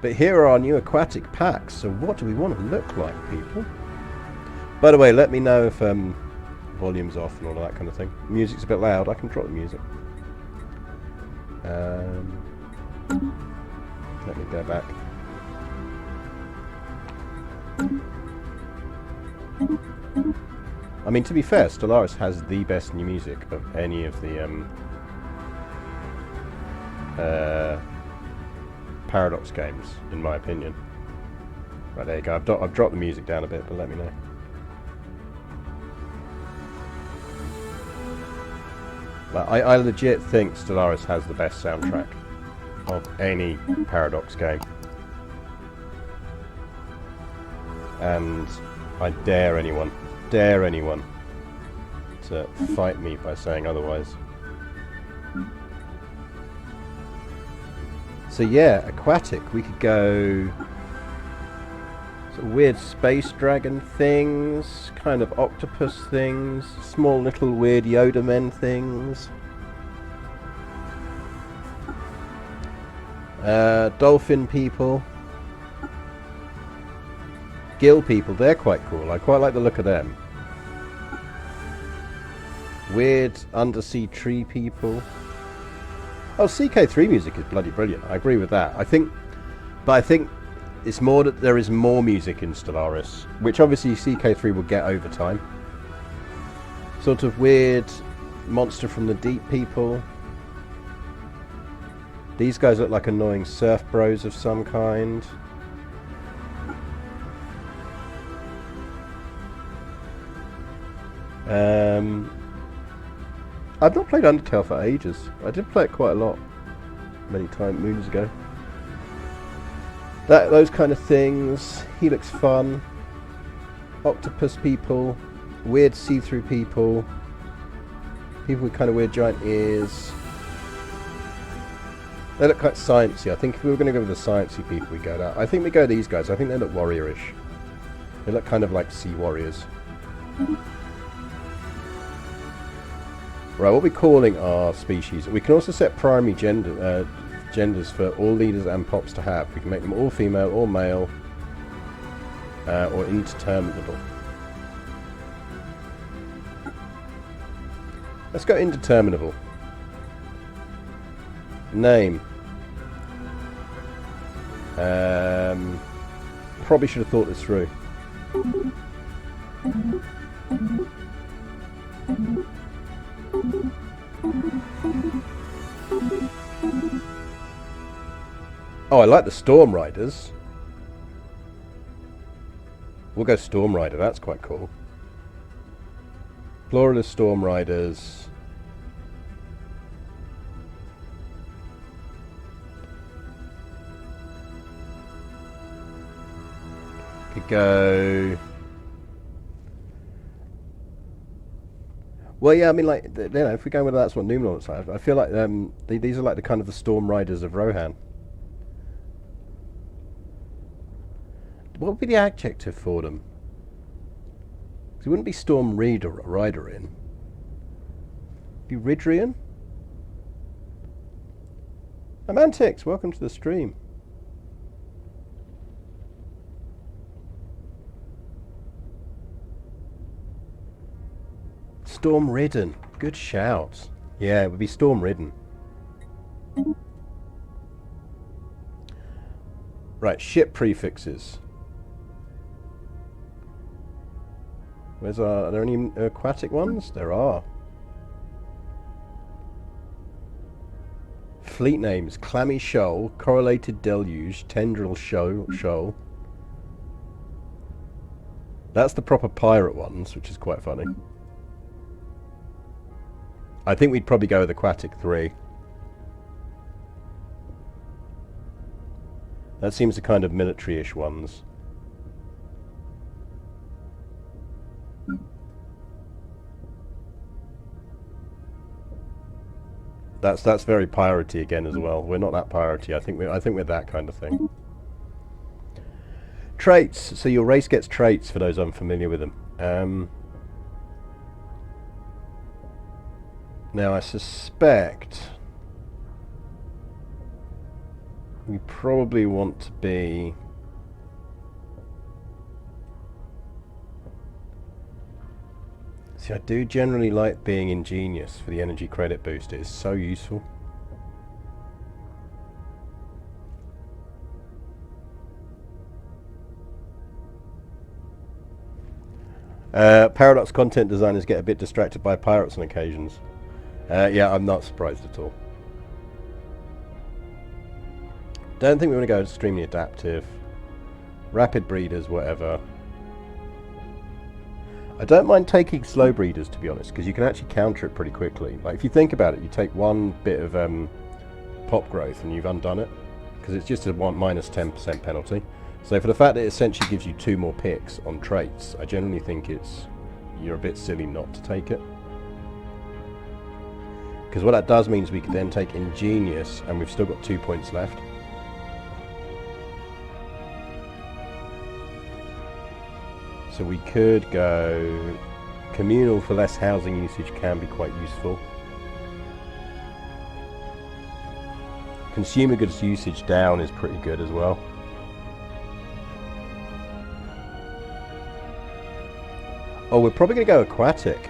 But here are our new aquatic packs. So what do we want to look like, people? By the way, let me know if volume's off and all that kind of thing. Music's a bit loud. I can drop the music. Let me go back. I mean, to be fair, Stellaris has the best new music of any of the Paradox games, in my opinion. Right, there you go. I've dropped the music down a bit, but let me know. Like, I legit think Stellaris has the best soundtrack of any Paradox game. And I dare anyone to fight me by saying otherwise. So yeah, aquatic, we could go sort of weird space dragon things, kind of octopus things, small little weird Yoda men things. Dolphin people. Gill people, they're quite cool. I quite like the look of them. Weird undersea tree people. Oh, CK3 music is bloody brilliant. I agree with that. I think it's more that there is more music in Stellaris, which obviously CK3 will get over time. Sort of weird monster from the deep people. These guys look like annoying surf bros of some kind. I've not played Undertale for ages. I did play it quite a lot, moons ago. Those kind of things. He looks fun. Octopus people, weird see-through people, people with kind of weird giant ears. They look quite sciencey. I think if we were going to go with the sciencey people, we go that. I think we go these guys. I think they look warriorish. They look kind of like sea warriors. Right, what are we calling our species? We can also set primary genders for all leaders and pops to have. We can make them all female or male, or indeterminable. Let's go indeterminable. Name. Probably should have thought this through. Oh, I like the Storm Riders. We'll go Storm Rider, that's quite cool. Pluralist Storm Riders. Could go... Well, yeah, I mean, like, you know, if we go with that's what Numenor looks like, I feel like these are like the kind of the Storm Riders of Rohan. What would be the adjective for them? Because it wouldn't be Storm Rider in. Be Ridrian? Amantix, welcome to the stream. Storm Ridden. Good shout. Yeah, it would be Storm Ridden. Right, ship prefixes. Are there any aquatic ones? There are. Fleet names: Clammy Shoal, Correlated Deluge, Tendril Shoal. That's the proper pirate ones, which is quite funny. I think we'd probably go with Aquatic 3. That seems the kind of military-ish ones. That's very piratey again as well. We're not that piratey. I think we're that kind of thing. Traits. So your race gets traits for those unfamiliar with them. Now I suspect we probably want to be... See, I do generally like being ingenious for the energy credit boost. It is so useful. Paradox content designers get a bit distracted by pirates on occasions. Yeah, I'm not surprised at all. Don't think we want to go extremely adaptive. Rapid breeders, whatever. I don't mind taking slow breeders, to be honest, because you can actually counter it pretty quickly. Like, if you think about it, you take one bit of pop growth and you've undone it, because it's just a minus 10% penalty. So for the fact that it essentially gives you 2 more picks on traits, I generally think you're a bit silly not to take it. Because what that does means we could then take ingenious, and we've still got 2 points left. So we could go communal for less housing usage, can be quite useful. Consumer goods usage down is pretty good as well. Oh, we're probably going to go aquatic.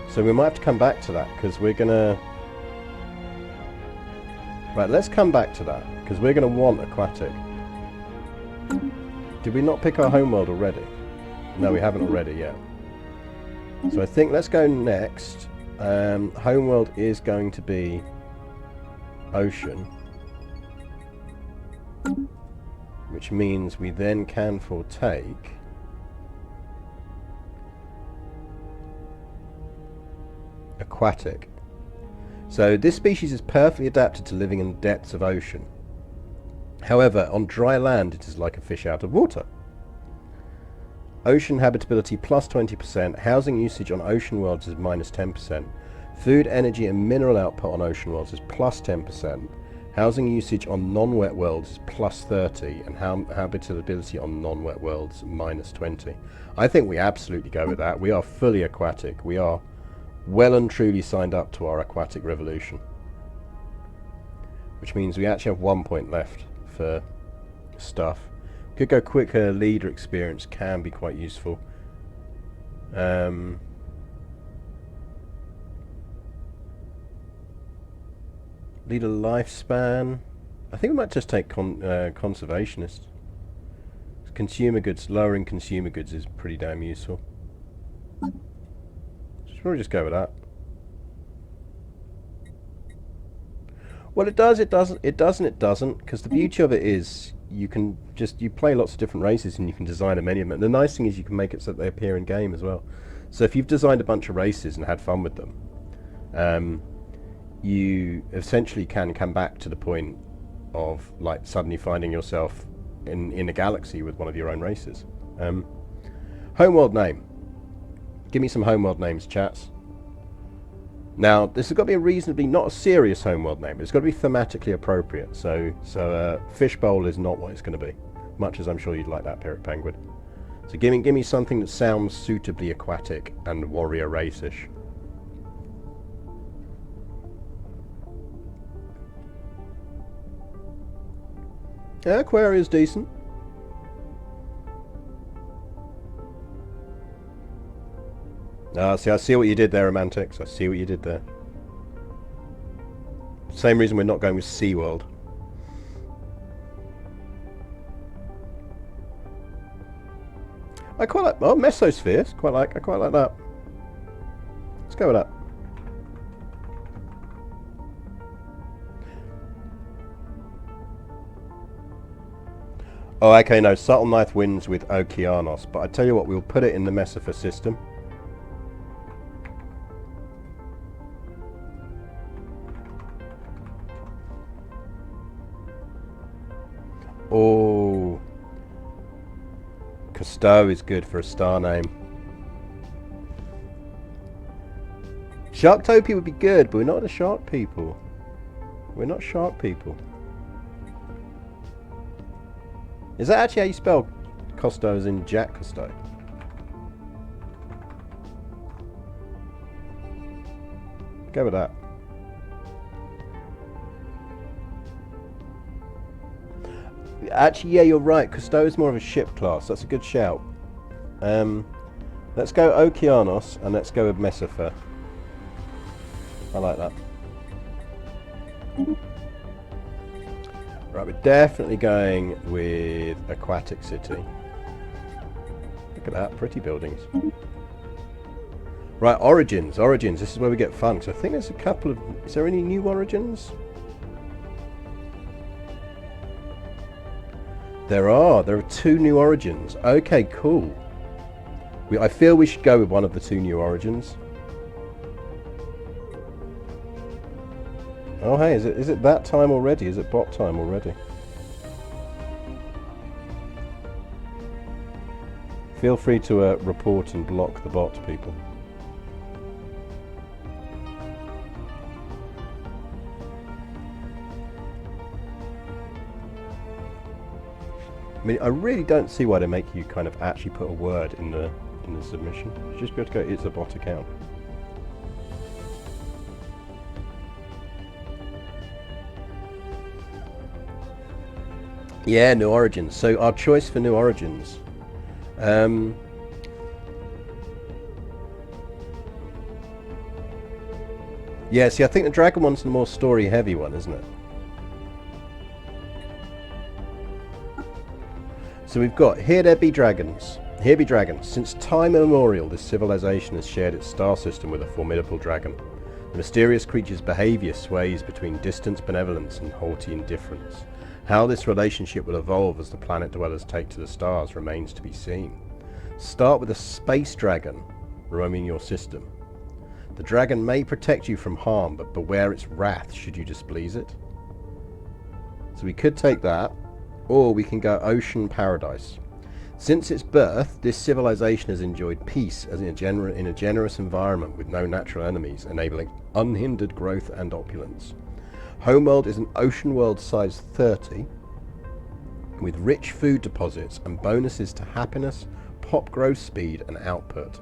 So we might have to come back to that, because we're going to... Right, let's come back to that, because we're going to want aquatic. Did we not pick our homeworld already? No, we haven't already yet. So I think let's go next. Homeworld is going to be ocean. Which means we then can foretake... aquatic. So this species is perfectly adapted to living in the depths of ocean. However, on dry land it is like a fish out of water. Ocean habitability plus 20%, housing usage on ocean worlds is minus 10%, food, energy and mineral output on ocean worlds is plus 10%, housing usage on non-wet worlds is plus 30, and habitability on non-wet worlds minus 20. I think we absolutely go with that. We are fully aquatic. We are well and truly signed up to our aquatic revolution, which means we actually have 1 point left for stuff. Could go quicker. Leader experience can be quite useful. Leader lifespan, I think we might just take conservationist. Consumer goods, lowering consumer goods is pretty damn useful. Should probably just go with that. Well, it does, it doesn't, it doesn't, it doesn't, because the beauty of it is you can you play lots of different races and you can design a many of them. And the nice thing is you can make it so that they appear in game as well. So if you've designed a bunch of races and had fun with them, you essentially can come back to the point of like suddenly finding yourself in a galaxy with one of your own races. Homeworld name. Give me some homeworld names, chats. Now, this has got to be a reasonably, not a serious homeworld name, but it's got to be thematically appropriate. So Fishbowl is not what it's going to be, much as I'm sure you'd like that, Pirate Penguin. So give me something that sounds suitably aquatic and warrior race-ish. Yeah, Aquaria's decent. See, I see what you did there, Romantics. I see what you did there. Same reason we're not going with SeaWorld. I quite like... Oh, Mesospheres. I quite like that. Let's go with that. Oh, okay, no. Subtle Knife wins with Okeanos. But I tell you what, we'll put it in the Mesosphere system. Oh, Cousteau is good for a star name. Sharktopia would be good, but we're not the shark people. We're not shark people. Is that actually how you spell Cousteau, as in Jack Cousteau? Go with that. Actually, yeah, you're right. Cousteau is more of a ship class. That's a good shout. Let's go Okeanos and let's go with Messifer. I like that. Right, we're definitely going with Aquatic City. Look at that, pretty buildings. Right, Origins. This is where we get fun. So I think there's a couple of... Is there any new Origins? There are 2 new Origins. Okay, cool. I feel we should go with one of the 2 new Origins. Oh hey, is it that time already? Is it bot time already? Feel free to report and block the bot, people. I mean, I really don't see why they make you kind of actually put a word in the submission. You should just be able to go, it's a bot account. Yeah, New Origins. So our choice for New Origins. Yeah, see, I think the Dragon one's the more story-heavy one, isn't it? So we've got, here there be dragons. Here be dragons. Since time immemorial, this civilization has shared its star system with a formidable dragon. The mysterious creature's behaviour sways between distant benevolence and haughty indifference. How this relationship will evolve as the planet dwellers take to the stars remains to be seen. Start with a space dragon roaming your system. The dragon may protect you from harm, but beware its wrath should you displease it. So we could take that, or we can go Ocean Paradise. Since its birth, this civilization has enjoyed peace as in a generous environment with no natural enemies, enabling unhindered growth and opulence. Homeworld is an ocean world size 30 with rich food deposits and bonuses to happiness, pop growth speed and output.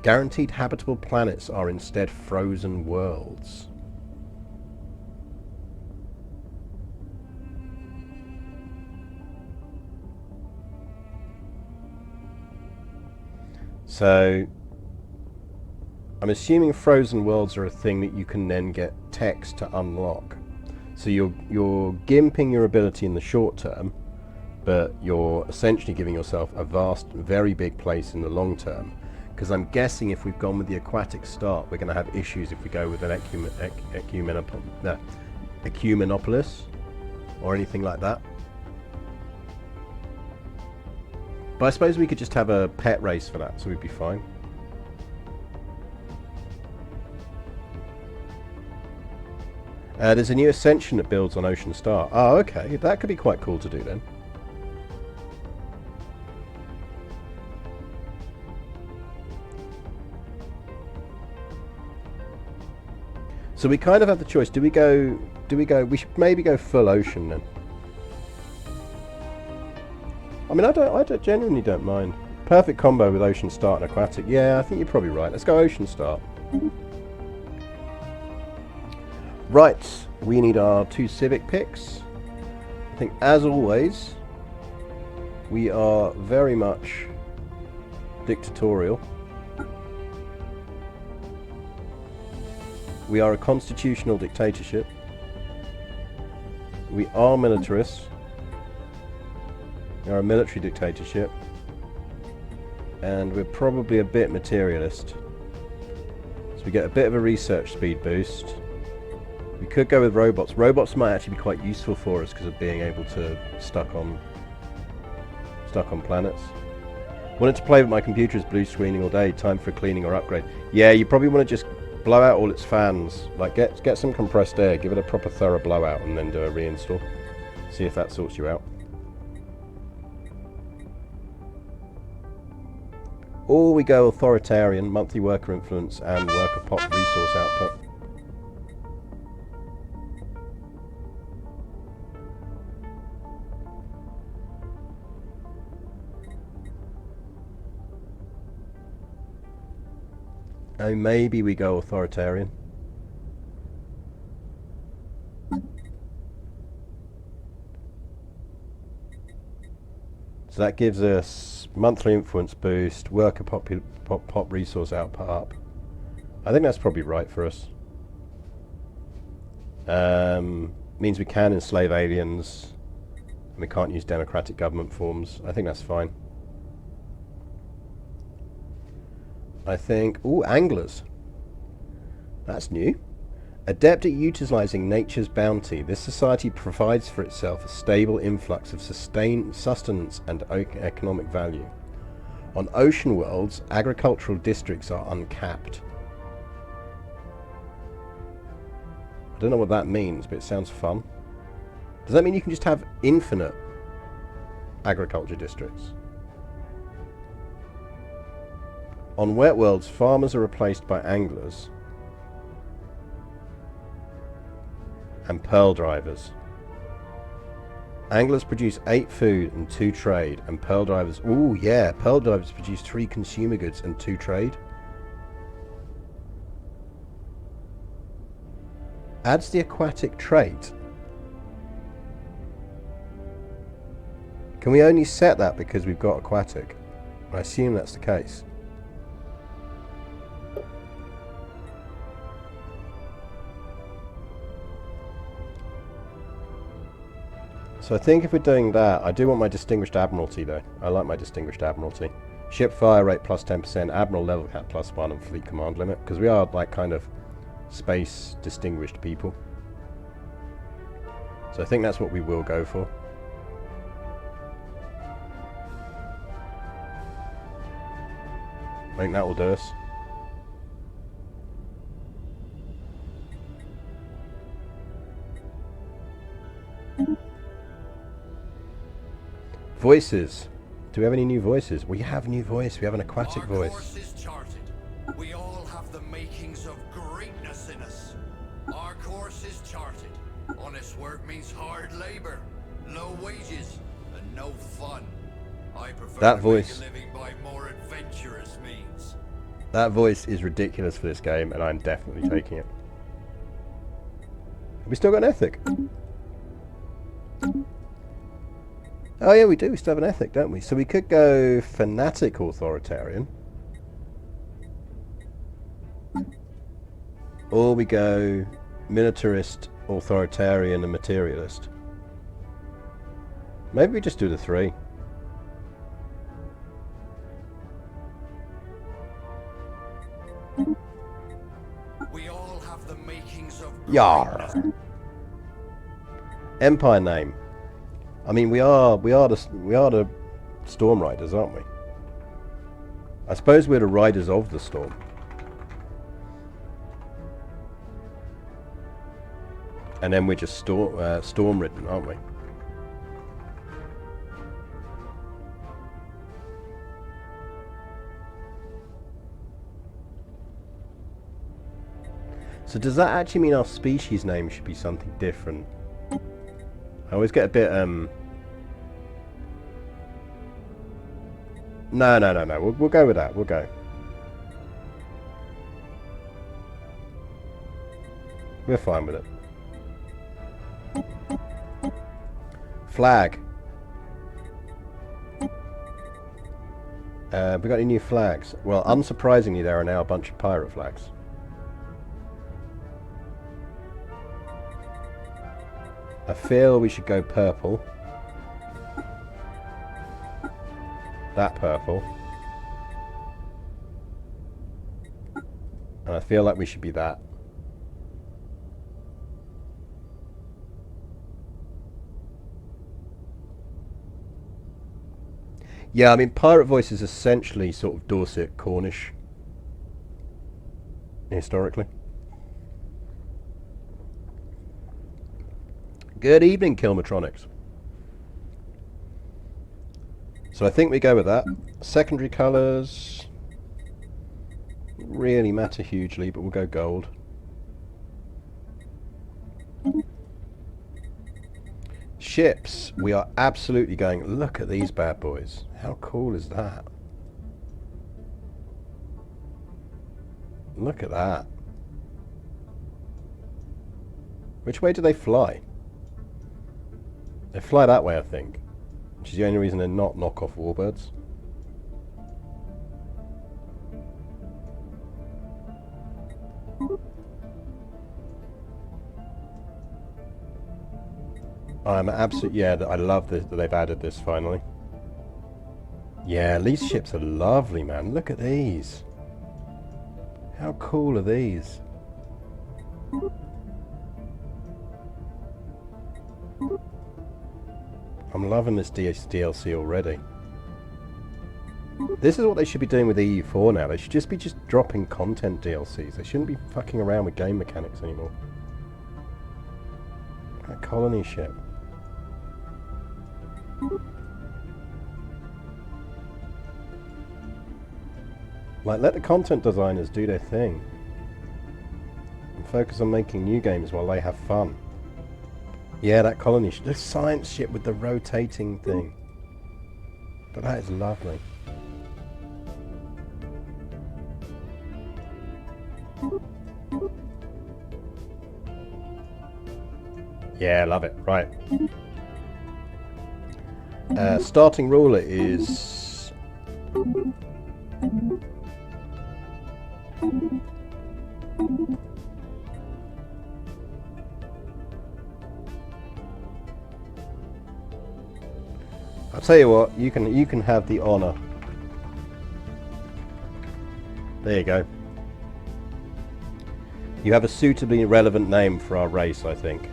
Guaranteed habitable planets are instead frozen worlds. So I'm assuming frozen worlds are a thing that you can then get text to unlock. So you're gimping your ability in the short term, but you're essentially giving yourself a vast, very big place in the long term. Because I'm guessing if we've gone with the aquatic start, we're going to have issues if we go with an ecumenopolis or anything like that. But I suppose we could just have a pet race for that, so we'd be fine. There's a new ascension that builds on Ocean Star. Oh, okay. That could be quite cool to do then. So we kind of have the choice. We should maybe go full ocean then. I mean, I genuinely don't mind. Perfect combo with Ocean Start and Aquatic. Yeah, I think you're probably right. Let's go Ocean Start. Right, we need our 2 civic picks. I think, as always, we are very much dictatorial. We are a constitutional dictatorship. We are militarists. We are a military dictatorship. And we're probably a bit materialist. So we get a bit of a research speed boost. We could go with robots. Robots might actually be quite useful for us because of being able to stuck on planets. Wanted to play with my computer's blue screening all day. Time for cleaning or upgrade. Yeah, you probably want to just blow out all its fans. Like get some compressed air, give it a proper thorough blowout, and then do a reinstall. See if that sorts you out. Or we go authoritarian, monthly worker influence, and worker pop resource output. And maybe we go authoritarian. So that gives us monthly influence boost, worker pop resource output up. I think that's probably right for us. Means we can enslave aliens, and we can't use democratic government forms. I think that's fine. I think... Ooh, anglers. That's new. Adept at utilizing nature's bounty, this society provides for itself a stable influx of sustenance and economic value. On ocean worlds, agricultural districts are uncapped. I don't know what that means, but it sounds fun. Does that mean you can just have infinite agriculture districts? On wet worlds, farmers are replaced by anglers and pearl drivers. Anglers produce 8 food and 2 trade, and pearl drivers... Ooh, yeah, pearl drivers produce 3 consumer goods and 2 trade. Adds the aquatic trait. Can we only set that because we've got aquatic? I assume that's the case. So I think if we're doing that, I do want my Distinguished Admiralty though. I like my Distinguished Admiralty. Ship fire rate plus 10%, Admiral level cap plus 1, and fleet command limit. Because we are like kind of space distinguished people. So I think that's what we will go for. I think that will do us. Voices. Do we have any new voices? We have new voice. We have an aquatic voice. Our course is charted. We all have the makings of greatness in us. Our course is charted. Honest work means hard labor, low wages, and no fun. I prefer that to voice. make a living by more adventurous means. That voice is ridiculous for this game, and I'm definitely taking it. Have we still got an ethic? Oh yeah, we do. We still have an ethic, don't we? So we could go fanatic authoritarian. Or we go militarist, authoritarian, and materialist. Maybe we just do the 3. We all have the makings of Yar. Empire name. I mean, we are the Storm Riders, aren't we? I suppose we're the Riders of the Storm. And then we're just storm ridden, aren't we? So does that actually mean our species name should be something different? I always get a bit, No. We'll go with that. We'll go. We're fine with it. Flag. We got any new flags? Well, unsurprisingly, there are now a bunch of pirate flags. I feel we should go purple. That purple. And I feel like we should be that. Yeah, I mean, Pirate Voice is essentially sort of Dorset Cornish. Historically. Good evening, Kilmatronics. So I think we go with that. Secondary colours really matter hugely, but we'll go gold. Ships, we are absolutely going, look at these bad boys. How cool is that? Look at that. Which way do they fly? They fly that way, I think. which is the only reason they're not knockoff warbirds. I'm absolutely, yeah, I love that they've added this finally. Yeah, these ships are lovely, man. Look at these. How cool are these? I'm loving this DLC already. This is what they should be doing with EU4 now. They should just be dropping content DLCs. They shouldn't be fucking around with game mechanics anymore. That colony ship. Like, let the content designers do their thing. And focus on making new games while they have fun. Yeah, that colony ship. The science ship with the rotating thing. But that is lovely. Yeah, love it. Right. Starting ruler is... I'll tell you what, you can have the honor. There you go. You have a suitably relevant name for our race, I think.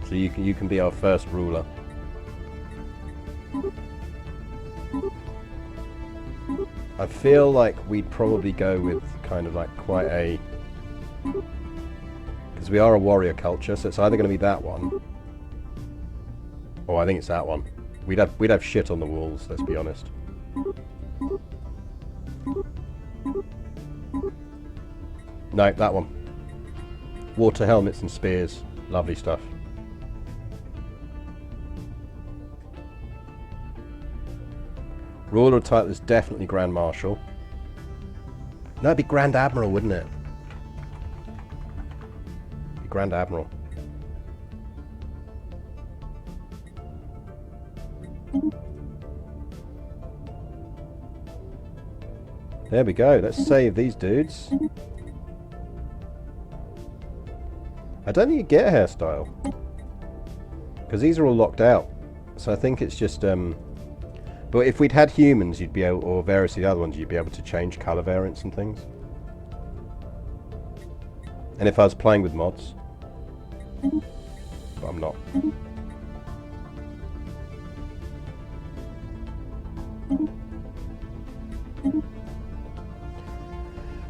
So you can be our first ruler. I feel like we'd probably go with kind of like quite a... Because we are a warrior culture, so it's either going to be that one. Or I think it's that one. We'd have shit on the walls, let's be honest. No, that one. Water helmets and spears. Lovely stuff. Ruler title is definitely Grand Marshal. No, it'd be Grand Admiral, wouldn't it? It'd be Grand Admiral. There we go. Let's save these dudes. I don't think you get a hairstyle. Because these are all locked out. So I think it's just... But if we'd had humans, you'd be able... Or various of the other ones, you'd be able to change colour variants and things. And if I was playing with mods. But I'm not.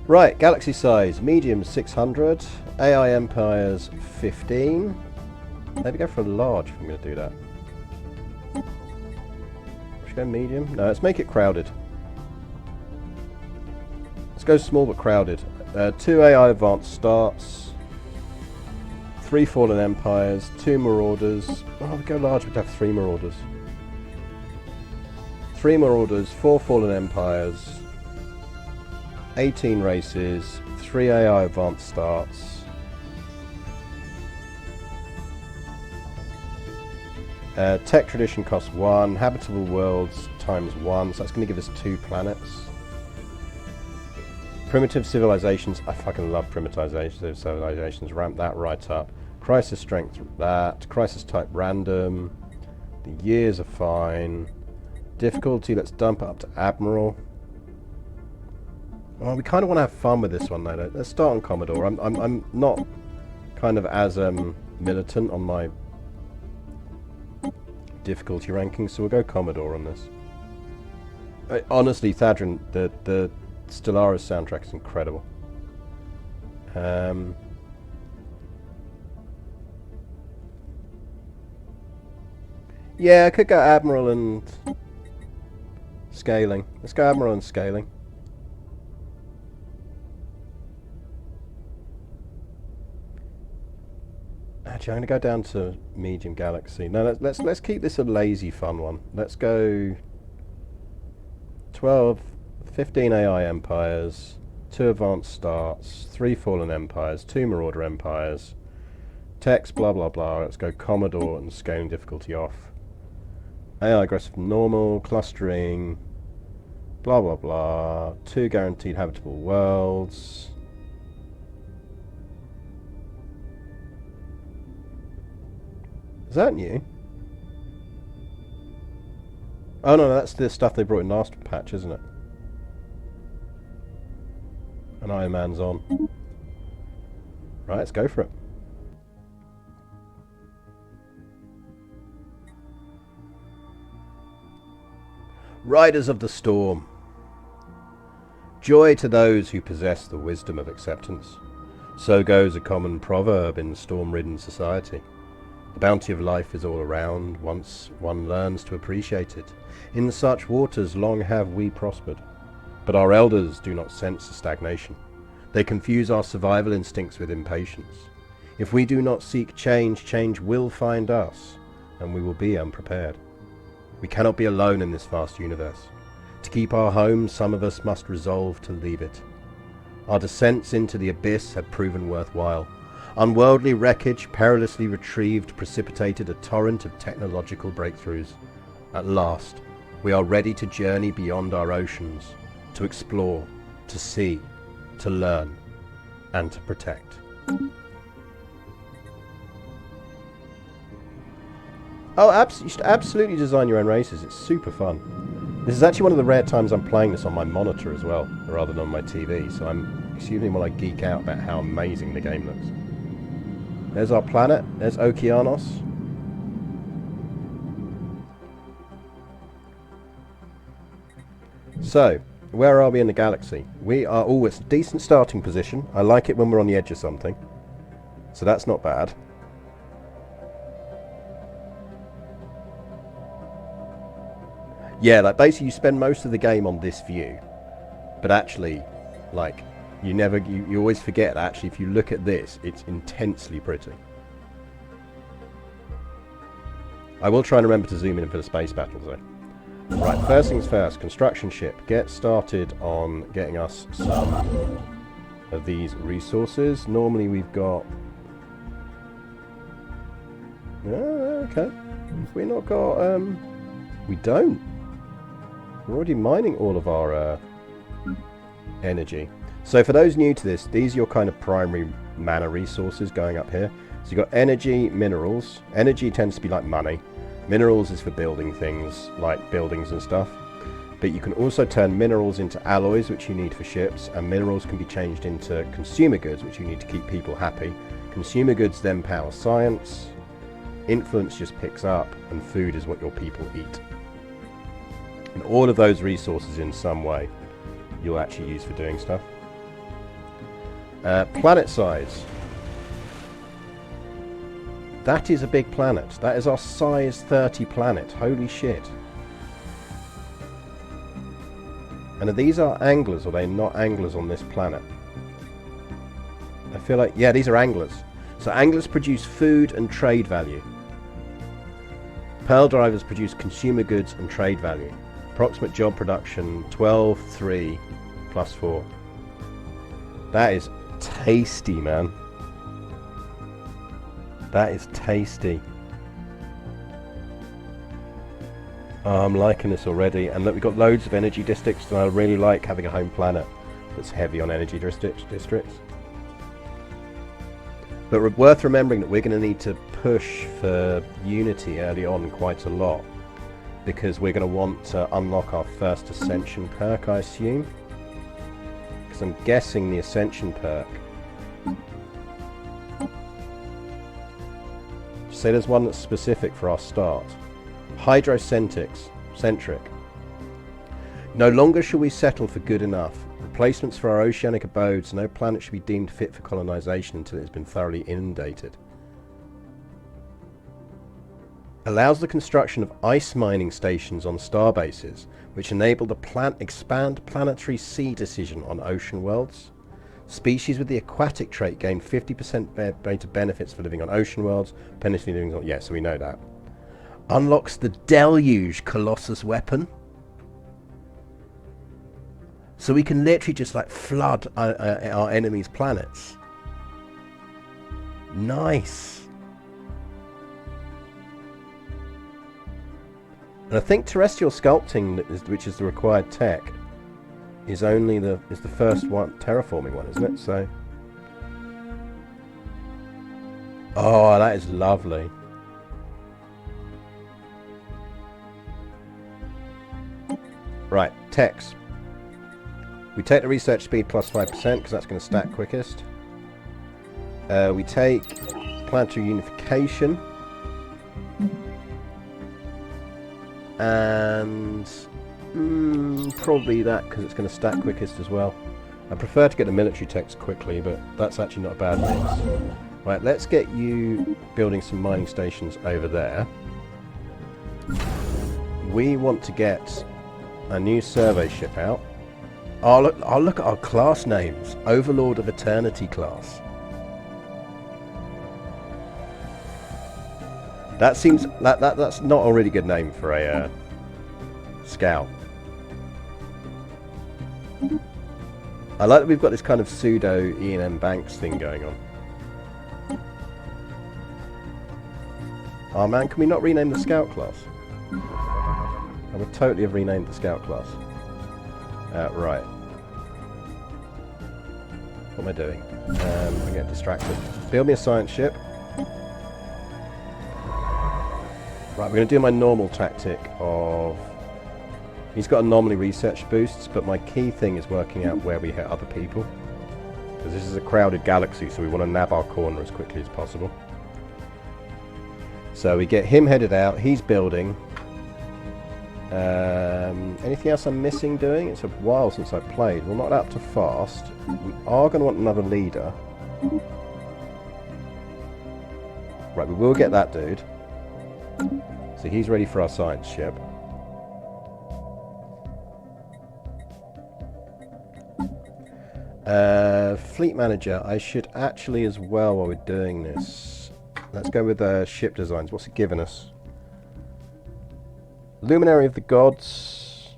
Right, galaxy size, medium 600, AI empires 15. Maybe go for a large if I'm going to do that. Should we go medium? No, let's make it crowded. Let's go small but crowded. 2 AI advanced starts, 3 fallen empires, 2 marauders. Oh, we go large, we'd have 3 marauders. 3 marauders, 4 fallen empires, 18 races, 3 AI advanced starts. Tech tradition costs 1, habitable worlds times 1, so that's going to give us 2 planets. Primitive civilizations, I fucking love primitive civilizations, ramp that right up. Crisis strength, that. Crisis type random. The years are fine. Difficulty, let's dump it up to Admiral. Well, we kind of want to have fun with this one though. Let's start on Commodore. I'm not kind of as militant on my difficulty ranking, so we'll go Commodore on this. Honestly, Thadrin, the Stellaris soundtrack is incredible. Yeah, I could go Admiral and scaling. Let's go Admiral and scaling. Actually, I'm going to go down to medium galaxy. No, let's keep this a lazy fun one. Let's go 15 AI empires, 2 advanced starts, 3 fallen empires, 2 marauder empires, Text, blah blah blah. Let's go Commodore and scaling difficulty off. AI aggressive normal, clustering, blah blah blah. 2 guaranteed habitable worlds. Is that new? Oh no, that's the stuff they brought in last patch, isn't it? And Iron Man's on. Right, let's go for it. Riders of the Storm. Joy to those who possess the wisdom of acceptance. So goes a common proverb in storm-ridden society. The bounty of life is all around, once one learns to appreciate it. In such waters long have we prospered. But our elders do not sense the stagnation. They confuse our survival instincts with impatience. If we do not seek change, change will find us, and we will be unprepared. We cannot be alone in this vast universe. To keep our home, some of us must resolve to leave it. Our descents into the abyss had proven worthwhile. Unworldly wreckage, perilously retrieved, precipitated a torrent of technological breakthroughs. At last, we are ready to journey beyond our oceans, to explore, to see, to learn, and to protect. Oh, you should absolutely design your own races. It's super fun. This is actually one of the rare times I'm playing this on my monitor as well, rather than on my TV, so excuse me while I geek out about how amazing the game looks. There's our planet. There's Okeanos. So, where are we in the galaxy? We are always decent starting position. I like it when we're on the edge of something. So that's not bad. Yeah, like basically you spend most of the game on this view. But actually, like, you always forget that actually if you look at this, it's intensely pretty. I will try and remember to zoom in for the space battles though. Right, first things first, construction ship. Get started on getting us some of these resources. Normally we've got... okay. Have we not got... we don't. We're already mining all of our energy. So for those new to this, these are your kind of primary mana resources going up here. So you've got energy, minerals. Energy tends to be like money. Minerals is for building things, like buildings and stuff. But you can also turn minerals into alloys, which you need for ships. And minerals can be changed into consumer goods, which you need to keep people happy. Consumer goods then power science. Influence just picks up. And food is what your people eat. And all of those resources in some way you'll actually use for doing stuff. Planet size. That is a big planet. That is our size 30 planet. Holy shit. And these are anglers, or are they not anglers on this planet? I feel like... yeah, these are anglers. So anglers produce food and trade value. Pearl drivers produce consumer goods and trade value. Approximate job production 12, 3, plus 4. That is tasty, man. That is tasty. Oh, I'm liking this already. And look, we've got loads of energy districts, and I really like having a home planet that's heavy on energy districts. But worth remembering that we're going to need to push for Unity early on quite a lot, because we're going to want to unlock our first Ascension perk, I assume. Because I'm guessing the Ascension perk... say there's one that's specific for our start. Hydrocentric. No longer shall we settle for good enough. Replacements for our oceanic abodes. No planet should be deemed fit for colonization until it has been thoroughly inundated. Allows the construction of ice mining stations on starbases, which enable the expand planetary sea decision on ocean worlds. Species with the aquatic trait gain 50% greater benefits for living on ocean worlds. Penalty living on... yeah, so we know that. Unlocks the Deluge Colossus weapon. So we can literally just like flood our enemies' planets. Nice. And I think terrestrial sculpting, which is the required tech, is only the first one, terraforming one, isn't it? So, oh, that is lovely. Right, techs. We take the research speed plus 5% because that's going to stack quickest. We take planetary unification. And probably that because it's going to stack quickest as well. I prefer to get the military techs quickly, but that's actually not a bad mix. Right, let's get you building some mining stations over there. We want to get a new survey ship out. Oh, look at our class names. Overlord of Eternity class. That seems that's not a really good name for a scout. I like that we've got this kind of pseudo E&M Banks thing going on. Oh man, can we not rename the scout class? I would totally have renamed the scout class. Right. What am I doing? I'm getting distracted. Build me a science ship. Right, we're going to do my normal tactic of... He's got anomaly research boosts, but my key thing is working out where we hit other people. Because this is a crowded galaxy, so we want to nab our corner as quickly as possible. So we get him headed out, he's building. Anything else I'm missing doing? It's a while since I've played. Well, not up to fast. We are going to want another leader. Right, we will get that dude. So he's ready for our science ship. Fleet manager, I should actually as well while we're doing this. Let's go with ship designs. What's it given us? Luminary of the Gods.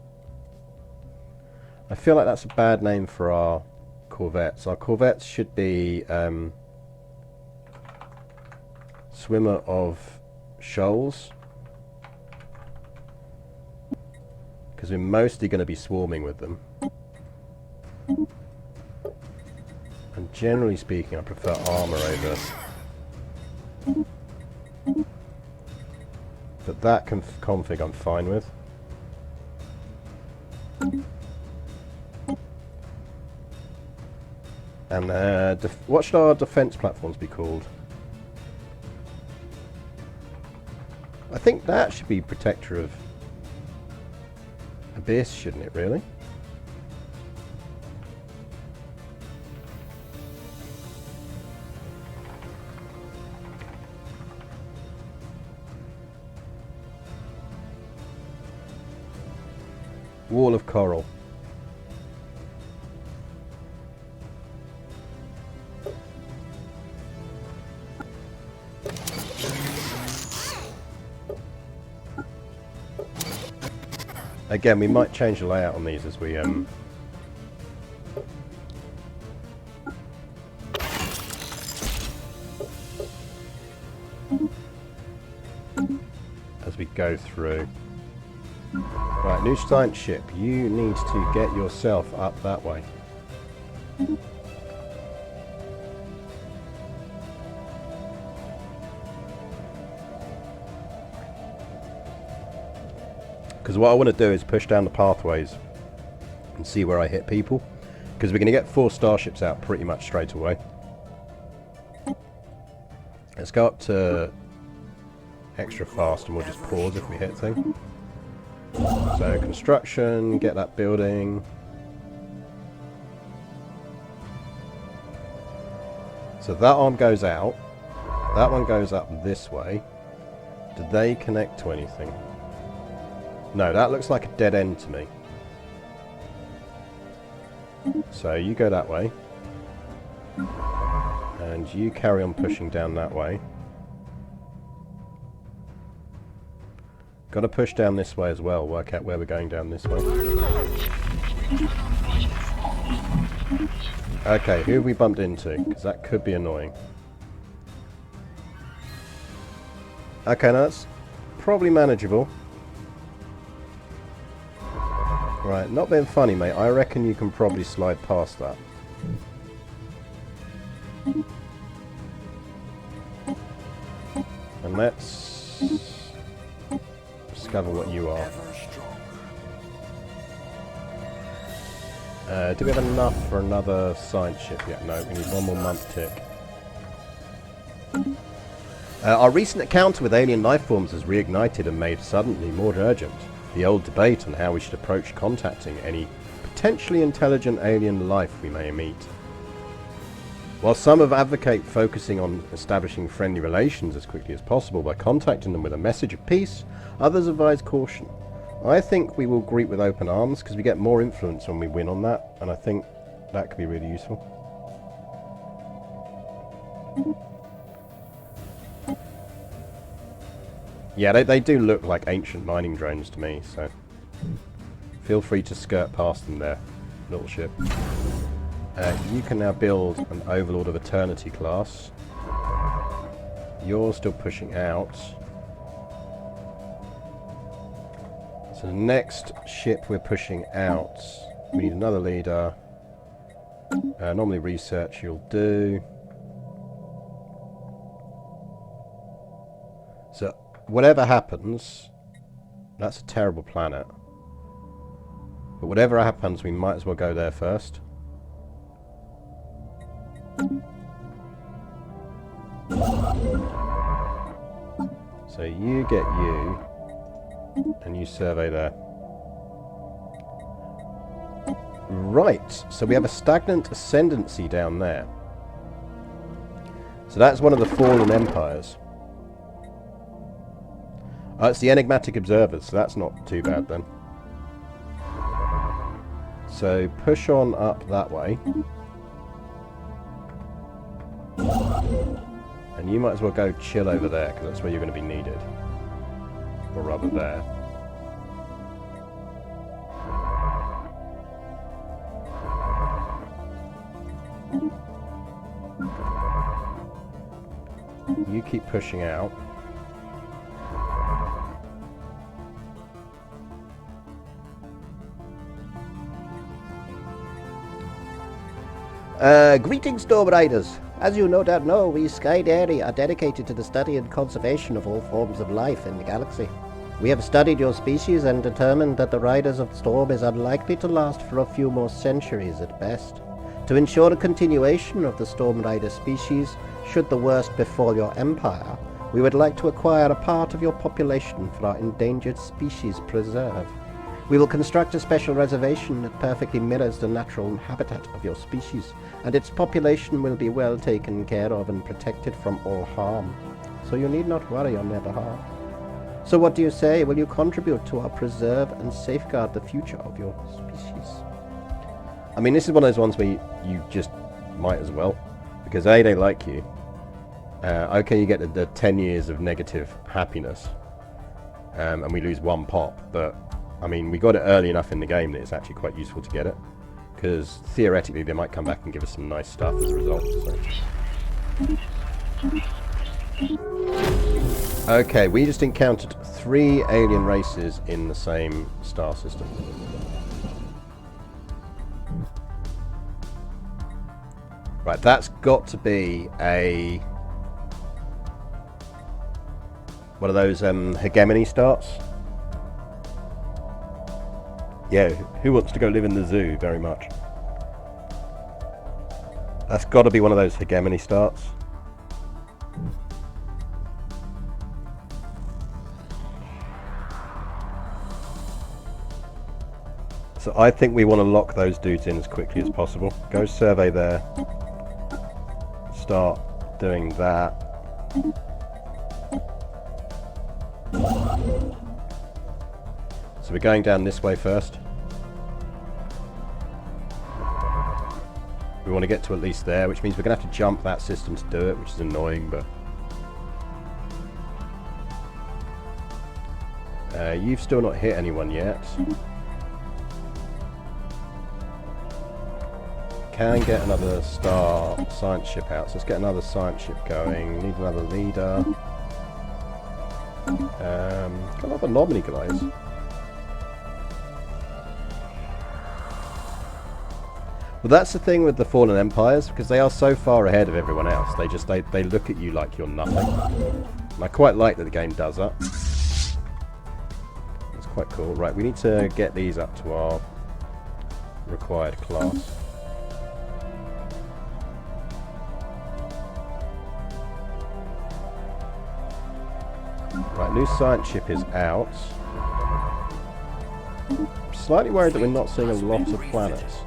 I feel like that's a bad name for our corvettes. Our corvettes should be Swimmer of Shoals. Because we're mostly going to be swarming with them. And generally speaking, I prefer armor over. But that config I'm fine with. And what should our defense platforms be called? I think that should be Protector of Abyss, shouldn't it, really? Wall of Coral. Again, we might change the layout on these as we go through. Right, new science ship. You need to get yourself up that way. Because what I want to do is push down the pathways and see where I hit people. Because we're going to get 4 starships out pretty much straight away. Let's go up to extra fast and we'll just pause if we hit things. So construction, get that building. So that arm goes out. That one goes up this way. Do they connect to anything? No, that looks like a dead end to me. So you go that way. And you carry on pushing down that way. Got to push down this way as well, work out where we're going down this way. Okay, who have we bumped into? Because that could be annoying. Okay, now that's probably manageable. Right, not being funny, mate. I reckon you can probably slide past that. And let's discover what you are. Do we have enough for another science ship yet? No, we need one more month tick. Our recent encounter with alien life forms has reignited and made suddenly more urgent the old debate on how we should approach contacting any potentially intelligent alien life we may meet. While some advocate focusing on establishing friendly relations as quickly as possible by contacting them with a message of peace, others advise caution. I think we will greet with open arms because we get more influence when we win on that, and I think that could be really useful. Yeah, they do look like ancient mining drones to me, so feel free to skirt past them there, little ship. You can now build an Overlord of Eternity class. You're still pushing out. So the next ship we're pushing out, we need another leader. Normally research you'll do. So whatever happens, that's a terrible planet. But whatever happens, we might as well go there first. So you get you, and you survey there. Right, so we have a stagnant ascendancy down there. So that's one of the fallen empires. It's the enigmatic observers, so that's not too bad then. So push on up that way. And you might as well go chill over there, because that's where you're going to be needed. Or rather there. You keep pushing out. Greetings, Storm Riders. As you no doubt know, we Skydairy are dedicated to the study and conservation of all forms of life in the galaxy. We have studied your species and determined that the Riders of the Storm is unlikely to last for a few more centuries at best. To ensure a continuation of the Storm Rider species, should the worst befall your empire, we would like to acquire a part of your population for our endangered species preserve. We will construct a special reservation that perfectly mirrors the natural habitat of your species, and its population will be well taken care of and protected from all harm. So you need not worry on their behalf. So what do you say? Will you contribute to our preserve and safeguard the future of your species? I mean, this is one of those ones where you just might as well. Because A, they like you. Okay, you get the 10 years of negative happiness. And we lose one pop, but I mean, we got it early enough in the game that it's actually quite useful to get it. Because theoretically, they might come back and give us some nice stuff as a result. So. Okay, we just encountered 3 alien races in the same star system. Right, that's got to be one of those hegemony starts. Yeah, who wants to go live in the zoo very much? That's got to be one of those hegemony starts. So I think we want to lock those dudes in as quickly as possible. Go survey there. Start doing that. So we're going down this way first. We want to get to at least there, which means we're going to have to jump that system to do it, which is annoying, but... you've still not hit anyone yet. Can get another science ship out, so let's get another science ship going. Need another leader. Got another anomaly, guys. Well, that's the thing with the Fallen Empires, because they are so far ahead of everyone else. They look at you like you're nothing. And I quite like that the game does that. It's quite cool. Right, we need to get these up to our required class. Right, new science ship is out. Slightly worried that we're not seeing a lot of planets.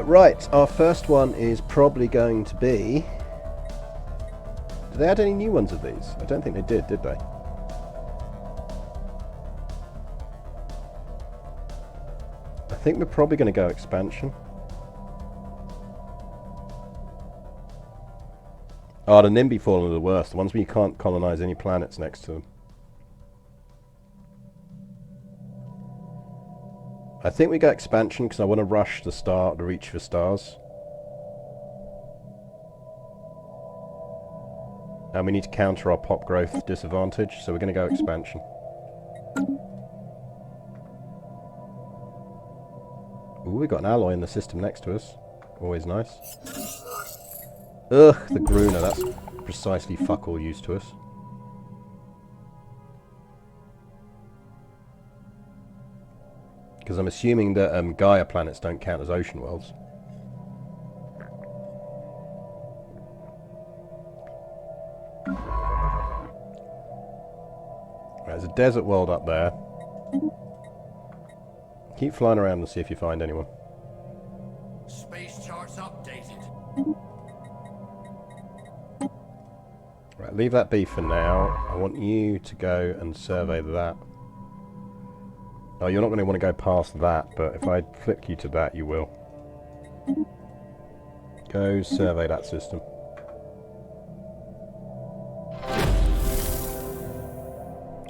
Right, our first one is probably going to be... Did they add any new ones of these? I don't think they did they? I think we're probably going to go expansion. Oh, the NIMBY Fallen are the worst. The ones where you can't colonize any planets next to them. I think we go expansion because I want to rush the reach for stars. And we need to counter our pop growth disadvantage, so we're going to go expansion. Ooh, we got an alloy in the system next to us. Always nice. Ugh, the Gruner, that's precisely fuck all used to us. Because I'm assuming that Gaia planets don't count as ocean worlds. Right, there's a desert world up there. Keep flying around and see if you find anyone. Space charts updated. Right, leave that be for now. I want you to go and survey that. Oh, you're not going to want to go past that, but if I flick you to that, you will. Go survey that system.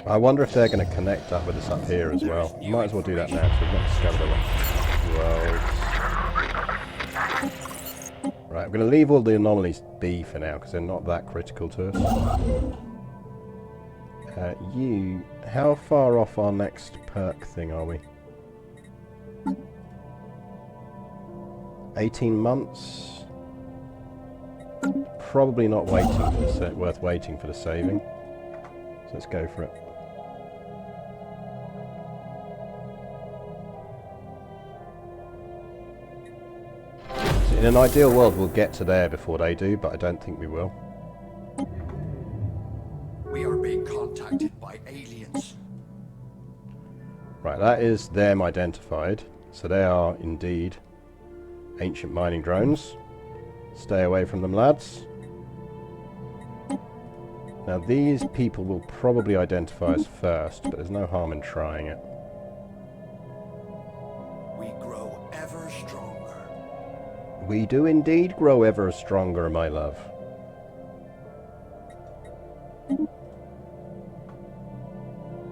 I wonder if they're going to connect up with us up here as well. Might as well do that now, so we've not discovered a world. Right, I'm going to leave all the anomalies be for now, because they're not that critical to us. How far off our next perk thing are we? 18 months? Probably not waiting for the worth waiting for the saving. So let's go for it. So in an ideal world we'll get to there before they do, but I don't think we will. We are being contacted by aliens. Right, that is them identified. So they are indeed ancient mining drones. Stay away from them, lads. Now these people will probably identify us first, but there's no harm in trying it. We grow ever stronger. We do indeed grow ever stronger, my love.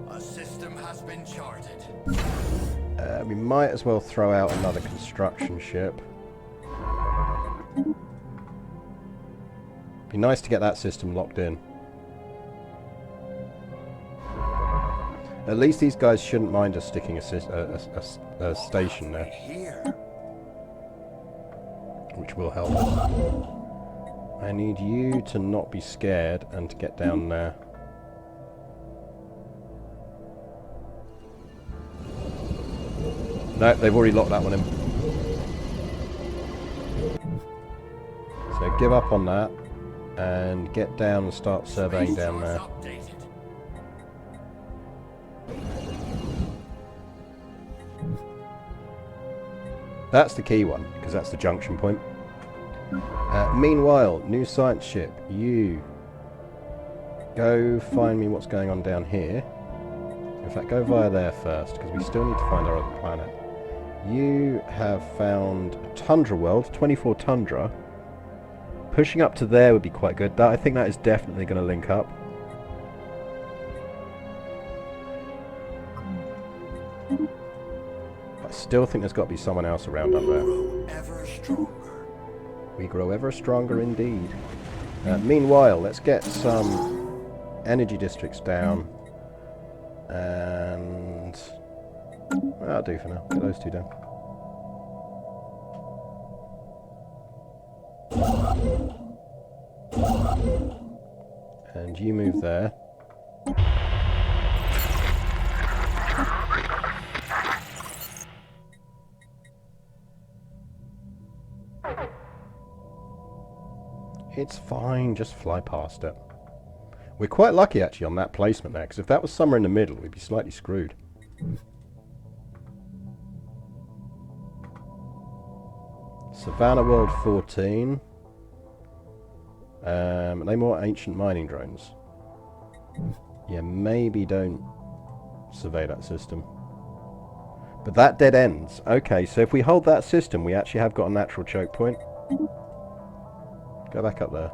A system has been charted. We might as well throw out another construction ship. Be nice to get that system locked in. At least these guys shouldn't mind us sticking a station there, Here. which will help us. I need you to not be scared and to get down there. No, they've already locked that one in. So give up on that and get down and start surveying down there. That's the key one, because that's the junction point. Meanwhile, new science ship, you go find me what's going on down here. In fact, go via there first, because we still need to find our other planet. You have found a Tundra world, 24 Tundra. Pushing up to there would be quite good. I think that is definitely going to link up. still think there's got to be someone else around up there. Grow ever stronger. We grow ever stronger indeed. Meanwhile, let's get some energy districts down. And... that'll do for now. Get those two down. And you move there. It's fine, just fly past it. We're quite lucky actually on that placement there, because if that was somewhere in the middle, we'd be slightly screwed. Savannah World 14. Are they more ancient mining drones? Yeah, maybe don't survey that system. But that dead ends. Okay, so if we hold that system, we actually have got a natural choke point. Go back up there.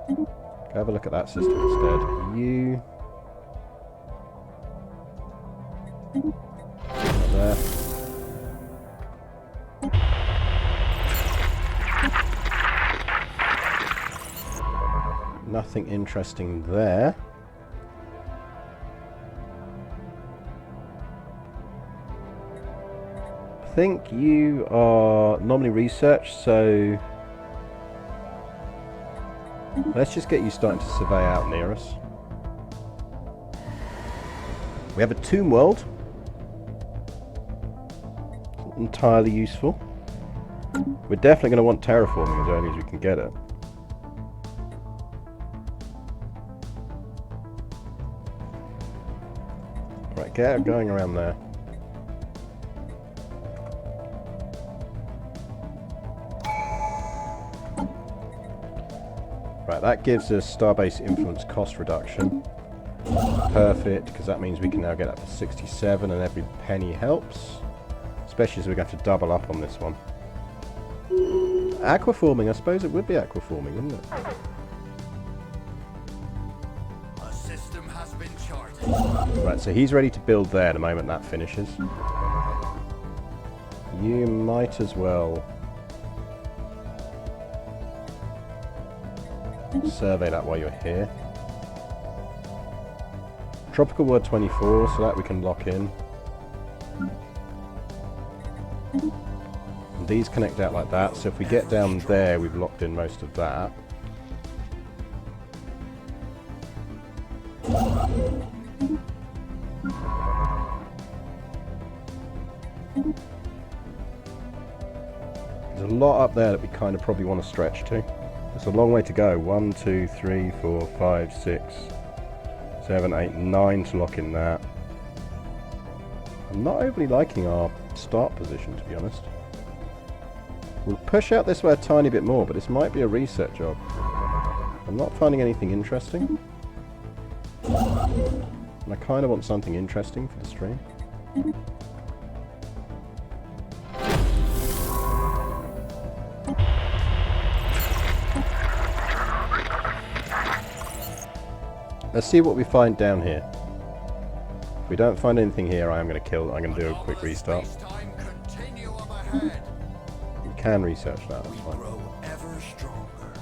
Go have a look at that system instead. You... there. Nothing interesting there. I think you are normally research, so let's just get you starting to survey out near us. We have a tomb world. Entirely useful. We're definitely going to want terraforming as early as we can get it. Right, get going around there. Right, that gives us Starbase influence cost reduction. Perfect, because that means we can now get up to 67 and every penny helps. Especially as we're going to have to double up on this one. Aquaforming, I suppose it would be aquaforming, wouldn't it? A system has been charted. Right, so he's ready to build there the moment that finishes. You might as well survey that while you're here. Tropical World 24, so that we can lock in. And these connect out like that, so if we get down there, we've locked in most of that. There's a lot up there that we kind of probably want to stretch to. It's a long way to go. 1, 2, 3, 4, 5, 6, 7, 8, 9 to lock in that. I'm not overly liking our start position, to be honest. We'll push out this way a tiny bit more, but this might be a reset job. I'm not finding anything interesting. And I kind of want something interesting for the stream. Let's see what we find down here. If we don't find anything here, I'm going to do a quick restart. You can research that, that's fine. Grow ever stronger.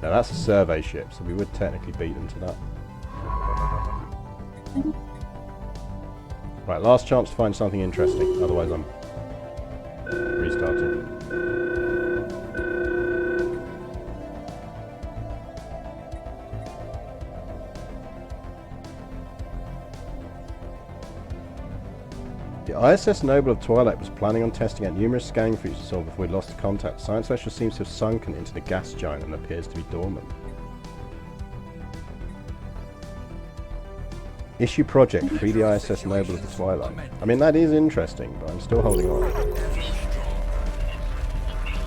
Now that's a survey ship, so we would technically beat them to that. Right, last chance to find something interesting, otherwise I'm restarting. The ISS Noble of Twilight was planning on testing out numerous scanning features to solve before we lost contact. Science vessel seems to have sunken into the gas giant and appears to be dormant. Issue project, free the ISS Noble of the Twilight. I mean, that is interesting, but I'm still holding on.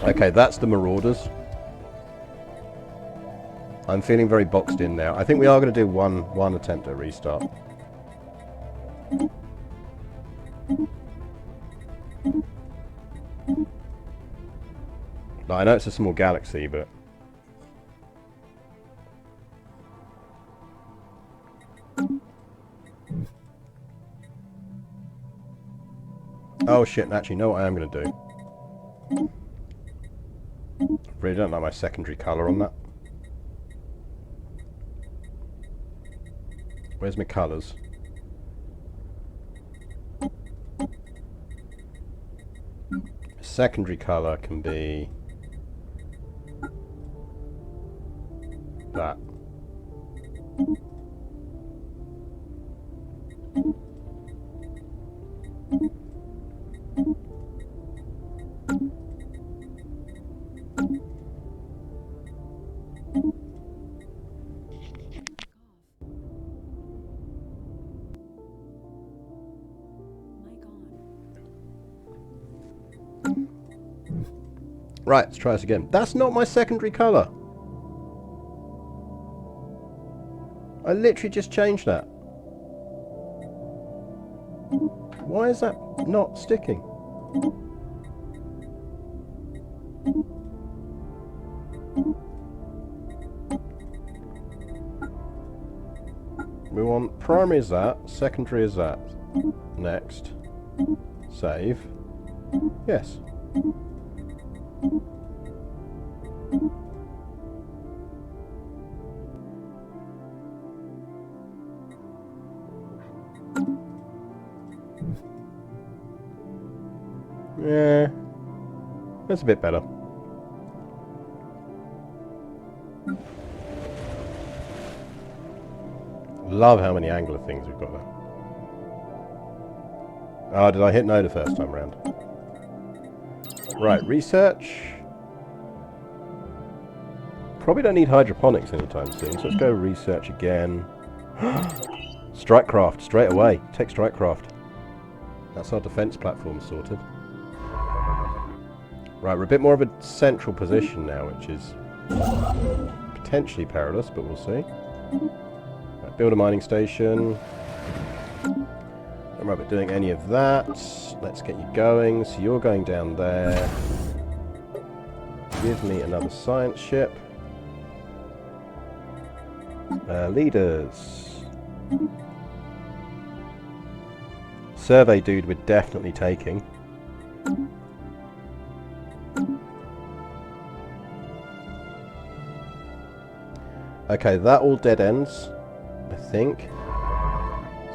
Okay, that's the Marauders. I'm feeling very boxed in now. I think we are going to do one attempt at restart. I know it's a small galaxy, but... Oh shit, actually, you know what I am going to do? Really don't like my secondary colour on that. Where's my colours? Secondary colour can be... that. Right, let's try this again. That's not my secondary colour. I literally just changed that. Why is that not sticking? We want primary is that, secondary is that. Next. Save. Yes. Yeah, that's a bit better. Love how many angular things we've got there. Oh, did I hit no the first time round? Right, research. Probably don't need hydroponics anytime soon, so let's go research again. Strikecraft, straight away. Take Strikecraft. That's our defense platform sorted. Right, we're a bit more of a central position now, which is potentially perilous, but we'll see. Right, build a mining station. Don't worry about doing any of that. Let's get you going. So you're going down there. Give me another science ship. Leaders. Survey dude we're definitely taking. Okay, that all dead ends, I think.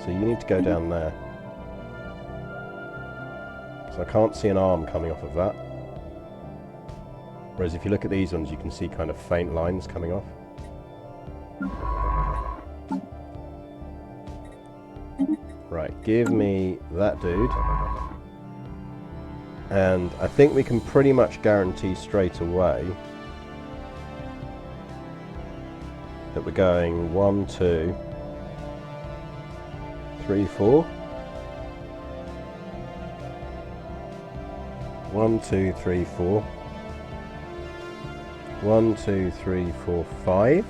So you need to go down there. So I can't see an arm coming off of that. Whereas if you look at these ones, you can see kind of faint lines coming off. Right, give me that dude. And I think we can pretty much guarantee straight away that we're going 1, 2, 3, 4. 1, 2, 3, 4. 1, 2, 3, 4, 5.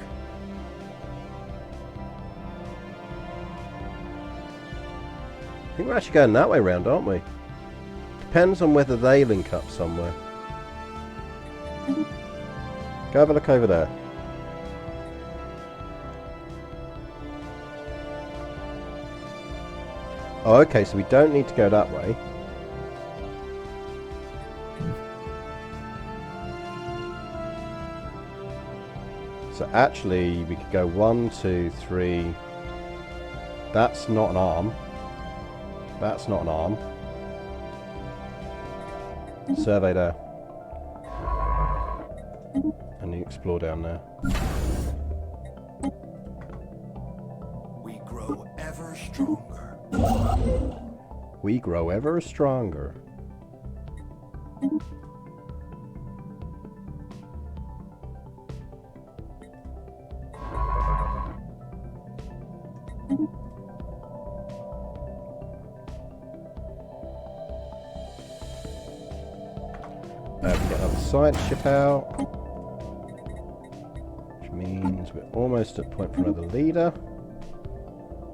I think we're actually going that way round, aren't we? Depends on whether they link up somewhere. Go have a look over there. Oh, okay, so we don't need to go that way. So actually, we could go 1, 2, 3. That's not an arm. That's not an arm. Survey there. And you explore down there. We grow ever stronger. We grow ever stronger. We get another science ship out, which means we're almost at point for another leader.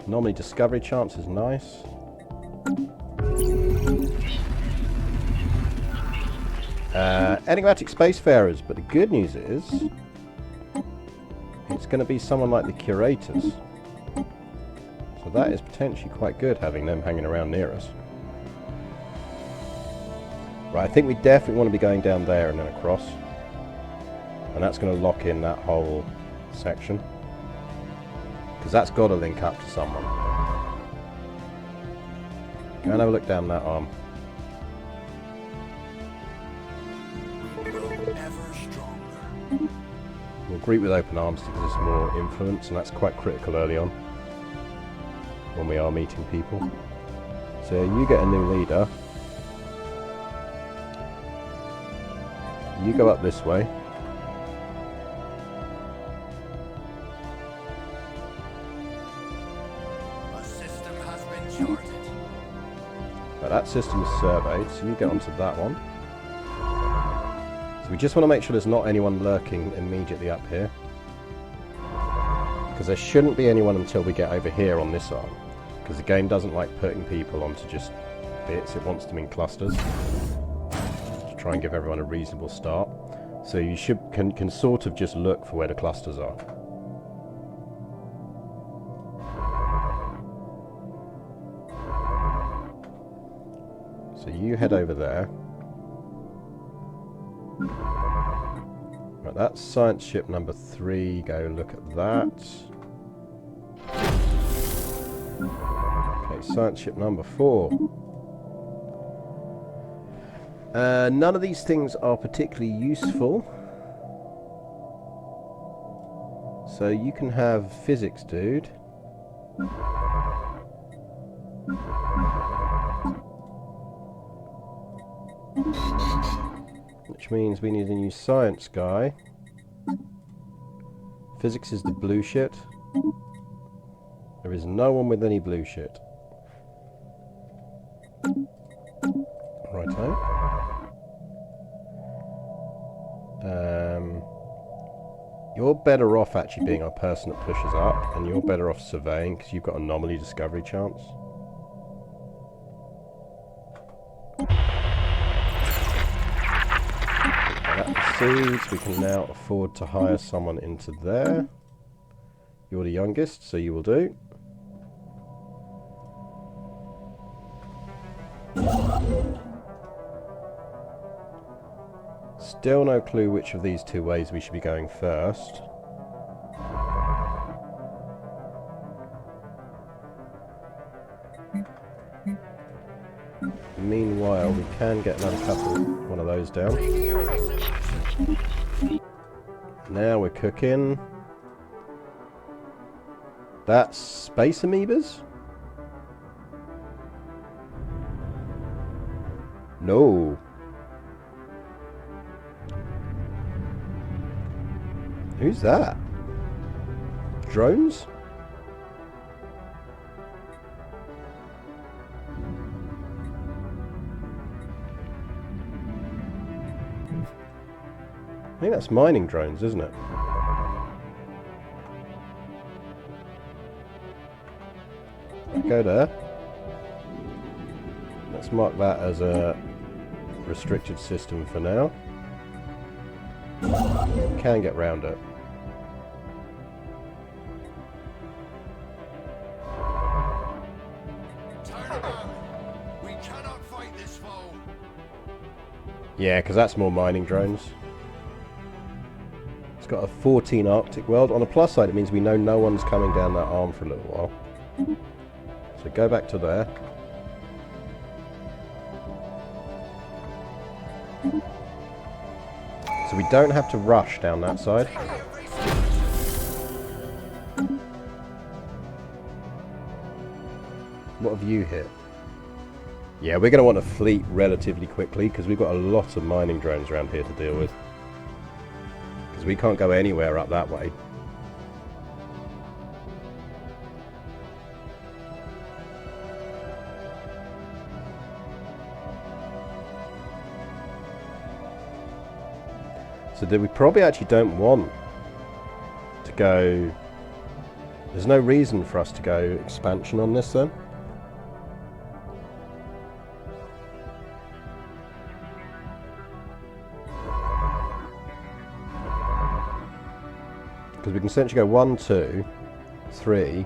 Normally discovery chance is nice. Enigmatic spacefarers, but the good news is it's going to be someone like the curators. So that is potentially quite good, having them hanging around near us. Right, I think we definitely want to be going down there and then across. And that's going to lock in that whole section. Because that's got to link up to someone. Go and have a look down that arm. Ever stronger. We'll greet with open arms to give us more influence, and that's quite critical early on when we are meeting people. So you get a new leader. You go up this way. A system has been charted. Right, that system is surveyed, so you get onto that one. So we just want to make sure there's not anyone lurking immediately up here. Because there shouldn't be anyone until we get over here on this arm. Because the game doesn't like putting people onto just bits, it wants them in clusters. To try and give everyone a reasonable start. So you can sort of just look for where the clusters are. So you head over there. Right, that's science ship number 3. Go look at that. Okay, science ship number 4. None of these things are particularly useful. So you can have physics, dude. Which means we need a new science guy. Physics is the blue shit. There is no one with any blue shit. Righto. You're better off actually being our person that pushes up, and you're better off surveying because you've got anomaly discovery chance. That proceeds. We can now afford to hire someone into there. You're the youngest, so you will do. Still no clue which of these two ways we should be going first. Meanwhile, we can get another couple, one of those down. Now we're cooking. That's space amoebas? No. Who's that? Drones? I think that's mining drones, isn't it? Go there. Let's mark that as a restricted system for now. Can get round it. We cannot fight this foe. Yeah, because that's more mining drones. It's got a 14 Arctic world. On the plus side, it means we know no one's coming down that arm for a little while. So go back to there. So we don't have to rush down that side. What have you hit? Yeah, we're going to want to fleet relatively quickly because we've got a lot of mining drones around here to deal with. Because we can't go anywhere up that way. So we probably actually don't want to go... There's no reason for us to go expansion on this then. Because we can essentially go 1, 2, 3,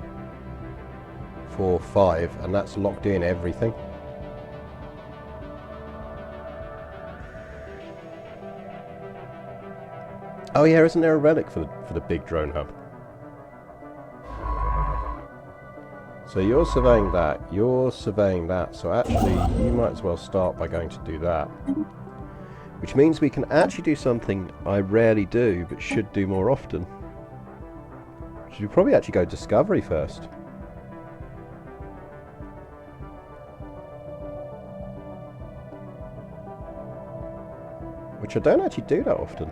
4, 5, and that's locked in everything. Oh yeah, isn't there a relic for the big drone hub? So you're surveying that, you're surveying that, so actually you might as well start by going to do that. Which means we can actually do something I rarely do, but should do more often. Should we probably actually go Discovery first? Which I don't actually do that often.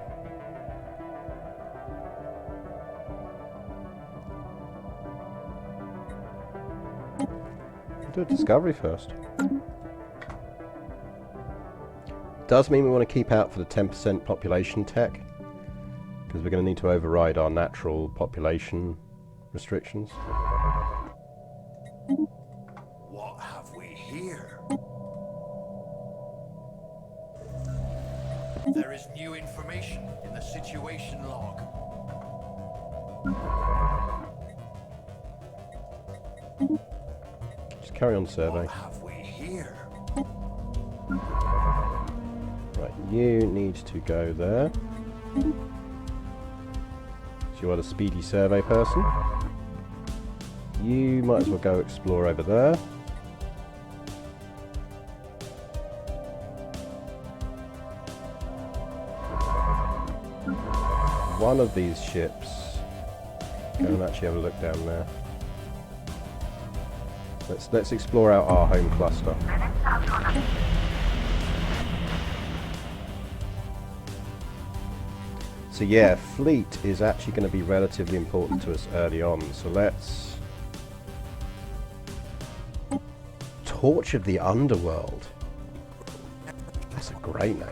Do a Discovery first. Does mean we want to keep out for the 10% population tech, because we're going to need to override our natural population restrictions. What have we here? There is new information in the situation log. Just carry on survey. What have we here? Right, you need to go there. So you are the speedy survey person. You might as well go explore over there. One of these ships. Go and actually have a look down there. Let's explore out our home cluster. So yeah, fleet is actually going to be relatively important to us early on. So let's... Torch of the Underworld. That's a great name.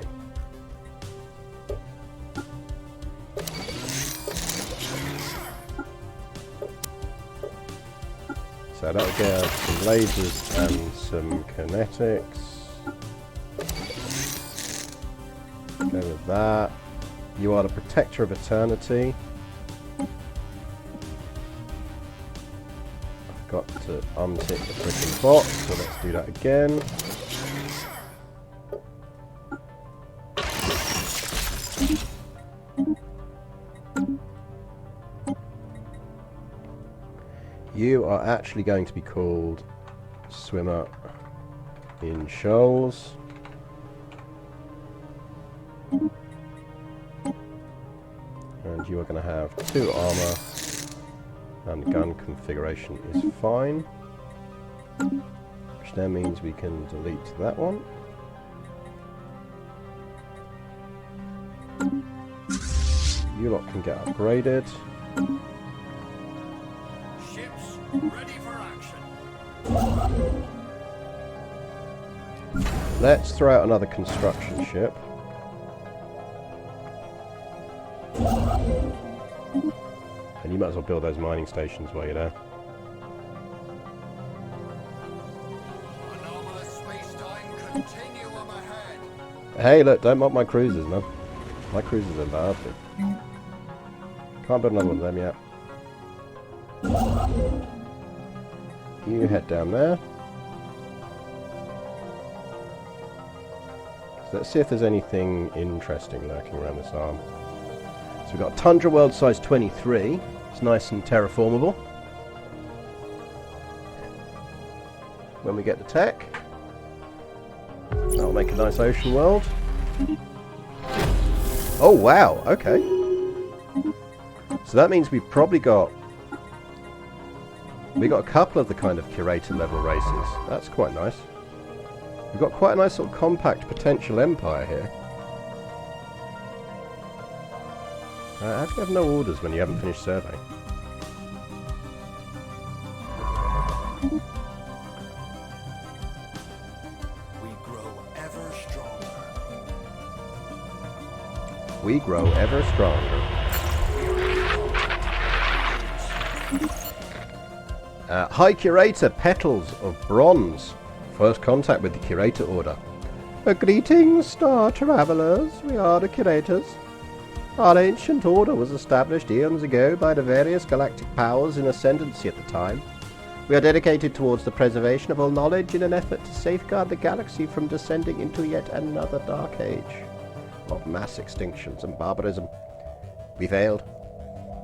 So that'll get us some lasers and some kinetics. Go with that. You are the protector of eternity. I've got to untick the freaking box, so let's do that again. You are actually going to be called Swimmer in Shoals. And you are going to have 2 armor, and gun configuration is fine. Which then means we can delete that one. You lot can get upgraded. Ships ready for action. Let's throw out another construction ship. And you might as well build those mining stations while you're there. Anomalous space-time continuum ahead. Hey, look, don't mock my cruisers, man. My cruisers are lovely. Can't build another one of them yet. You head down there. So let's see if there's anything interesting lurking around this arm. So we've got Tundra World size 23. It's nice and terraformable. When we get the tech, that'll make a nice ocean world. Oh wow, okay. So that means we've probably got... we got a couple of the kind of curator level races. That's quite nice. We've got quite a nice sort of compact potential empire here. How do you have no orders when you haven't finished surveying? We grow ever stronger. We grow ever stronger. High Curator, Petals of Bronze. First contact with the Curator Order. Greetings, Star Travelers. We are the Curators. Our ancient order was established eons ago by the various galactic powers in ascendancy at the time. We are dedicated towards the preservation of all knowledge in an effort to safeguard the galaxy from descending into yet another dark age of mass extinctions and barbarism. We failed.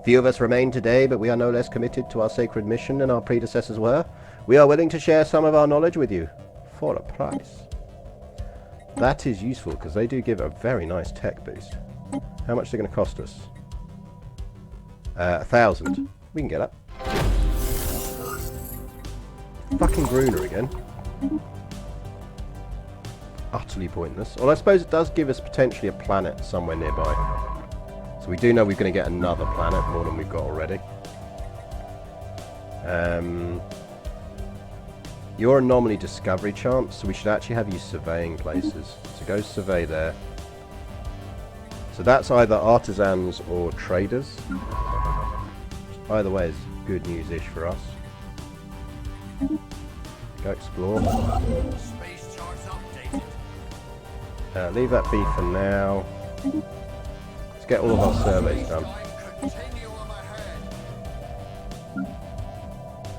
Few of us remain today, but we are no less committed to our sacred mission than our predecessors were. We are willing to share some of our knowledge with you, for a price. That is useful, because they do give a very nice tech boost. How much are they going to cost us? 1,000. We can get that. Fucking Gruner again. Utterly pointless. Well, I suppose it does give us potentially a planet somewhere nearby. So we do know we're going to get another planet, more than we've got already. Your anomaly discovery chance, so we should actually have you surveying places. So go survey there. So that's either artisans or traders. Either way is good news-ish for us. Go explore. Space charts updated. Leave that be for now. Let's get all of our surveys done. Continuum ahead.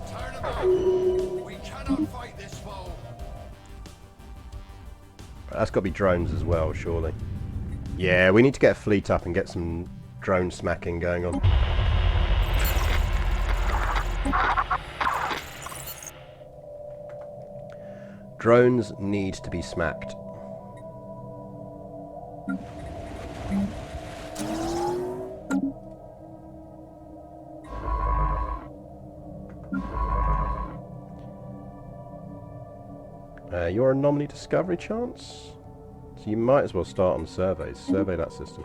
Turn about. We cannot fight this foe. That's got to be drones as well, surely. Yeah, we need to get a fleet up and get some drone smacking going on. Drones need to be smacked. Your anomaly discovery chance? So you might as well start on surveys. Survey that system.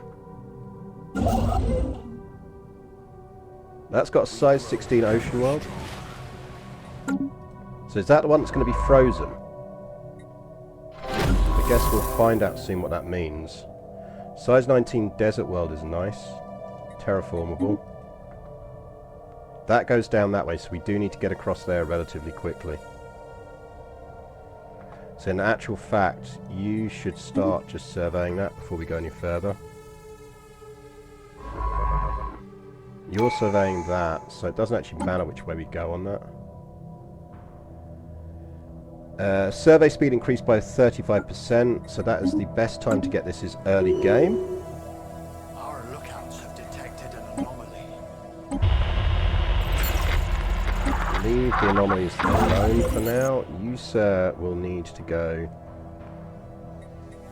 That's got a size 16 ocean world. So is that the one that's going to be frozen? I guess we'll find out soon what that means. Size 19 desert world is nice. Terraformable. That goes down that way, so we do need to get across there relatively quickly. So in actual fact, you should start just surveying that before we go any further. You're surveying that, so it doesn't actually matter which way we go on that. Survey speed increased by 35%, so that is the best time to get this is early game. Our lookouts have detected an anomaly. Leave the anomalies alone for now. You, sir, will need to go...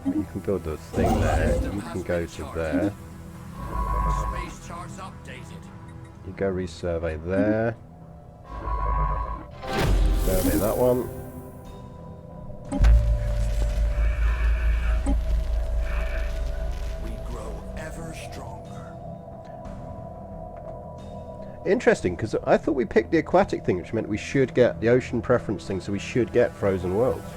You can build the thing there. You can go to there. Space charts updated. You go resurvey there. Survey that one. We grow ever stronger. Interesting, because I thought we picked the aquatic thing, which meant we should get the ocean preference thing, so we should get frozen worlds.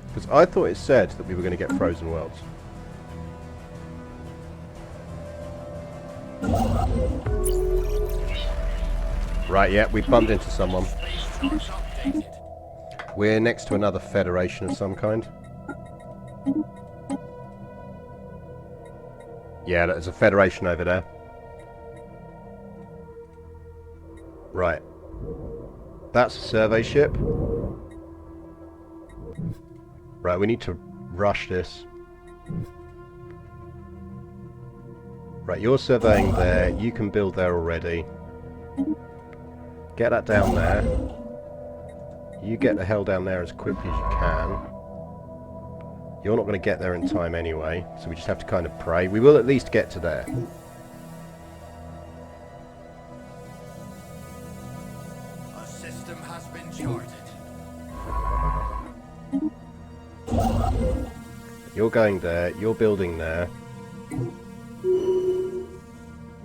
Because I thought it said that we were going to get frozen worlds. Right, yeah, we bumped into someone. Space charts updated. We're next to another federation of some kind. Yeah, there's a federation over there. Right. That's a survey ship. Right, we need to rush this. Right, you're surveying there. You can build there already. Get that down there. You get the hell down there as quickly as you can. You're not going to get there in time anyway, so we just have to kind of pray. We will at least get to there. A system has been charted. You're going there, you're building there.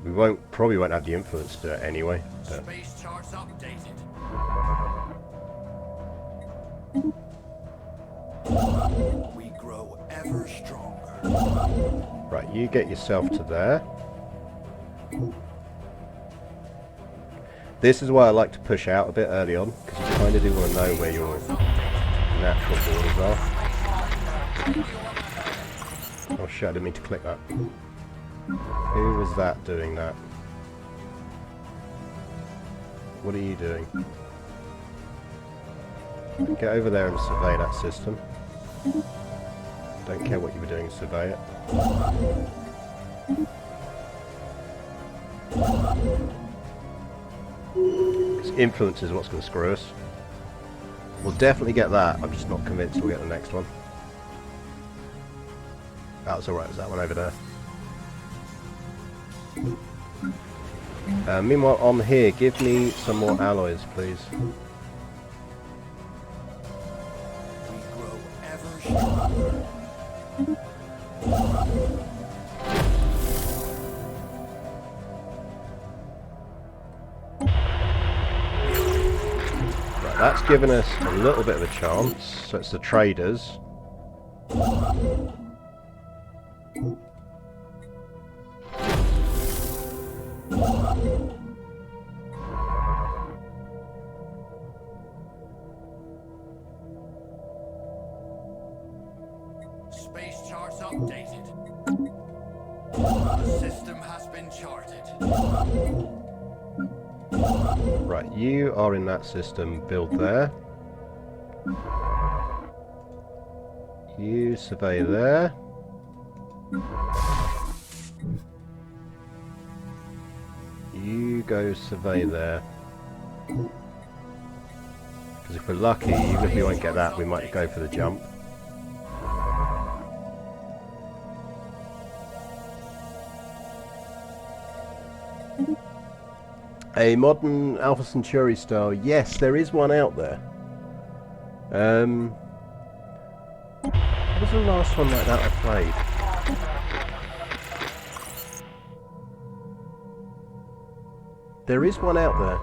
We probably won't have the influence to do it anyway. But Space charts updated. We grow ever stronger. right, you get yourself to there. This is why I like to push out a bit early on, because you kind of do want to know where your natural borders are. Oh shit, I didn't mean to click that. Who was that doing that? What are you doing? Get over there and survey that system. Don't care what you were doing, survey it. Because influence is what's going to screw us. We'll definitely get that. I'm just not convinced we'll get the next one. That's alright, there's that one over there. Meanwhile, on here, give me some more alloys, please. We grow ever stronger. Right, that's given us a little bit of a chance. So it's the traders. Space charts updated. The system has been charted. Right, you are in that system. Build there. You survey there. You go survey there. Because if we're lucky, even if we won't get that, we might go for the jump. A modern Alpha Centauri style. Yes, there is one out there. What was the last one like that I played? There is one out there.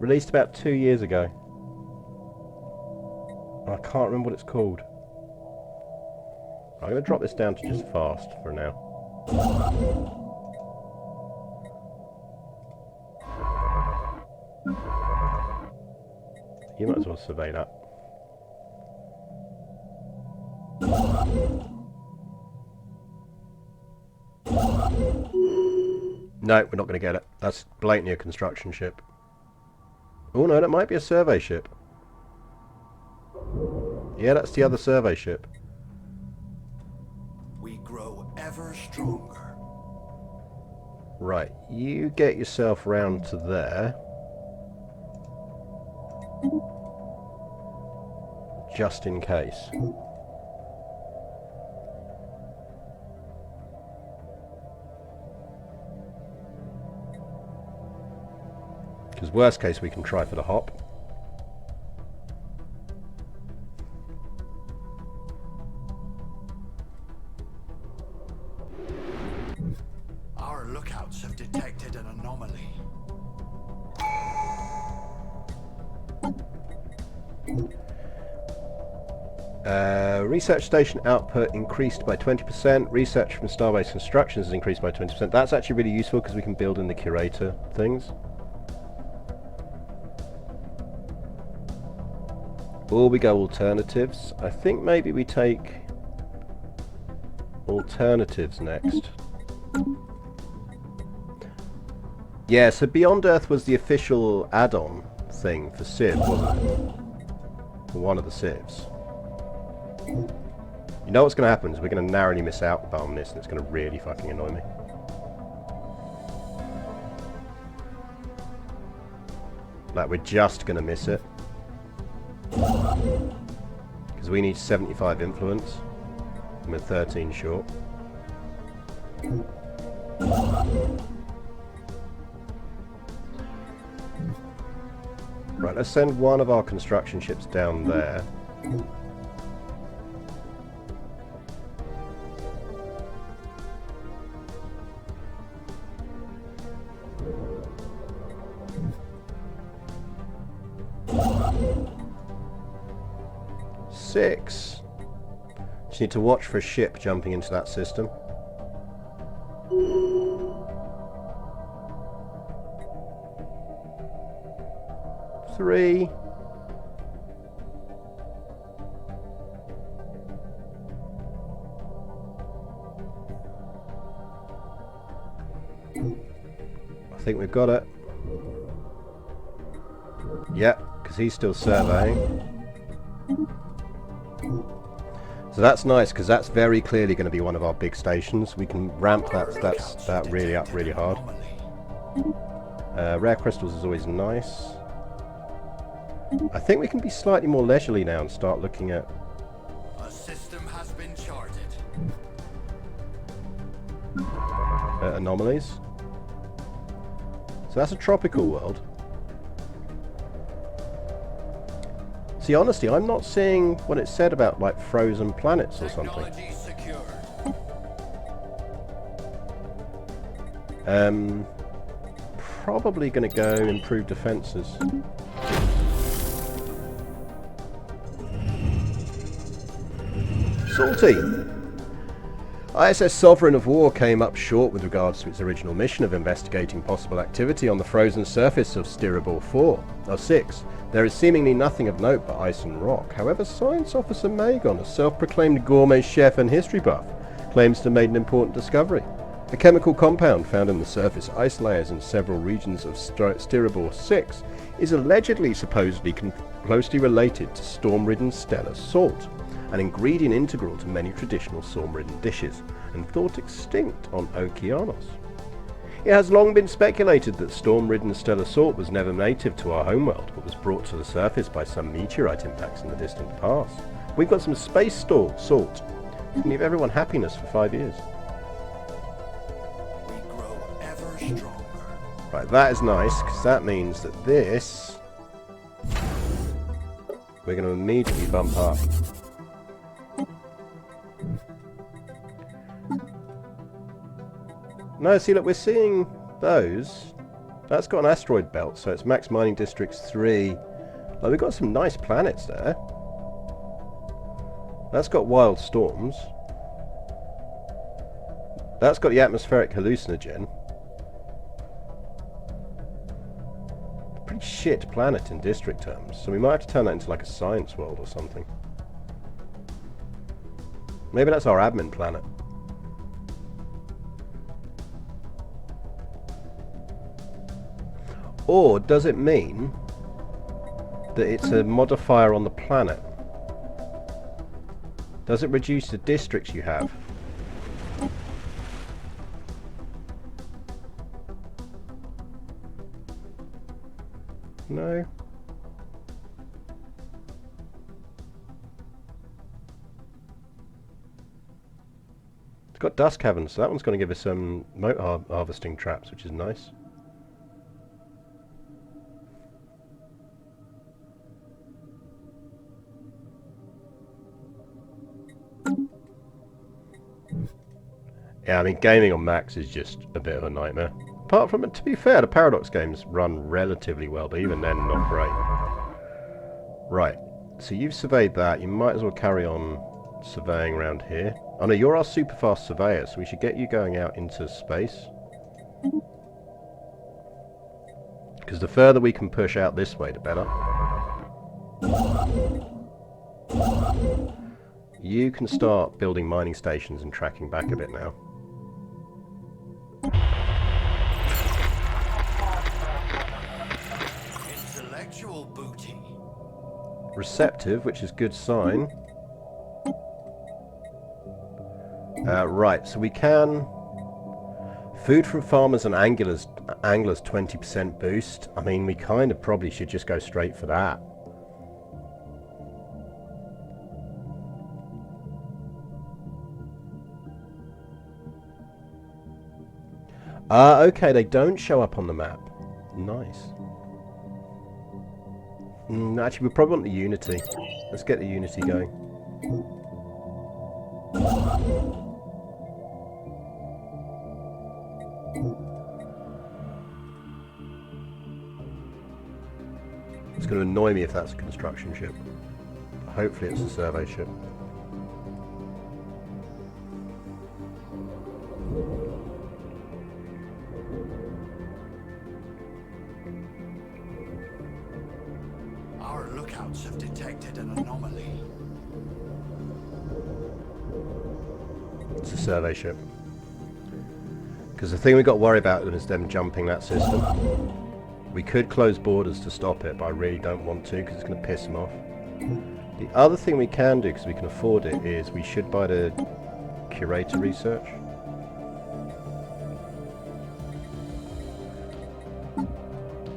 Released about 2 years ago. I can't remember what it's called. I'm going to drop this down to just fast for now. You might as well survey that. No, we're not going to get it. That's blatantly a construction ship. Oh no, that might be a survey ship. Yeah, that's the other survey ship. We grow ever stronger. Right, you get yourself round to there. Just in case. Because worst case we can try for the hop. Our lookouts have detected an anomaly. Research station output increased by 20%. Research from Starbase Constructions has increased by 20%. That's actually really useful because we can build in the curator things. Or we go alternatives. I think maybe we take alternatives next. Yeah, so Beyond Earth was the official add-on thing for Civ, wasn't it? For one of the Civs. You know what's going to happen is we're going to narrowly miss out on this and it's going to really fucking annoy me. Like, we're just going to miss it. Because we need 75 influence. And we're 13 short. Right, let's send one of our construction ships down there. Six. Just need to watch for a ship jumping into that system. 3. I think we've got it. Yeah, because he's still surveying. So that's nice, because that's very clearly going to be one of our big stations. We can ramp that really up really hard. Rare crystals is always nice. I think we can be slightly more leisurely now and start looking at... A system has been charted. Anomalies. So that's a tropical world. See, honestly, I'm not seeing what it said about, like, frozen planets or something. Technology secured. Probably going to go improve defenses. Salty! ISS Sovereign of War came up short with regards to its original mission of investigating possible activity on the frozen surface of Stellaris 6. There is seemingly nothing of note but ice and rock. However, Science Officer Magon, a self-proclaimed gourmet chef and history buff, claims to have made an important discovery. A chemical compound found in the surface ice layers in several regions of Stellaris 6 is allegedly supposedly closely related to storm-ridden stellar salt, an ingredient integral to many traditional storm-ridden dishes, and thought extinct on Okeanos. It has long been speculated that storm-ridden stellar salt was never native to our homeworld, but was brought to the surface by some meteorite impacts in the distant past. We've got some space salt. Can give everyone happiness for 5 years. We grow ever stronger. Right, that is nice, because that means that this... we're going to immediately bump up. No, see, look, we're seeing those. That's got an asteroid belt, so it's Max Mining Districts 3. Oh, we've got some nice planets there. That's got wild storms. That's got the atmospheric hallucinogen. Pretty shit planet in district terms, so we might have to turn that into like a science world or something. Maybe that's our admin planet. Or does it mean that it's a modifier on the planet? Does it reduce the districts you have? No. It's got dust caverns, so that one's going to give us some moat harvesting traps, which is nice. Yeah, I mean, gaming on Max is just a bit of a nightmare. Apart from it, to be fair, the Paradox games run relatively well, but even then, not great. Right, so you've surveyed that. You might as well carry on surveying around here. Oh no, you're our super fast surveyor, so we should get you going out into space. Because the further we can push out this way, the better. You can start building mining stations and tracking back a bit now. Intellectual booty. Receptive, which is a good sign. Right, so we can... Food from farmers and anglers 20% boost. I mean, we kind of probably should just go straight for that. Okay, they don't show up on the map. Nice. Actually, we probably want the Unity. Let's get the Unity going. It's going to annoy me if that's a construction ship. Hopefully it's a survey ship. lookouts have detected an anomaly. It's a survey ship. Because the thing we've got to worry about is them jumping that system. We could close borders to stop it, but I really don't want to because it's going to piss them off. The other thing we can do, because we can afford it, is we should buy the curator research.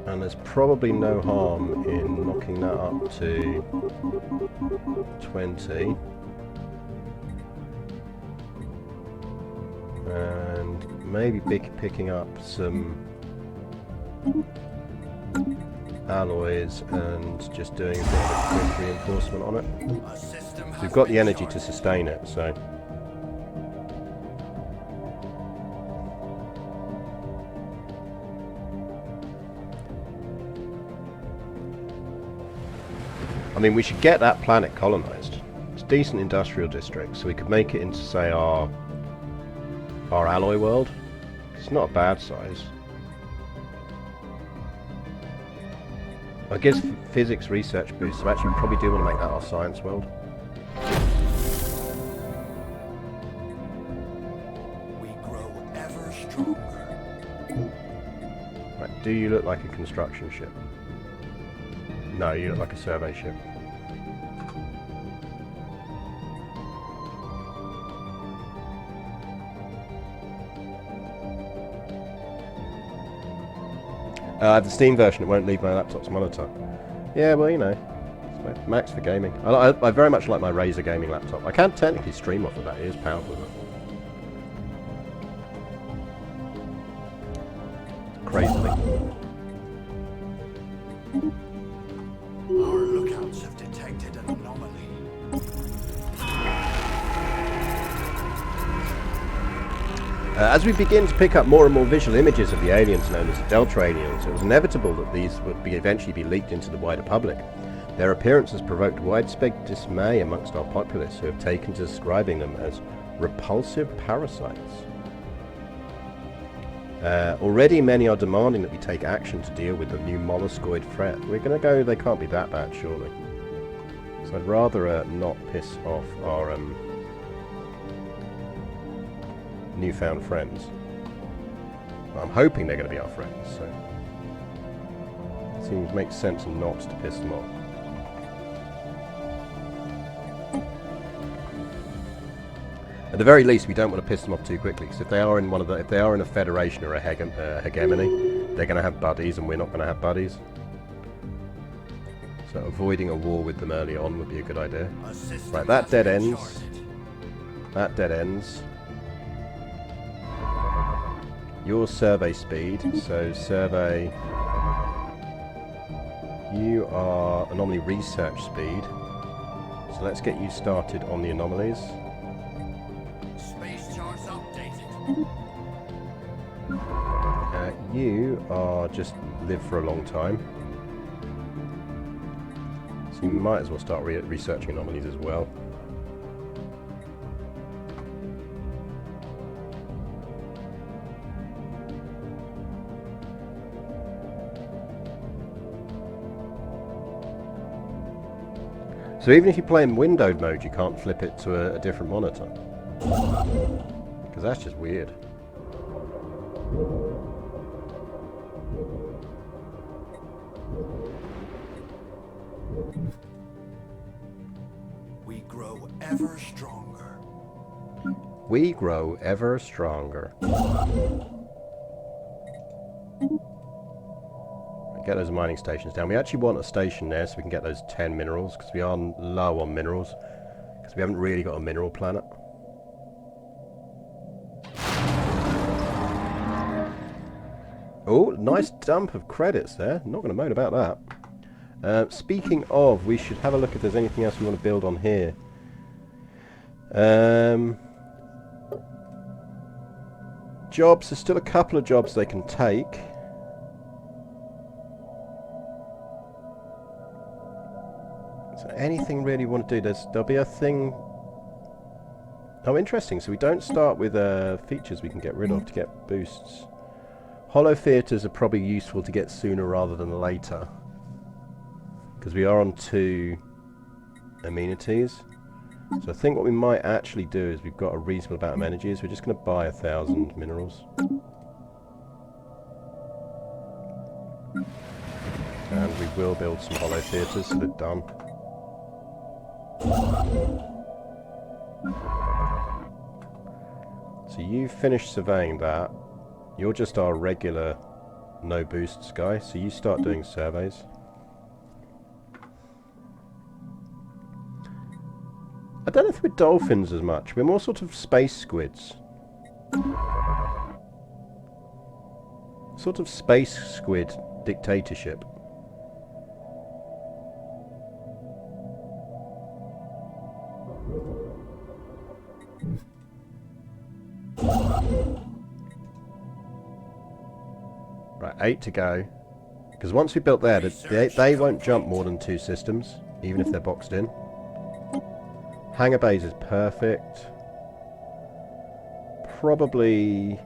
And there's probably no harm in knocking that up to 20. And maybe picking up some alloys and just doing a bit of quick reinforcement on it. We've got the energy to sustain it, so... I mean, we should get that planet colonized. It's a decent industrial district, so we could make it into, say, our alloy world. It's not a bad size. I guess physics research boost, so actually we probably do want to make that our science world. We grow ever stronger. Right, do you look like a construction ship? No, you look like a survey ship. I have the Steam version, it won't leave my laptop's monitor. Yeah, well, you know, it's max for gaming. I very much like my Razer gaming laptop. I can technically stream off of that, it is powerful. Crazily. Our lookouts have detected an anomaly. As we begin to pick up more and more visual images of the aliens known as the Delta aliens, it was inevitable that these would eventually be leaked into the wider public. Their appearance has provoked widespread dismay amongst our populace, who have taken to describing them as repulsive parasites. Already many are demanding that we take action to deal with the new molluscoid threat. We're going to go, they can't be that bad, surely. So I'd rather not piss off our newfound friends. Well, I'm hoping they're going to be our friends, so it seems makes sense not to piss them off. At the very least, we don't want to piss them off too quickly, because if they are in a federation or a hegemony, they're going to have buddies, and we're not going to have buddies. So avoiding a war with them early on would be a good idea. Right, that dead ends. That dead ends. Your survey speed, so survey, you are anomaly research speed, so let's get you started on the anomalies. Space charts updated. You are just live for a long time, so you might as well start researching anomalies as well. So even if you play in windowed mode, you can't flip it to a different monitor. Because that's just weird. We grow ever stronger. We grow ever stronger. Get those mining stations down. We actually want a station there so we can get those 10 minerals, because we are low on minerals, because we haven't really got a mineral planet. Oh, nice dump of credits there. Not going to moan about that. Speaking of, we should have a look if there's anything else we want to build on here. Jobs, there's still a couple of jobs they can take. Anything really want to do? There'll be a thing. Oh, interesting. So we don't start with features we can get rid of to get boosts. Hollow theatres are probably useful to get sooner rather than later, because we are on 2 amenities. So I think what we might actually do is we've got a reasonable amount of energy, so we're just going to buy 1,000 minerals. And we will build some hollow theatres, so they're done. So you finished surveying that. You're just our regular no boosts guy, so you start doing surveys. I don't know if we're dolphins as much. We're more sort of space squids. Sort of space squid dictatorship. Right, 8 to go. Because once we built there, they won't jump more than 2 systems, even if they're boxed in. Hangar bays is perfect. Probably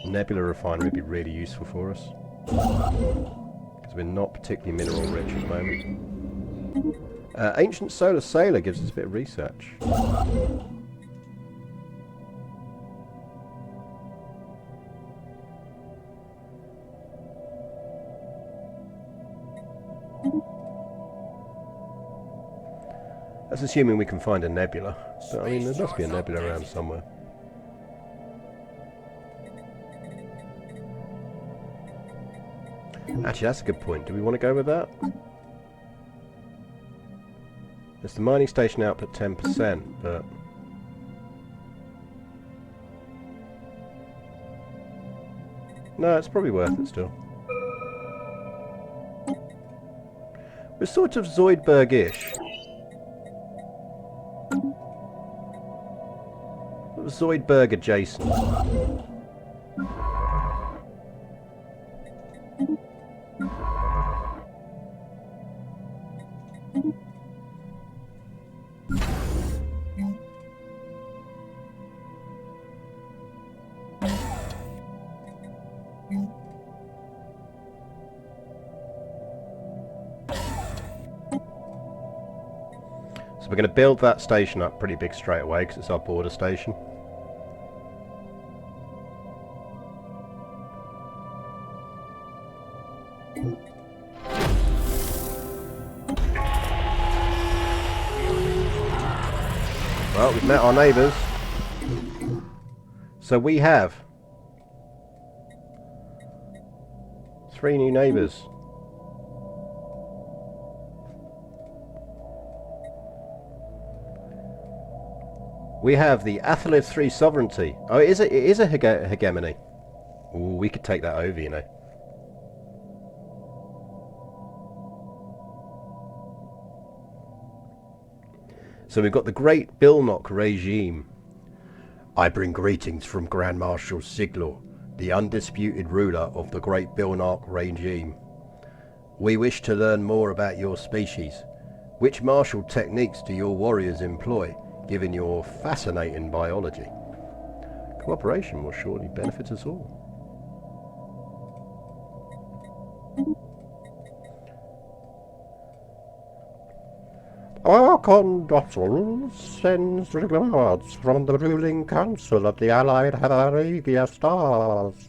Nebula Refinery would be really useful for us. Because we're not particularly mineral rich at the moment. Ancient Solar Sailor gives us a bit of research. That's assuming we can find a nebula. But I mean, there must be a nebula around somewhere. Actually, that's a good point. Do we want to go with that? It's the mining station output 10%, but... no, it's probably worth it still. We're sort of Zoidberg-ish. Zoidberg adjacent. So we're going to build that station up pretty big straight away because it's our border station. Well, we've met our neighbours. So we have 3 new neighbours. We have the Athalith 3 sovereignty. Oh, it is a hegemony. Ooh, we could take that over, you know. So we've got the Great Bilnock regime. I bring greetings from Grand Marshal Siglor, the undisputed ruler of the Great Bilnock regime. We wish to learn more about your species. Which martial techniques do your warriors employ, given your fascinating biology? Cooperation will surely benefit us all. Our conductor sends regards from the ruling council of the Allied Arabian Stars.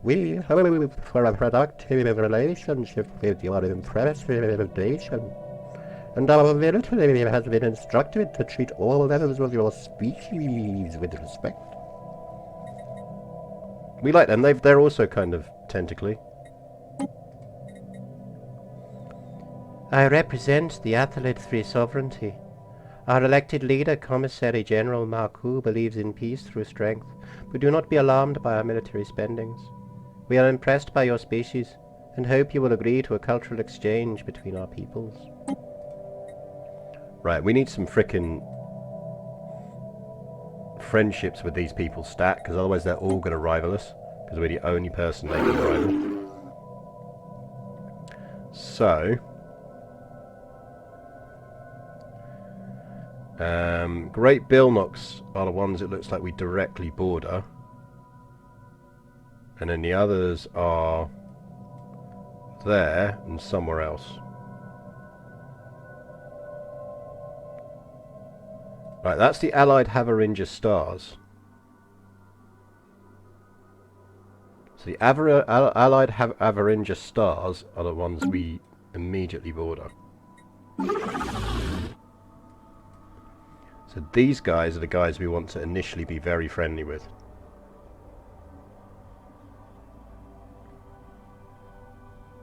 We hope for a productive relationship with your impressive nation, and our military has been instructed to treat all members of your species with respect. We like them. They're also kind of tentacly. I represent the Athalith 3 sovereignty. Our elected leader, Commissary General Marku, believes in peace through strength, but do not be alarmed by our military spendings. We are impressed by your species, and hope you will agree to a cultural exchange between our peoples. Right, we need some frickin' friendships with these people stat, because otherwise they're all going to rival us, because we're the only person they can rival. So... Great Bilnocks are the ones it looks like we directly border. And then the others are there and somewhere else. Right, that's the Allied Haveringa stars. So the Allied Haveringa stars are the ones we immediately border. So these guys are the guys we want to initially be very friendly with.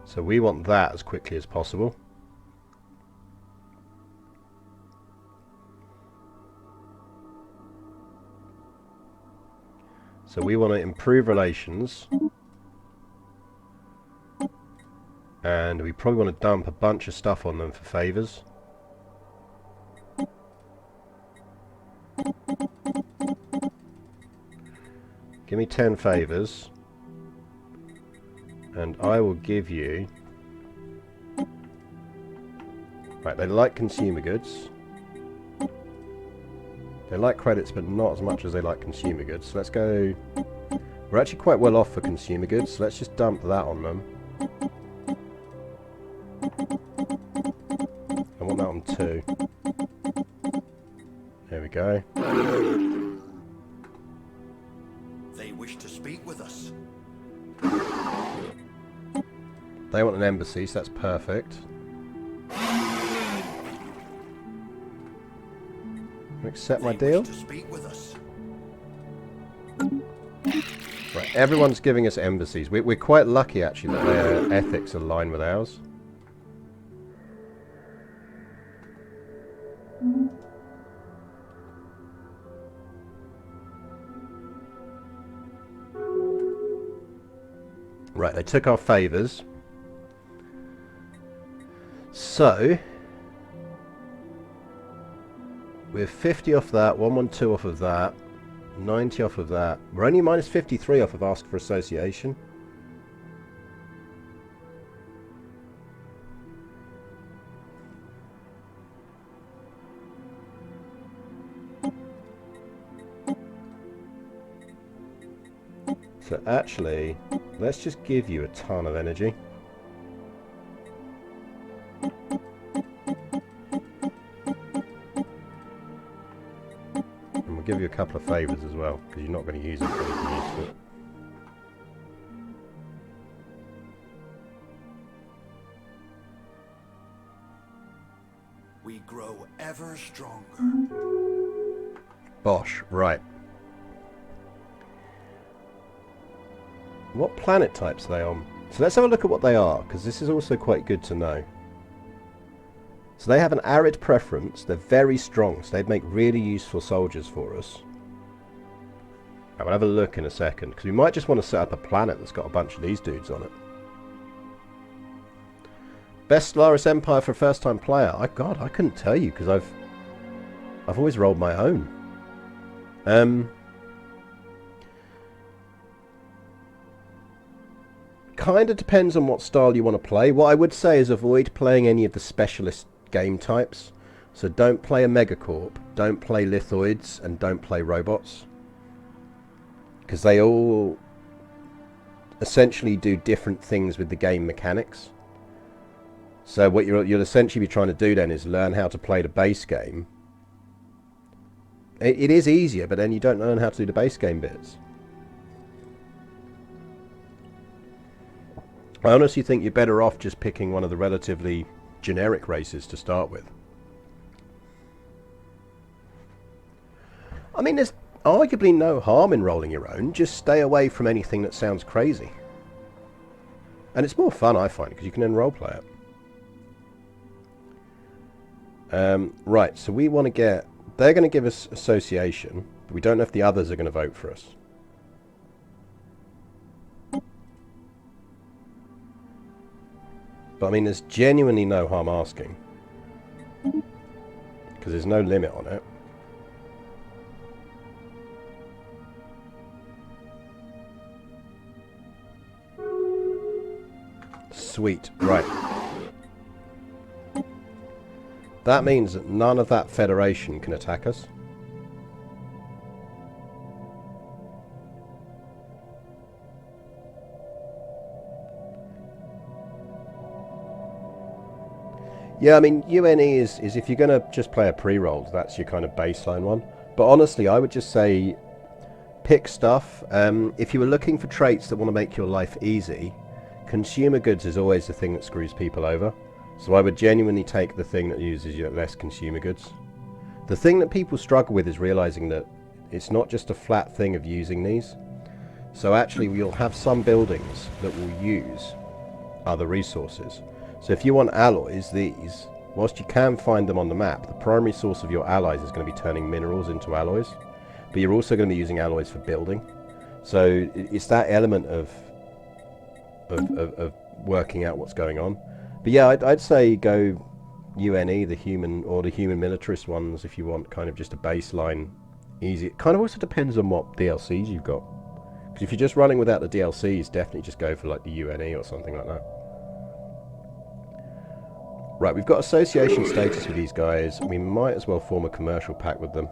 So we want that as quickly as possible. So we want to improve relations. And we probably want to dump a bunch of stuff on them for favours. Give me 10 favours. And I will give you... Right, they like consumer goods. They like credits, but not as much as they like consumer goods. So let's go... We're actually quite well off for consumer goods, so let's just dump that on them. I want that on 2. There we go. They wish to speak with us. They want an embassy, so that's perfect. Accept my deal. To speak with us. Right, everyone's giving us embassies. We're quite lucky, actually, that their ethics align with ours. Right, they took our favours. So, we're 50 off that, 112 off of that, 90 off of that. We're only minus 53 off of Ask for Association. So actually, let's just give you a ton of energy. And we'll give you a couple of favours as well, because you're not going to use it for anything useful. We grow ever stronger. Bosh, right. What planet types are they on? So let's have a look at what they are, because this is also quite good to know. So they have an arid preference. They're very strong, so they'd make really useful soldiers for us. I will have a look in a second, because we might just want to set up a planet that's got a bunch of these dudes on it. Best Stellaris Empire for a first-time player? God, I couldn't tell you, because I've always rolled my own. Kind of depends on what style you want to play. What I would say is avoid playing any of the specialist game types. So don't play a Megacorp, don't play Lithoids, and don't play robots. Because they all essentially do different things with the game mechanics. So what you'll essentially be trying to do then is learn how to play the base game. It is easier, but then you don't learn how to do the base game bits. I honestly think you're better off just picking one of the relatively generic races to start with. I mean, there's arguably no harm in rolling your own. Just stay away from anything that sounds crazy. And it's more fun, I find, because you can then roleplay it. Right, so we want to get... They're going to give us association, but we don't know if the others are going to vote for us. But I mean, there's genuinely no harm asking. Because there's no limit on it. Sweet. Right. That means that none of that Federation can attack us. Yeah, I mean, UNE is if you're going to just play a pre-roll, that's your kind of baseline one. But honestly, I would just say pick stuff. If you were looking for traits that want to make your life easy, consumer goods is always the thing that screws people over. So I would genuinely take the thing that uses less consumer goods. The thing that people struggle with is realizing that it's not just a flat thing of using these. So actually you'll have some buildings that will use other resources. So if you want alloys, these, whilst you can find them on the map, the primary source of your allies is going to be turning minerals into alloys. But you're also going to be using alloys for building. So it's that element of working out what's going on. But yeah, I'd say go UNE, the human or the human militarist ones, if you want kind of just a baseline easy. It kind of also depends on what DLCs you've got. Because if you're just running without the DLCs, definitely just go for like the UNE or something like that. Right, we've got association status with these guys. We might as well form a commercial pact with them.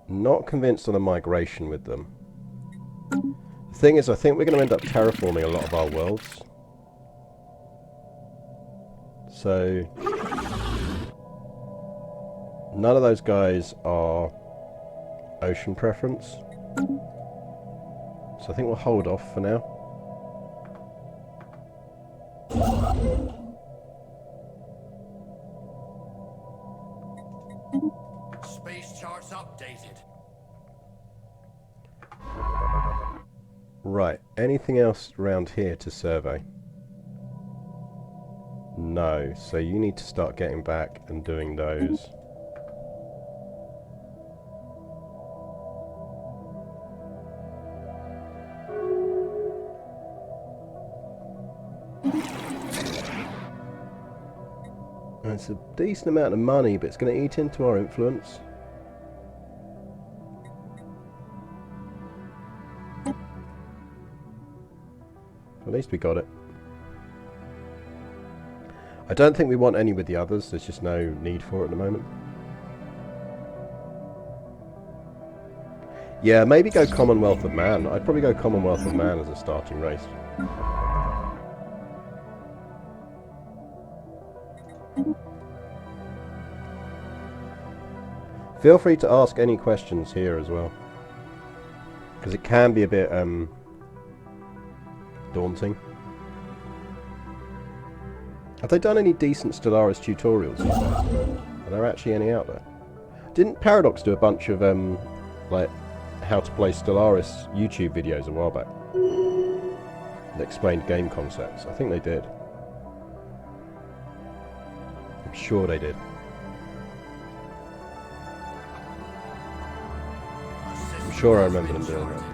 Not convinced on a migration with them. The thing is, I think we're going to end up terraforming a lot of our worlds. So none of those guys are ocean preference. So I think we'll hold off for now. Space charts updated. Right, anything else around here to survey? No, so you need to start getting back and doing those. It's a decent amount of money, but it's going to eat into our influence. At least we got it. I don't think we want any with the others, there's just no need for it at the moment. Yeah, maybe go Commonwealth of Man. I'd probably go Commonwealth of Man as a starting race. Feel free to ask any questions here as well, because it can be a bit daunting. Have they done any decent Stellaris tutorials? Are there actually any out there? Didn't Paradox do a bunch of like how to play Stellaris YouTube videos a while back that explained game concepts? I think they did. I'm sure they did. I'm sure I remember them doing that.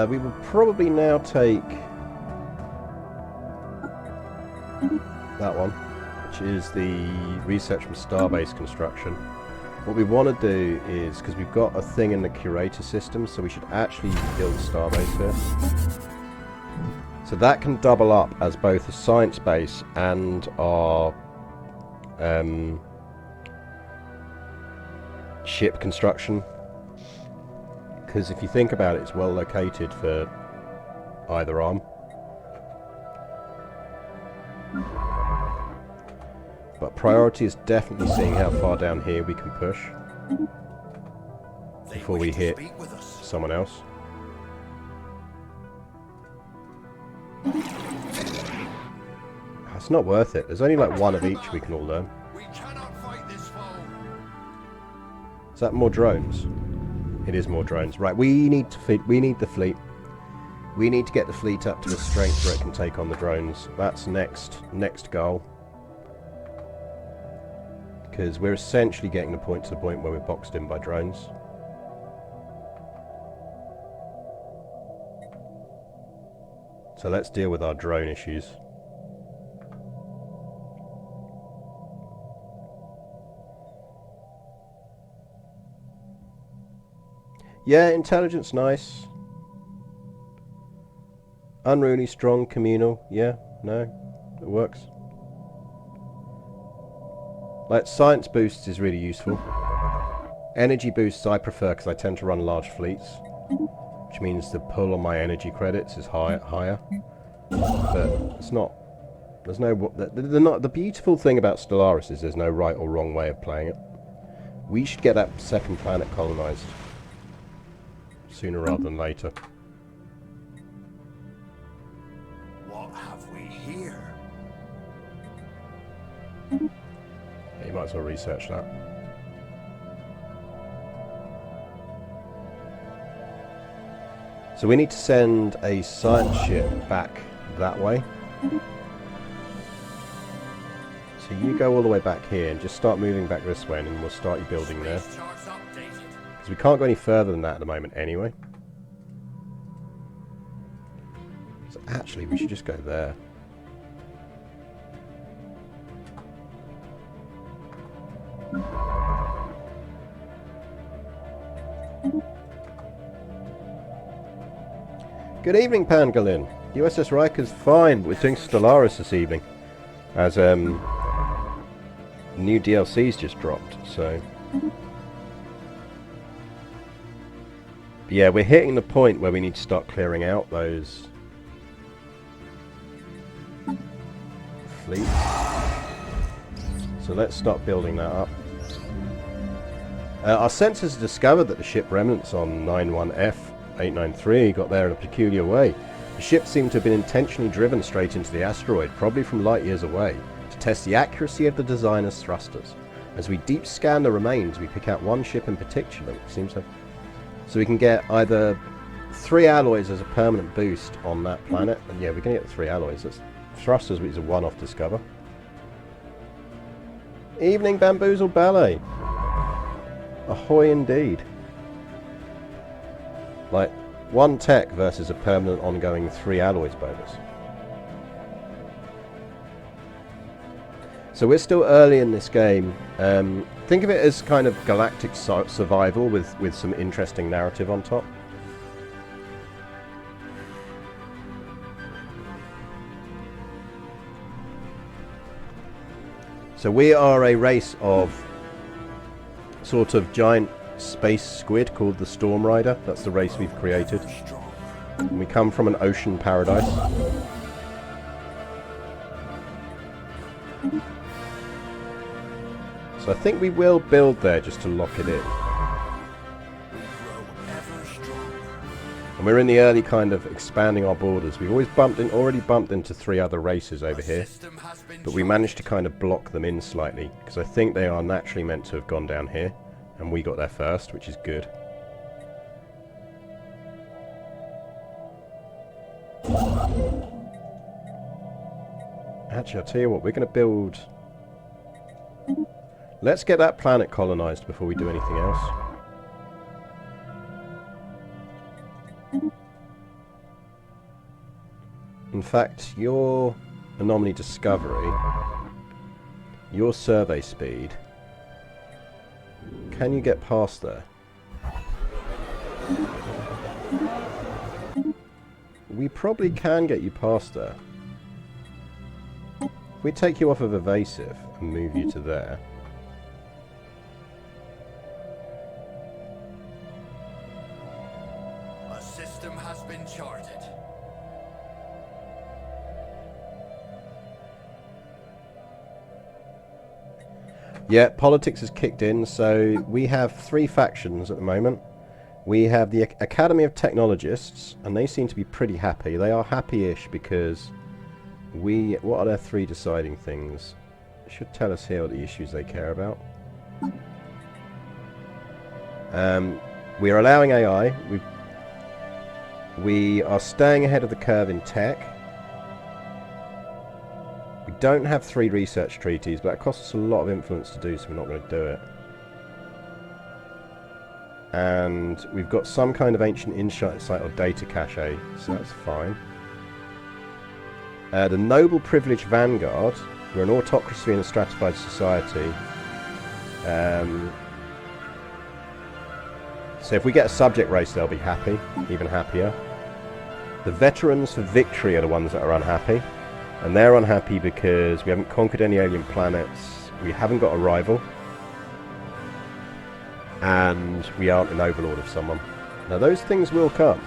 We will probably now take that one, which is the research from Starbase construction. What we want to do is, because we've got a thing in the curator system, so we should actually build a Starbase here. So that can double up as both a science base and our ship construction. Because if you think about it, it's well located for either arm. But priority is definitely seeing how far down here we can push before we hit someone else. It's not worth it. There's only like one of each we can all learn. Is that more drones? It is more drones. Right, we need the fleet. We need to get the fleet up to the strength where it can take on the drones. That's next goal. Because we're essentially getting to the point where we're boxed in by drones. So let's deal with our drone issues. Yeah, intelligence, nice. Unruly, strong, communal. Yeah, no, it works. Like, science boosts is really useful. Energy boosts I prefer because I tend to run large fleets, which means the pull on my energy credits is higher. But it's not. There's no. The beautiful thing about Stellaris is there's no right or wrong way of playing it. We should get that second planet colonized sooner rather than later. What have we here? Yeah, you might as well research that. So we need to send a science ship back that way. So you go all the way back here and just start moving back this way, and then we'll start you building there. Because we can't go any further than that at the moment anyway. So actually we should just go there. Good evening, Pangolin. USS Riker's fine, but we're doing Stellaris this evening. As new DLC's just dropped, so... But yeah, we're hitting the point where we need to start clearing out those fleets. So let's start building that up. Our sensors discovered that the ship remnants on 91F893 got there in a peculiar way. The ship seemed to have been intentionally driven straight into the asteroid, probably from light years away, to test the accuracy of the designer's thrusters. As we deep scan the remains, we pick out one ship in particular, it seems to... So we can get either 3 alloys as a permanent boost on that planet, and yeah, we're going to get the 3 alloys. That's thrusters, which is a one-off discover. Evening, Bamboozle Ballet. Ahoy indeed. Like, 1 tech versus a permanent ongoing 3 alloys bonus. So we're still early in this game. Think of it as kind of galactic survival with some interesting narrative on top. So we are a race of sort of giant space squid called the Storm Rider. That's the race we've created. And we come from an ocean paradise. So I think we will build there just to lock it in. And we're in the early kind of expanding our borders. We've already bumped into 3 other races over here. But we managed to kind of block them in slightly, because I think they are naturally meant to have gone down here. And we got there first, which is good. Actually, I'll tell you what, we're going to build... Let's get that planet colonized before we do anything else. In fact, your anomaly discovery, your survey speed... Can you get past there? We probably can get you past there. If we take you off of evasive and move you to there. A system has been charted. Yeah, politics has kicked in, so we have 3 factions at the moment. We have the Academy of Technologists, and they seem to be pretty happy. They are happy-ish because what are their 3 deciding things? It should tell us here what the issues they care about. We are allowing AI. We are staying ahead of the curve in tech. We don't have 3 research treaties, but that costs us a lot of influence to do, so we're not going to do it. And we've got some kind of ancient insight or data cache, so that's fine. The Noble Privileged Vanguard. We're an autocracy in a stratified society. So if we get a subject race, they'll be happy, even happier. The veterans for victory are the ones that are unhappy. And they're unhappy because we haven't conquered any alien planets, we haven't got a rival, and we aren't an overlord of someone. Now those things will come.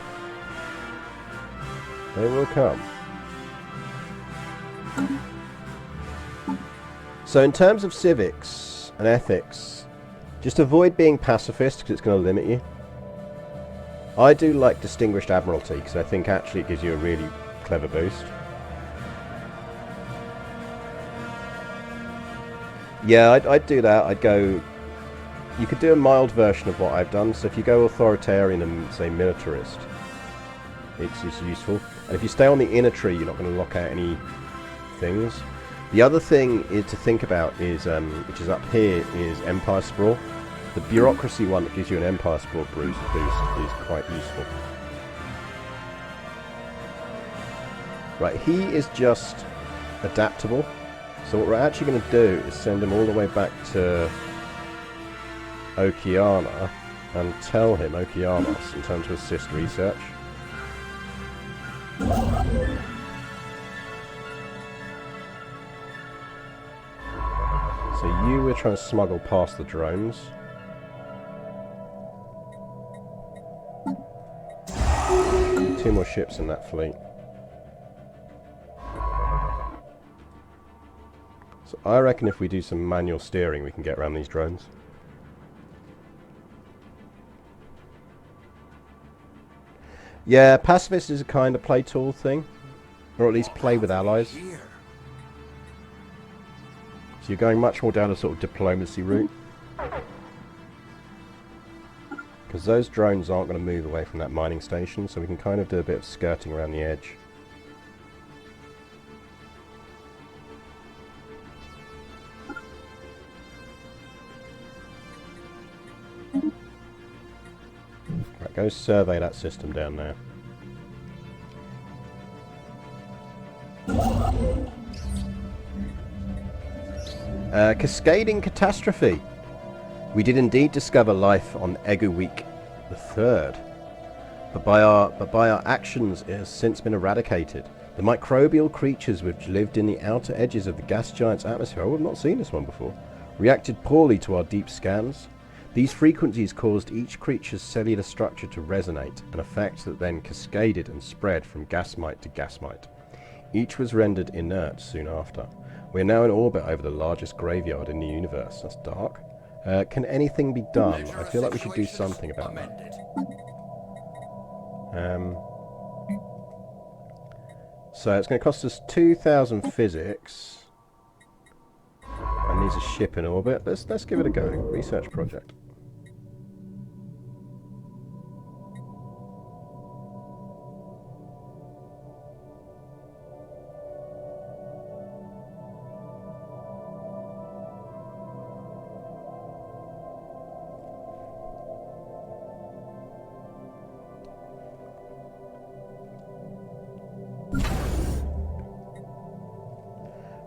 They will come. So in terms of civics and ethics, just avoid being pacifist because it's going to limit you. I do like Distinguished Admiralty because I think actually it gives you a really clever boost. Yeah, I'd do that. I'd go... You could do a mild version of what I've done. So if you go authoritarian and say militarist, it's useful. And if you stay on the inner tree, you're not going to lock out any things. The other thing is to think about is, which is up here, is Empire Sprawl. The bureaucracy one that gives you an Empire Sprawl boost is quite useful. Right, he is just adaptable. So what we're actually going to do is send him all the way back to Okeana and tell him, Okeanos, and tell him to assist research. So you were trying to smuggle past the drones. Two more ships in that fleet. So I reckon if we do some manual steering, we can get around these drones. Yeah, pacifist is a kind of play tool thing, or at least play with allies. So you're going much more down a sort of diplomacy route. Because those drones aren't going to move away from that mining station, so we can kind of do a bit of skirting around the edge. Right, go survey that system down there. Cascading catastrophe. We did indeed discover life on Eguweek III, but by our actions it has since been eradicated. The microbial creatures which lived in the outer edges of the gas giant's atmosphere, oh, I've not seen this one before, reacted poorly to our deep scans. These frequencies caused each creature's cellular structure to resonate, an effect that then cascaded and spread from gasmite to gasmite. Each was rendered inert soon after. We are now in orbit over the largest graveyard in the universe. That's dark. Can anything be done? I feel like we should do something about that. So it's going to cost us 2,000 physics. And needs a ship in orbit. Let's give it a go. Research project.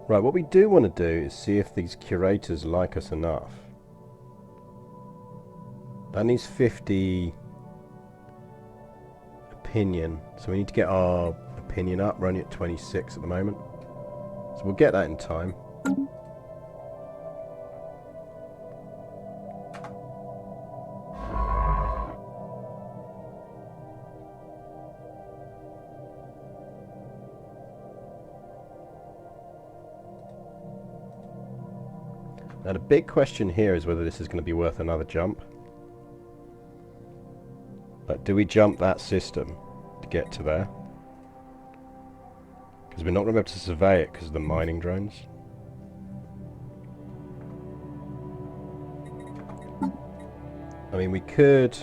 Right, what we do want to do is see if these curators like us enough. That needs 50 opinion, so we need to get our opinion up. We're only at 26 at the moment, so we'll get that in time. Now the big question here is whether this is going to be worth another jump. Like, do we jump that system to get to there? Because we're not going to be able to survey it because of the mining drones. I mean, we could...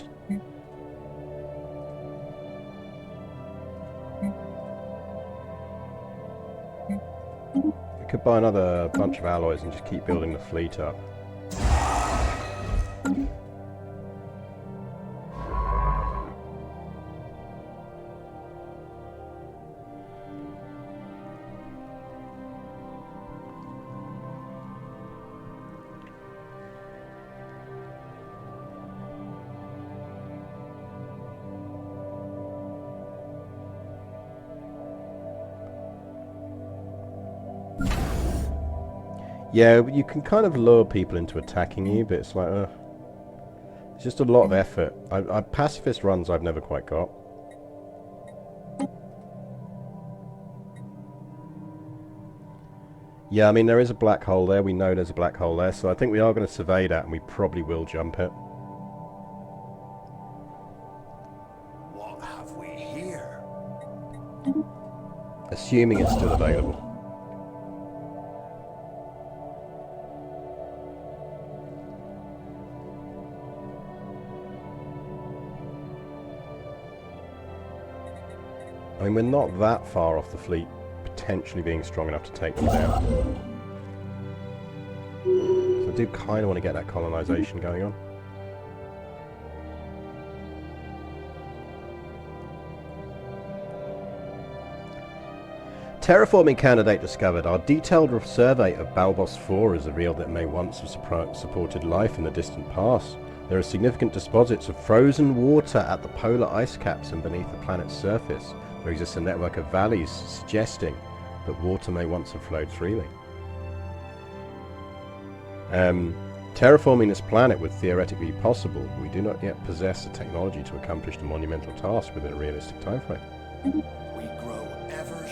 could buy another bunch of alloys and just keep building the fleet up. Yeah, you can kind of lure people into attacking you, but it's like, it's just a lot of effort. Pacifist runs I've never quite got. Yeah, I mean, there is a black hole there. We know there's a black hole there, so I think we are going to survey that, and we probably will jump it. What have we here? Assuming it's still available. I mean, we're not that far off the fleet potentially being strong enough to take them down. So I do kind of want to get that colonization going on. Terraforming candidate discovered. Our detailed survey of Balbos 4 has revealed that it may once have supported life in the distant past. There are significant deposits of frozen water at the polar ice caps and beneath the planet's surface. There exists a network of valleys suggesting that water may once have flowed freely. Terraforming this planet would theoretically be possible. We do not yet possess the technology to accomplish the monumental task within a realistic timeframe. We grow ever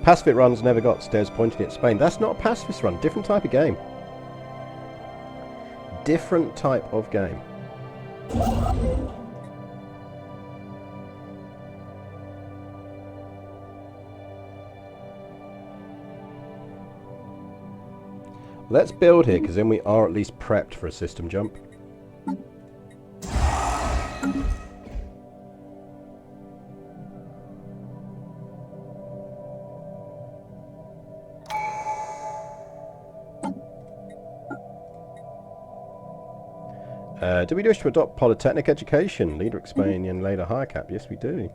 Pacifist runs never got stairs pointing at Spain. That's not a pacifist run. Different type of game. Different type of game. Let's build here, because then we are at least prepped for a system jump. Do we wish to adopt Polytechnic education? Leader explain and later higher cap. Yes, we do.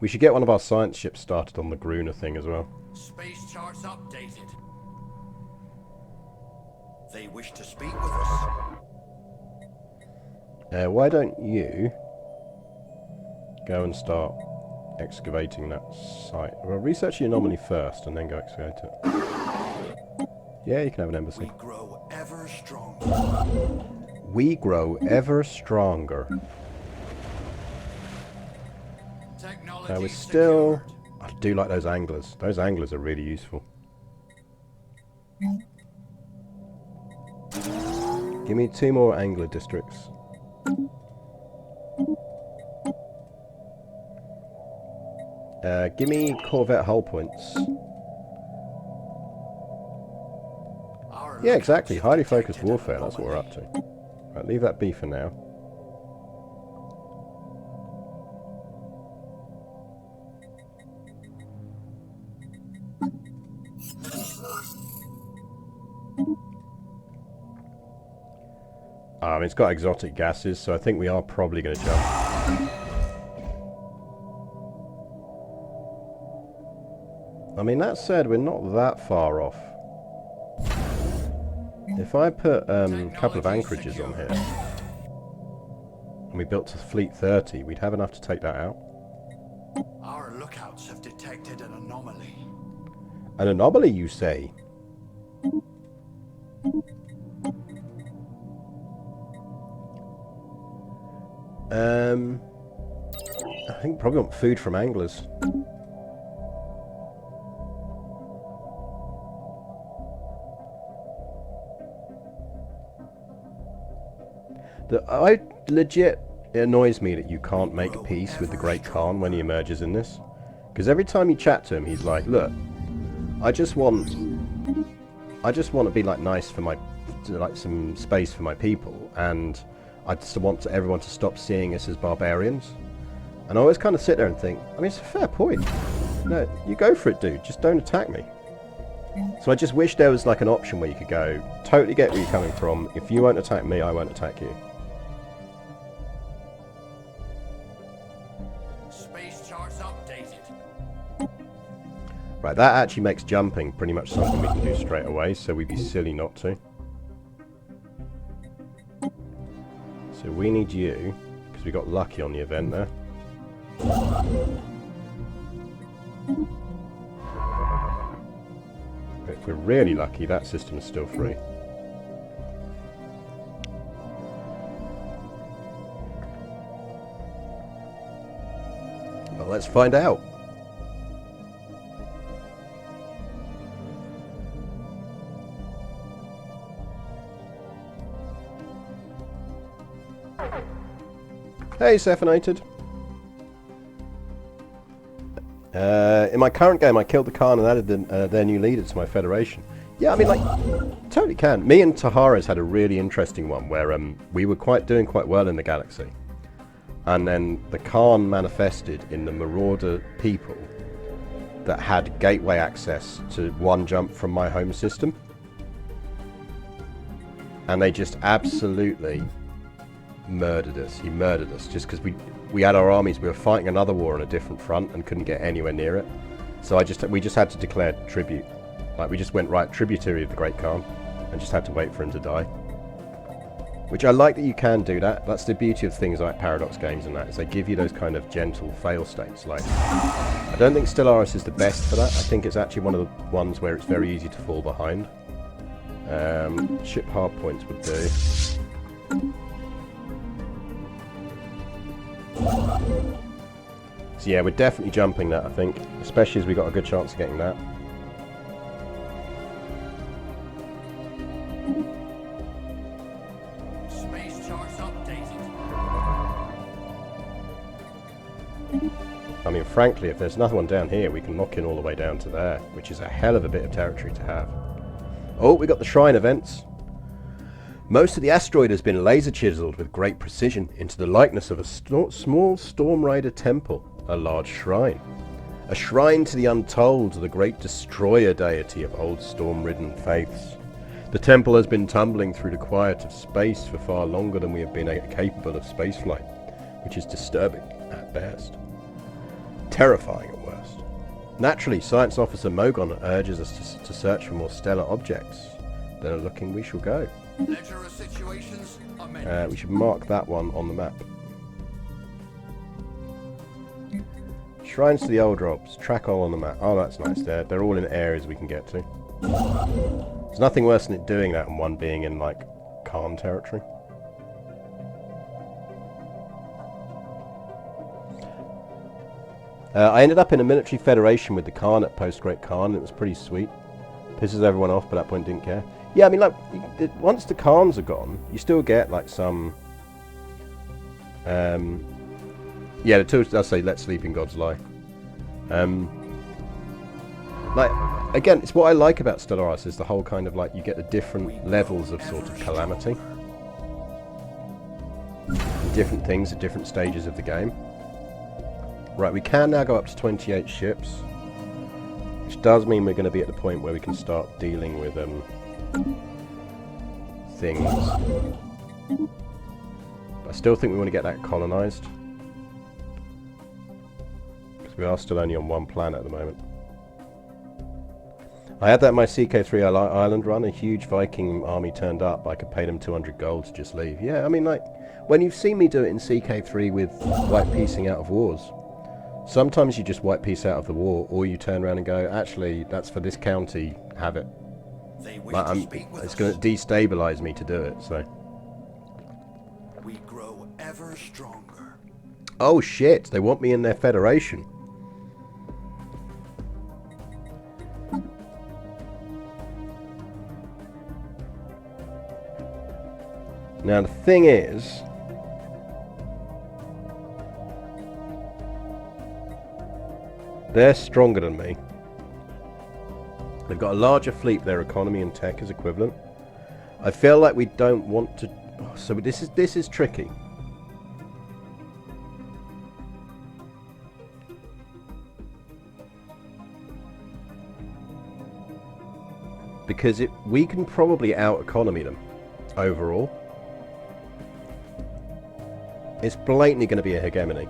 We should get one of our science ships started on the Gruner thing as well. Space charts updated. They wish to speak with us. Why don't you go and start excavating that site? Well, research the anomaly first and then go excavate it. Yeah, you can have an embassy. We grow ever stronger. We grow ever stronger. We're still... I do like those anglers. Those anglers are really useful. Give me 2 more angler districts. Give me Corvette hull points. Yeah, exactly. Highly focused warfare. That's what we're up to. Right, leave that be for now. It's got exotic gases, so I think we are probably going to jump. I mean, that said, we're not that far off. If I put a couple of anchorages on here, and we built to fleet 30, we'd have enough to take that out. Our lookouts have detected an anomaly. An anomaly, you say? I think probably want food from anglers. Legit, it annoys me that you can't make peace with the Great Khan when he emerges in this. Because every time you chat to him, he's like, look, I just want to be like nice for my, like some space for my people, and I just want everyone to stop seeing us as barbarians. And I always kind of sit there and think, I mean, it's a fair point. No, you go for it, dude. Just don't attack me. So I just wish there was like an option where you could go, totally get where you're coming from. If you won't attack me, I won't attack you. Space charts updated. Right, that actually makes jumping pretty much something we can do straight away, so we'd be silly not to. So we need you, because we got lucky on the event there. If we're really lucky, that system is still free. Well, let's find out. Hey, Sephinated. In my current game, I killed the Khan and added their new leader to my Federation. Yeah, I mean, like, totally can. Me and Tahara's had a really interesting one where we were doing quite well in the galaxy. And then the Khan manifested in the Marauder people that had gateway access to one jump from my home system. And they just absolutely murdered us. He murdered us just because we had our armies. We were fighting another war on a different front and couldn't get anywhere near it. So we just had to declare tribute. Like, we just went right tributary of the Great Khan and just had to wait for him to die. Which I like that you can do that. That's the beauty of things like Paradox games and that, is they give you those kind of gentle fail states. Like, I don't think Stellaris is the best for that. I think it's actually one of the ones where it's very easy to fall behind. Ship hard points would do. So yeah, we're definitely jumping that, I think. Especially as we got a good chance of getting that. Space charts updated. I mean, frankly, if there's another one down here, we can knock in all the way down to there, which is a hell of a bit of territory to have. Oh, we got the shrine events. Most of the asteroid has been laser chiseled with great precision into the likeness of a small Storm Rider temple, a large shrine. A shrine to the untold, the great destroyer deity of old storm-ridden faiths. The temple has been tumbling through the quiet of space for far longer than we have been capable of spaceflight, which is disturbing at best. Terrifying at worst. Naturally, Science Officer Mogon urges us to search for more stellar objects. Then a looking we shall go. Ledger of situations amended. We should mark that one on the map. Shrines to the old drops. Track all on the map. Oh, that's nice. They're all in areas we can get to. There's nothing worse than it doing that and one being in, like, Khan territory. I ended up in a military federation with the Khan at post-Great Khan. It was pretty sweet. Pisses everyone off, but at that point didn't care. Yeah, I mean, like, once the Khans are gone, you still get, like, some... yeah, the two does say, let sleeping gods lie. Like, again, it's what I like about Stellaris, is the whole kind of, like, you get the different levels of sort of calamity. Different things at different stages of the game. Right, we can now go up to 28 ships. Which does mean we're going to be at the point where we can start dealing with, things. But I still think we want to get that colonized. Because we are still only on one planet at the moment. I had that in my CK3 Island run. A huge Viking army turned up. I could pay them 200 gold to just leave. Yeah, I mean, like, when you've seen me do it in CK3 with white piecing out of wars, sometimes you just white piece out of the war, or you turn around and go, actually, that's for this county, have it. Like, it's going to destabilize me to do it, so. We grow ever stronger. Oh shit, they want me in their federation. Now the thing is, they're stronger than me. They've got a larger fleet, their economy and tech is equivalent. I feel like we don't want to... Oh, so this is tricky. Because we can probably out-economy them, overall. It's blatantly going to be a hegemony.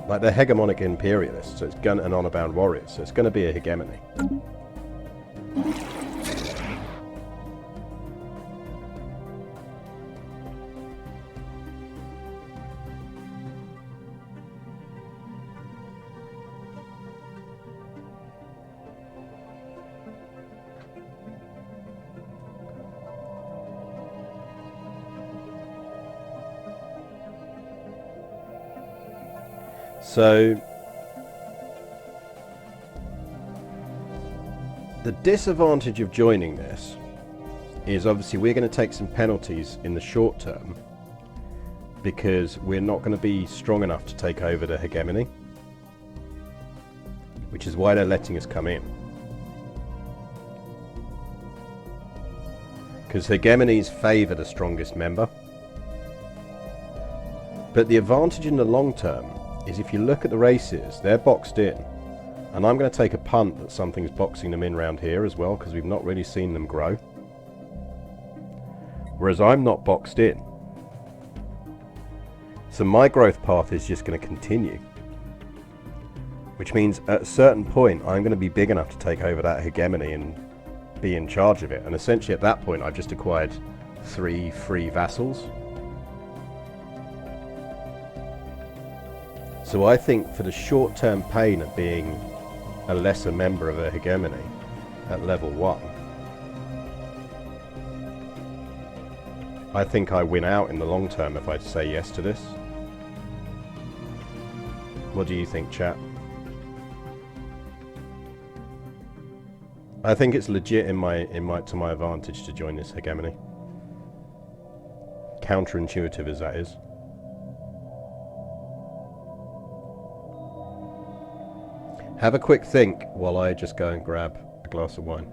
Like, they're hegemonic imperialists, so it's gun and honor-bound warriors, so it's going to be a hegemony. So the disadvantage of joining this is obviously we're going to take some penalties in the short term because we're not going to be strong enough to take over the hegemony, which is why they're letting us come in. Because hegemonies favour the strongest member. But the advantage in the long term is if you look at the races, they're boxed in. And I'm going to take a punt that something's boxing them in round here as well, because we've not really seen them grow. Whereas I'm not boxed in. So my growth path is just going to continue. Which means at a certain point I'm going to be big enough to take over that hegemony and be in charge of it. And essentially at that point I've just acquired 3 free vassals. So I think for the short-term pain of being a lesser member of a hegemony at level 1, I think I win out in the long term if I say yes to this. What do you think, chat? I think it's legit to my advantage to join this hegemony. Counterintuitive as that is. Have a quick think while I just go and grab a glass of wine.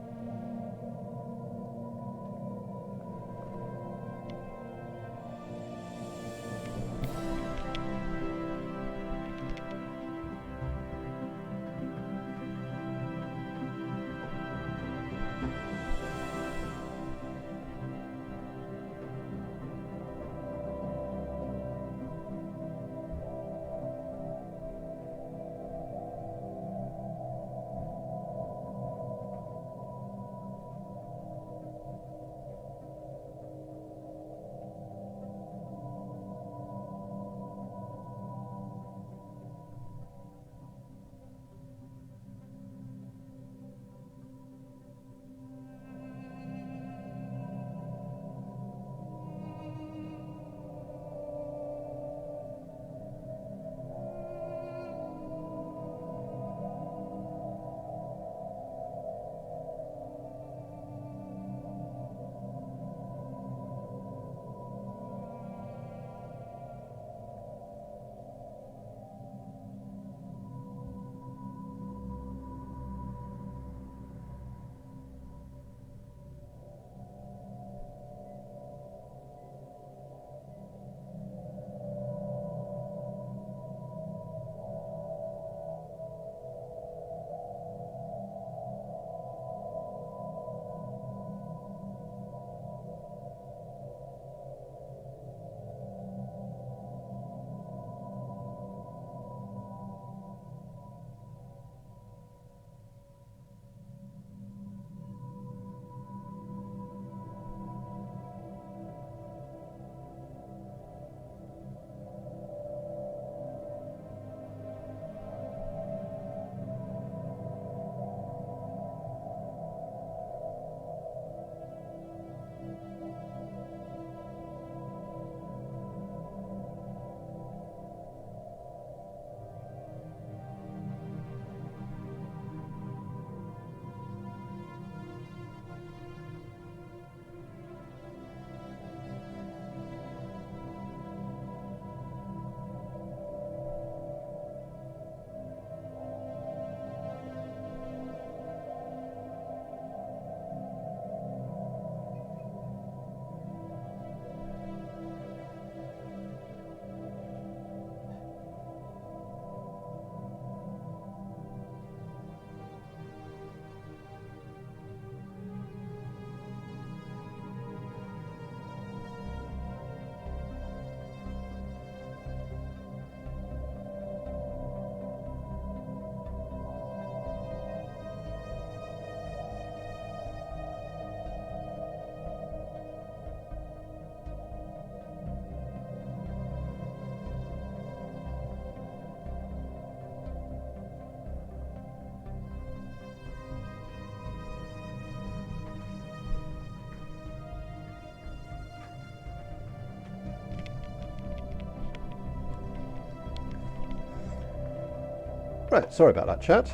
Right, sorry about that, chat.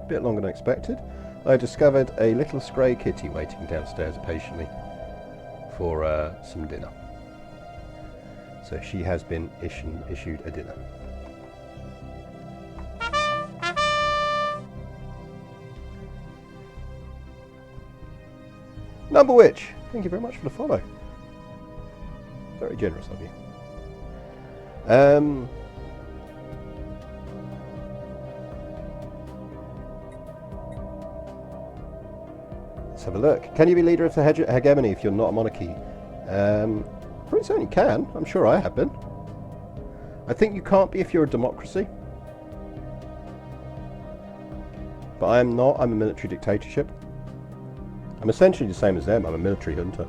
A bit longer than expected. I discovered a little stray kitty waiting downstairs patiently for some dinner. So she has been issued a dinner. Number Witch, thank you very much for the follow. Very generous of you. Let's have a look. Can you be leader of the hegemony if you're not a monarchy? Pretty certainly can. I'm sure I have been. I think you can't be if you're a democracy. But I am not. I'm a military dictatorship. I'm essentially the same as them. I'm a military junta.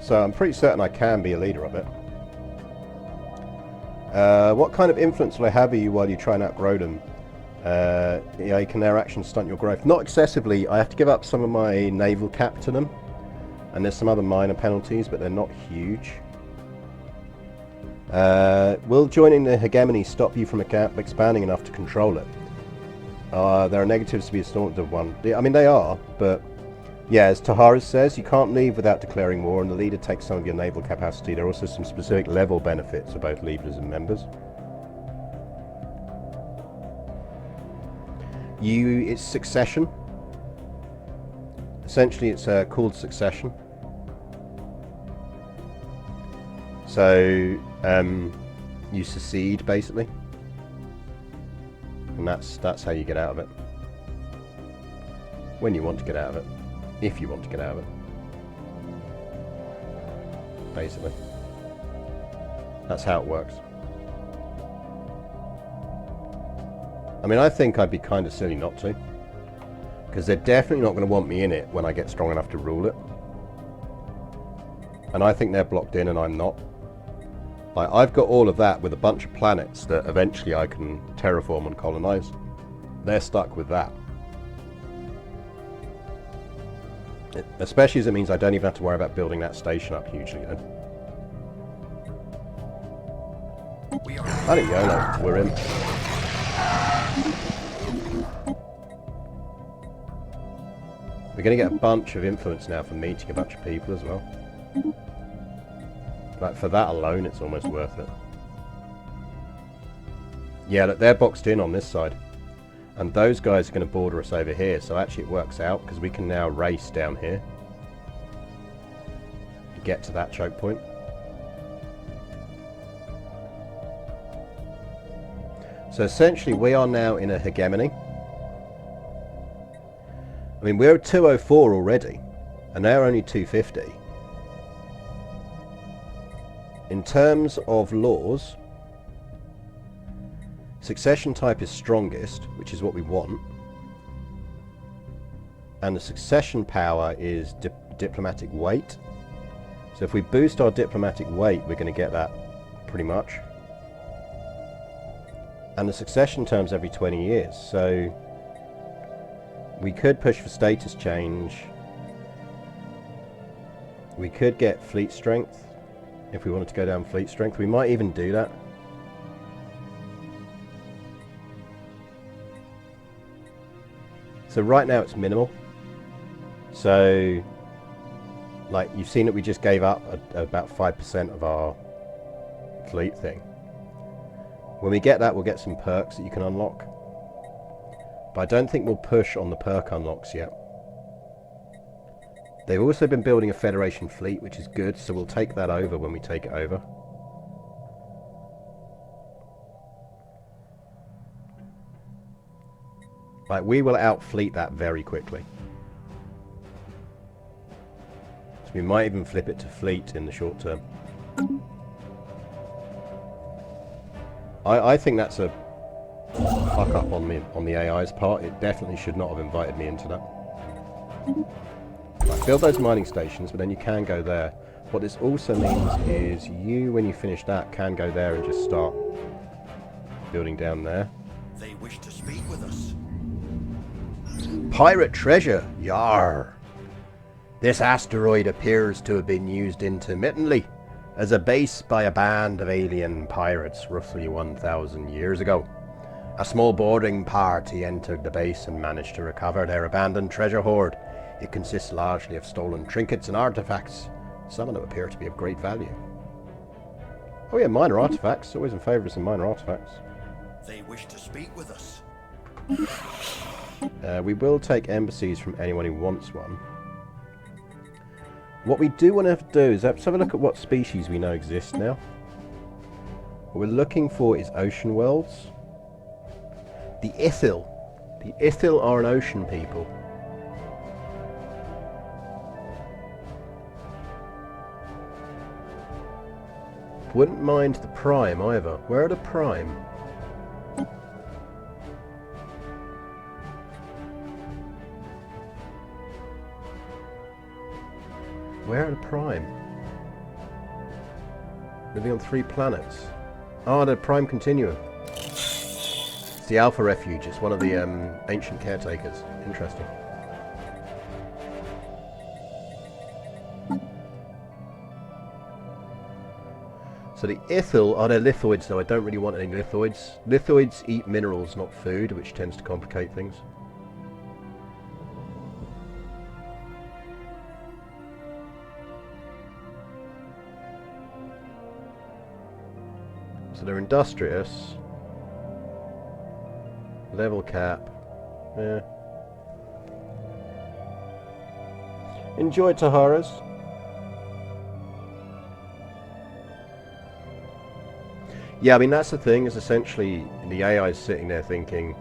So I'm pretty certain I can be a leader of it. What kind of influence will I have on you while you try and outgrow them? Yeah, can their actions stunt your growth? Not excessively. I have to give up some of my naval cap to them. And there's some other minor penalties, but they're not huge. Will joining the hegemony stop you from expanding enough to control it? There are negatives to be assaulted of one. I mean, they are, but yeah, as Taharis says, you can't leave without declaring war, and the leader takes some of your naval capacity. There are also some specific level benefits for both leaders and members. It's succession. Essentially, it's called succession. So you secede, basically, and that's how you get out of it. When you want to get out of it, if you want to get out of it, basically, that's how it works. I mean, I think I'd be kind of silly not to, because they're definitely not going to want me in it when I get strong enough to rule it, and I think they're blocked in and I'm not. Like, I've got all of that with a bunch of planets that eventually I can terraform and colonize. They're stuck with that. Especially as it means I don't even have to worry about building that station up hugely, you know? I think YOLO, we're in. We're going to get a bunch of influence now from meeting a bunch of people as well. Like, for that alone, it's almost worth it. Yeah, look, they're boxed in on this side. And those guys are going to border us over here. So actually it works out, because we can now race down here to get to that choke point. So essentially, we are now in a hegemony. I mean, we're 204 already, and they're only 250. In terms of laws, succession type is strongest, which is what we want. And the succession power is diplomatic weight. So if we boost our diplomatic weight, we're going to get that pretty much. And the succession term's every 20 years. So we could push for status change. We could get fleet strength. If we wanted to go down fleet strength, we might even do that. So right now it's minimal. So, like, you've seen that we just gave up about 5% of our fleet thing. When we get that, we'll get some perks that you can unlock. But I don't think we'll push on the perk unlocks yet. They've also been building a Federation fleet, which is good, so we'll take that over when we take it over. Like, we will outfleet that very quickly. So we might even flip it to fleet in the short term. I think that's a fuck up on the AI's part. It definitely should not have invited me into that. Right, build those mining stations, but then you can go there. What this also means is you, when you finish that, can go there and just start building down there. They wish to speak with us. Pirate treasure! Yar! This asteroid appears to have been used intermittently as a base by a band of alien pirates roughly 1,000 years ago. A small boarding party entered the base and managed to recover their abandoned treasure hoard. It consists largely of stolen trinkets and artifacts. Some of them appear to be of great value. Oh yeah, minor artifacts. Always in favour of some minor artifacts. They wish to speak with us. We will take embassies from anyone who wants one. What we do want to do is let's have a look at what species we know exist now. What we're looking for is ocean worlds. The Ithil. The Ithil are an ocean people. Wouldn't mind the Prime either. Where are the Prime? Where are the Prime? Living on 3 planets. Ah, the Prime Continuum. It's the Alpha Refuge. It's one of the ancient caretakers. Interesting. So the Ithil are their lithoids, though I don't really want any lithoids. Lithoids eat minerals, not food, which tends to complicate things. So they're industrious. Level cap. Yeah. Enjoy, Taharas. Yeah, I mean, that's the thing, is essentially the AI is sitting there thinking,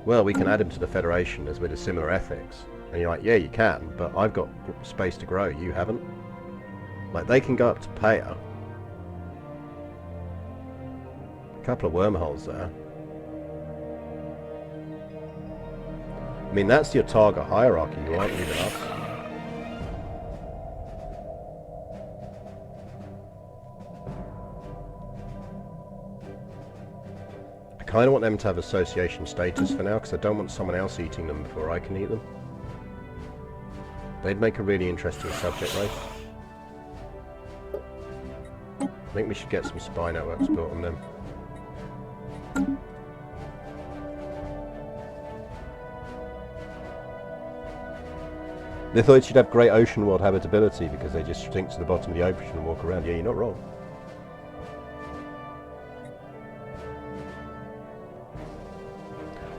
well, we can add him to the Federation as with a similar ethics. And you're like, yeah, you can, but I've got space to grow, you haven't. Like, they can go up to Paya. A couple of wormholes there. I mean, that's your target hierarchy, you aren't leaving us. I kind of want them to have association status for now, because I don't want someone else eating them before I can eat them. They'd make a really interesting subject race. I think we should get some spy networks built on them. Lithoids should have great ocean world habitability because they just sink to the bottom of the ocean and walk around. Yeah, you're not wrong.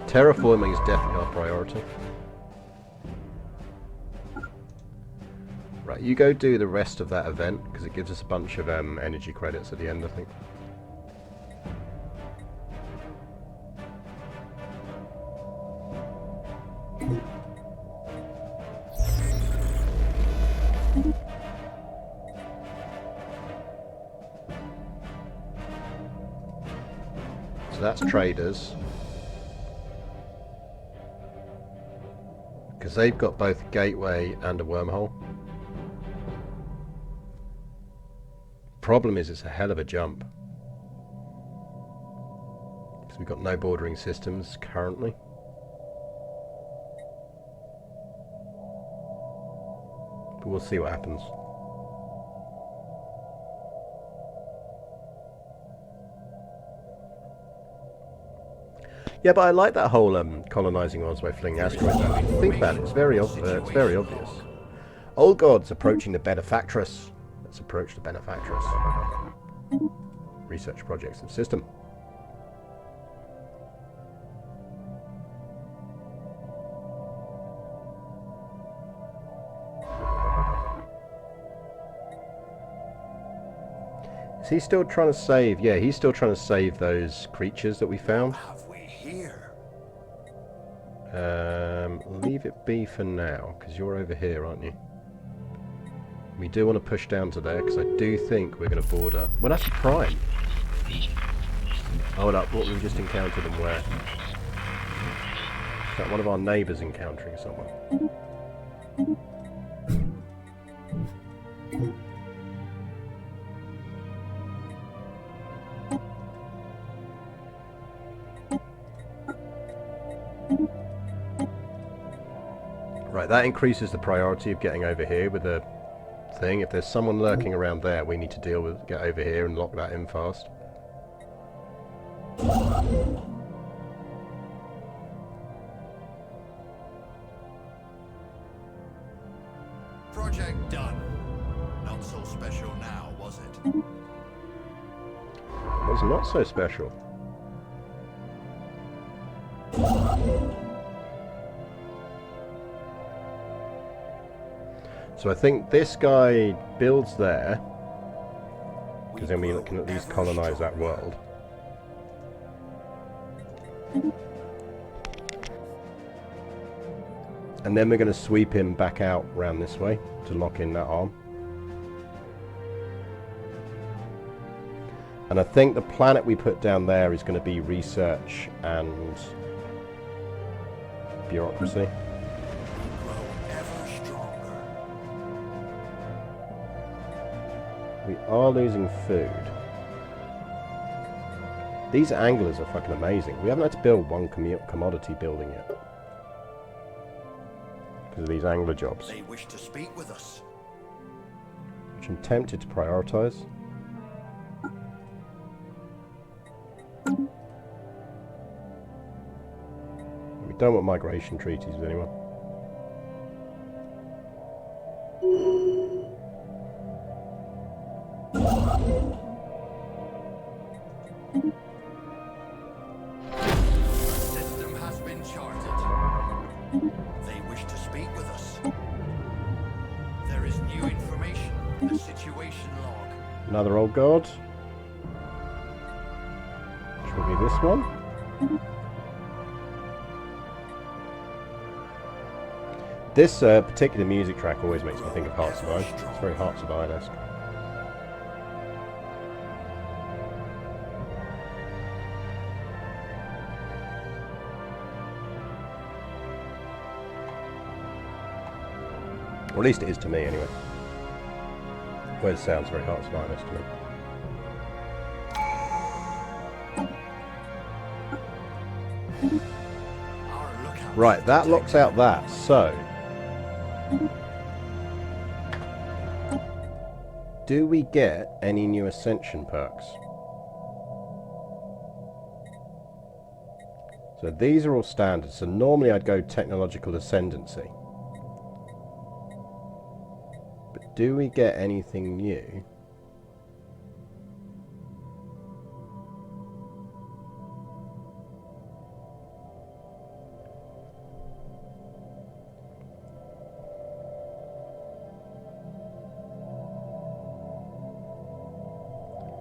Terraforming is definitely our priority. Right, you go do the rest of that event because it gives us a bunch of energy credits at the end, I think. So that's traders. Because they've got both a gateway and a wormhole. Problem is, it's a hell of a jump. Because we've got no bordering systems currently. But we'll see what happens. Yeah, but I like that whole colonizing worlds by flinging asteroids at me. Think about it, it's very obvious. Old gods approaching the benefactress. Let's approach the benefactress. Research projects and system. Is he still trying to save? Yeah, he's still trying to save those creatures that we found. Have we here? Leave it be for now, because you're over here, aren't you? We do want to push down to there, because I do think we're going to border... Well, that's Prime. Hold up, what we've just encountered and where? Is that one of our neighbours encountering someone? Right, that increases the priority of getting over here with the thing. If there's someone lurking around there, we need to get over here and lock that in fast. Project done. Not so special now, was it? It was not so special. So I think this guy builds there, because then we can at least colonize that world. And then we're going to sweep him back out round this way to lock in that arm. And I think the planet we put down there is going to be research and bureaucracy. We are losing food. These anglers are fucking amazing. We haven't had to build one commodity building yet. Because of these angler jobs. They wish to speak with us. Which I'm tempted to prioritise. We don't want migration treaties with anyone. System has been charted. They wish to speak with us. There is new information in the situation log. Another old guard. Which will be this one. This particular music track always makes me think of Hearts of Iron. It's very Hearts of Iron-esque. Or at least it is to me, anyway. Well, it sounds very Hearts of Iron-esque to me. Right, that locks out that, so... do we get any new Ascension perks? So these are all standard, so normally I'd go Technological Ascendancy. But do we get anything new?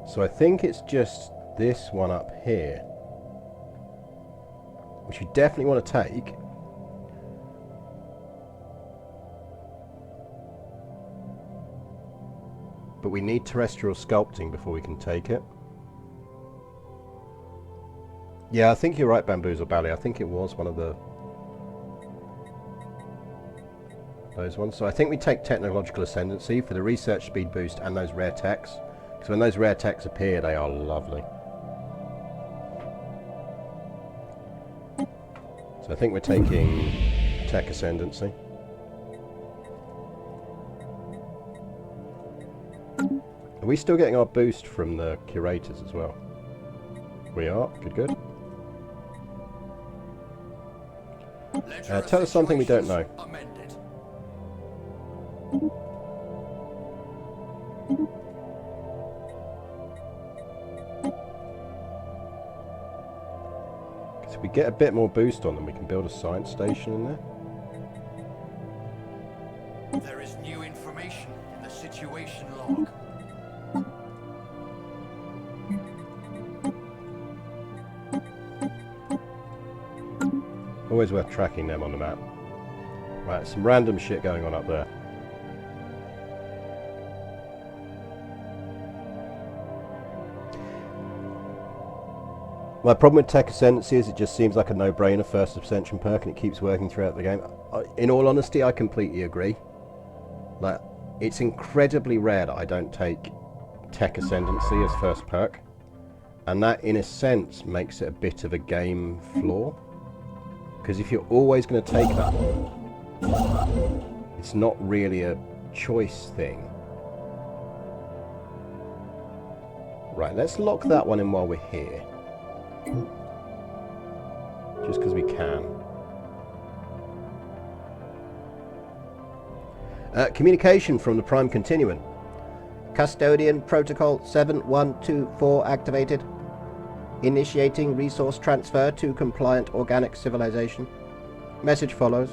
So I think it's just this one up here, which you definitely want to take. But we need terrestrial sculpting before we can take it. Yeah, I think you're right, Bamboozle Bally. I think it was one of those ones. So I think we take Technological Ascendancy for the research speed boost and those rare techs. So when those rare techs appear, they are lovely. So I think we're taking Tech Ascendancy. Are we still getting our boost from the curators as well? We are. Good, good. Tell us something we don't know. If we get a bit more boost on them, we can build a science station in there. There is new information in the situation log. Always worth tracking them on the map. Right, some random shit going on up there. My problem with Tech Ascendancy is it just seems like a no-brainer first Ascension perk and it keeps working throughout the game. In all honesty, I completely agree. Like, it's incredibly rare that I don't take Tech Ascendancy as first perk. And that, in a sense, makes it a bit of a game flaw. Because if you're always going to take that one, It's not really a choice thing. Right, let's lock that one in while we're here. Just because we can. Communication from the Prime Continuum. Custodian Protocol 7124 activated. Initiating resource transfer to compliant organic civilization. Message follows.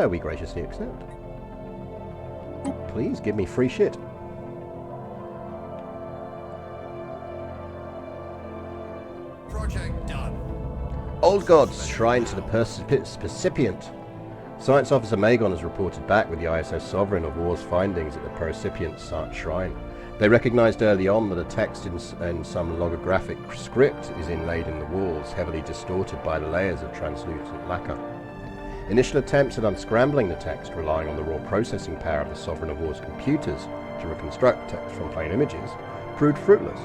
We graciously accept. Please give me free shit. Project done. Old Gods, Shrine to the Percipient. Science Officer Magon has reported back with the ISS Sovereign of War's findings at the Percipient Shrine. They recognized early on that a text in some logographic script is inlaid in the walls, heavily distorted by layers of translucent lacquer. Initial attempts at unscrambling the text, relying on the raw processing power of the Sovereign of War's computers to reconstruct text from plain images, proved fruitless,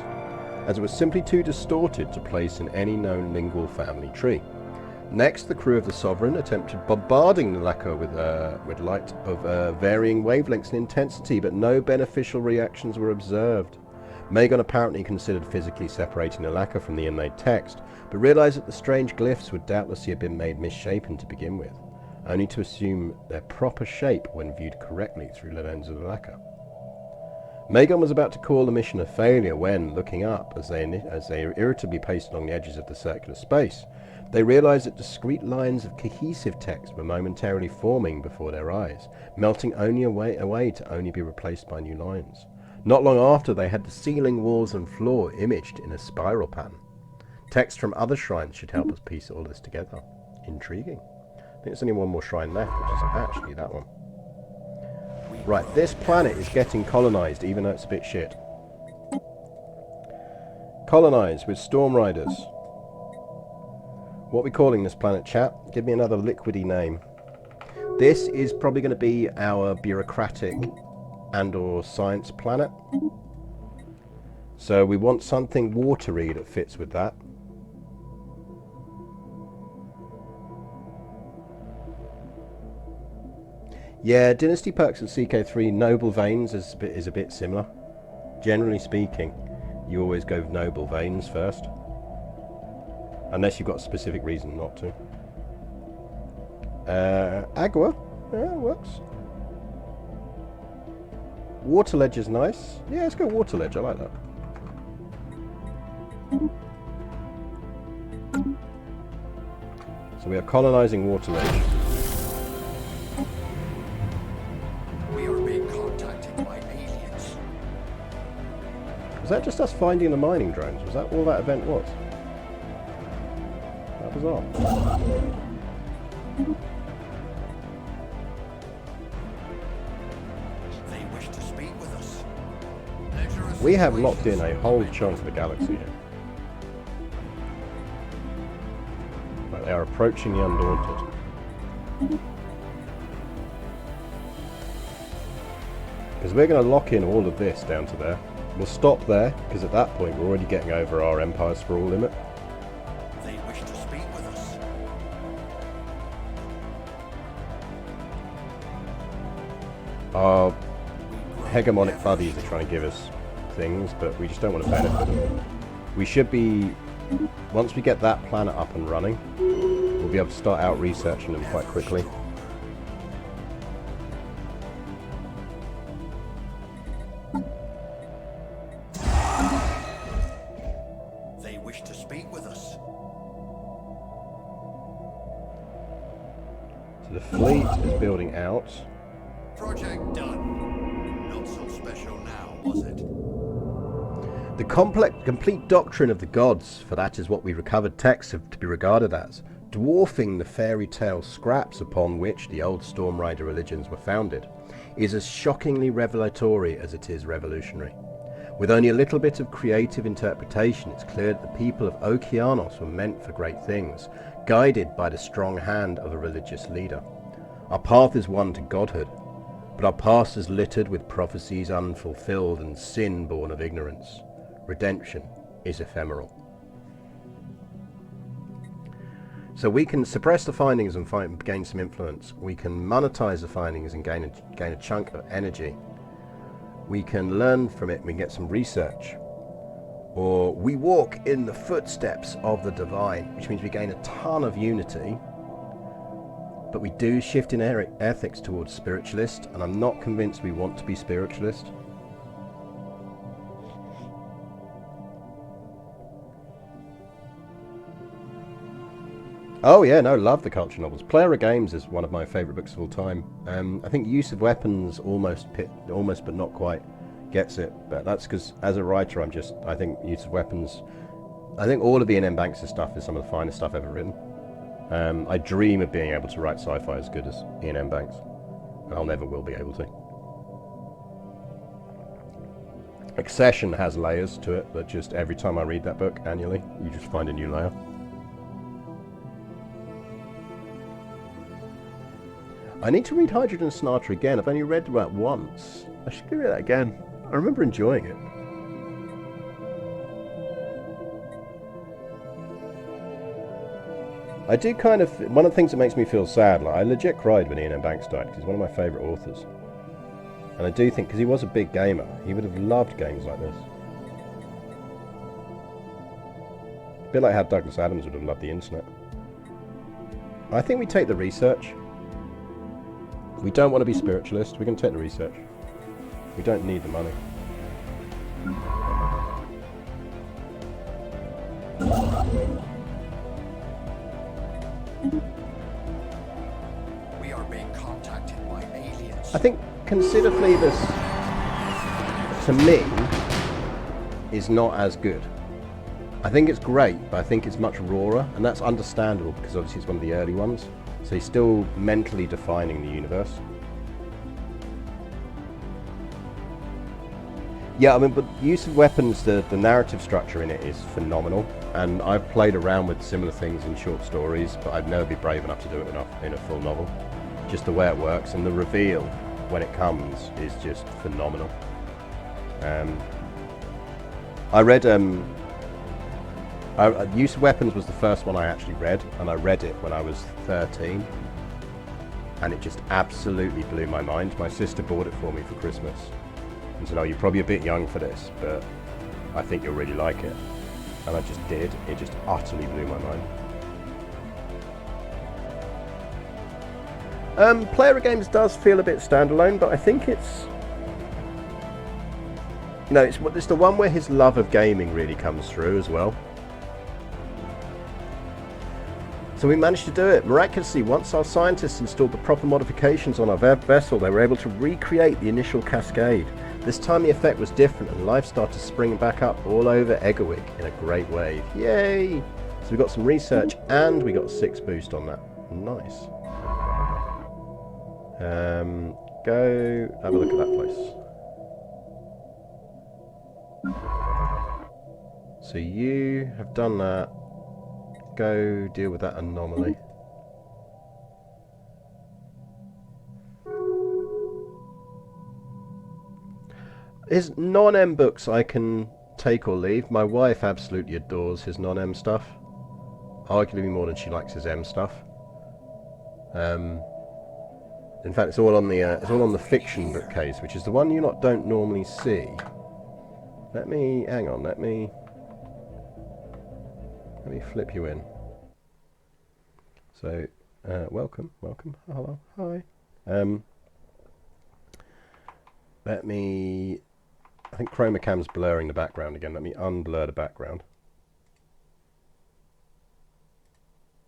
as it was simply too distorted to place in any known lingual family tree. Next, the crew of the Sovereign attempted bombarding the lacquer with light of varying wavelengths and intensity, but no beneficial reactions were observed. Magon apparently considered physically separating the lacquer from the inlaid text, but realized that the strange glyphs would doubtlessly have been made misshapen to begin with, only to assume their proper shape when viewed correctly through the lens of the lacquer. Magon was about to call the mission a failure when, looking up as they irritably paced along the edges of the circular space, they realized that discrete lines of cohesive text were momentarily forming before their eyes, melting only away to only be replaced by new lines. Not long after, they had the ceiling, walls and floor imaged in a spiral pattern. Text from other shrines should help us piece all this together. Intriguing. I think there's only one more shrine left, which is actually that one. Right, this planet is getting colonized, even though it's a bit shit. Colonized with Storm Riders. What are we calling this planet, chat? Give me another liquidy name. This is probably going to be our bureaucratic and/or science planet. So we want something watery that fits with that. Yeah, Dynasty Perks at CK3, Noble Veins is a bit similar. Generally speaking, you always go with Noble Veins first. Unless you've got a specific reason not to. Agua? Yeah, works. Water Ledge is nice. Yeah, let's go Water Ledge, I like that. So we are colonizing Water Ledge. We are being contacted by aliens. Was that just us finding the mining drones? Was that all that event was? That bizarre. They wish to speak with us. We have locked in a whole chunk of the galaxy here. But they are approaching the Undaunted. Because we're going to lock in all of this down to there. We'll stop there, because at that point we're already getting over our Empire Sprawl limit. They wish to speak with us. Our hegemonic buddies are trying to give us things, but we just don't want to benefit them. We should be, once we get that planet up and running, we'll be able to start out researching them quite quickly. They wish to speak with us. So the fleet is building out. Project done. Not so special now, was it? The complete doctrine of the gods, for that is what we recovered texts have to be regarded as, dwarfing the fairy tale scraps upon which the old Storm Rider religions were founded, is as shockingly revelatory as it is revolutionary. With only a little bit of creative interpretation, it's clear that the people of Okeanos were meant for great things, guided by the strong hand of a religious leader. Our path is one to godhood, but our past is littered with prophecies unfulfilled and sin born of ignorance. Redemption is ephemeral. So we can suppress the findings and gain some influence. We can monetize the findings and gain a chunk of energy. We can learn from it and we can get some research. Or we walk in the footsteps of the divine, which means we gain a ton of unity. But we do shift in ethics towards spiritualist, and I'm not convinced we want to be spiritualist. Oh yeah, no, love the culture novels. Player of Games is one of my favourite books of all time. I think Use of Weapons almost but not quite gets it. But that's because as a writer, I think Use of Weapons, I think all of Ian M. Banks' stuff is some of the finest stuff ever written. I dream of being able to write sci-fi as good as Ian M. Banks. And I'll never will be able to. Accession has layers to it, but just every time I read that book annually, you just find a new layer. I need to read Hydrogen Sonata again. I've only read about once. I should read that again. I remember enjoying it. I do kind of... One of the things that makes me feel sad, like I legit cried when Ian M. Banks died, because he's one of my favourite authors. And I do think, because he was a big gamer, he would have loved games like this. A bit like how Douglas Adams would have loved the internet. I think we take the research. We don't want to be spiritualists, we can take the research. We don't need the money. We are being contacted by aliens. I think Consider Fleavers, to me, is not as good. I think it's great, but I think it's much rawer, and that's understandable because obviously it's one of the early ones. So he's still mentally defining the universe. Yeah, I mean, but Use of Weapons, the narrative structure in it is phenomenal. And I've played around with similar things in short stories, but I'd never be brave enough to do it in a full novel. Just the way it works, and the reveal when it comes is just phenomenal. I read... Use of Weapons was the first one I actually read, and I read it when I was 13, and it just absolutely blew my mind. My sister bought it for me for Christmas and said, "Oh, you're probably a bit young for this, but I think you'll really like it." And I just did. It just utterly blew my mind. Player of Games does feel a bit standalone, but I think it's... You know, it's the one where his love of gaming really comes through as well. So we managed to do it. Miraculously, once our scientists installed the proper modifications on our vessel, they were able to recreate the initial cascade. This time the effect was different and life started springing back up all over Eggerwick in a great wave. Yay! So we got some research and we got 6 boost on that. Nice. Go have a look at that place. So you have done that. Go deal with that anomaly. His non-M books I can take or leave. My wife absolutely adores his non-M stuff. Arguably more than she likes his M stuff. In fact, it's all on the fiction bookcase, which is the one you don't normally see. Let me flip you in. So, welcome, hello, hi. I think Chroma Cam's blurring the background again. Let me unblur the background.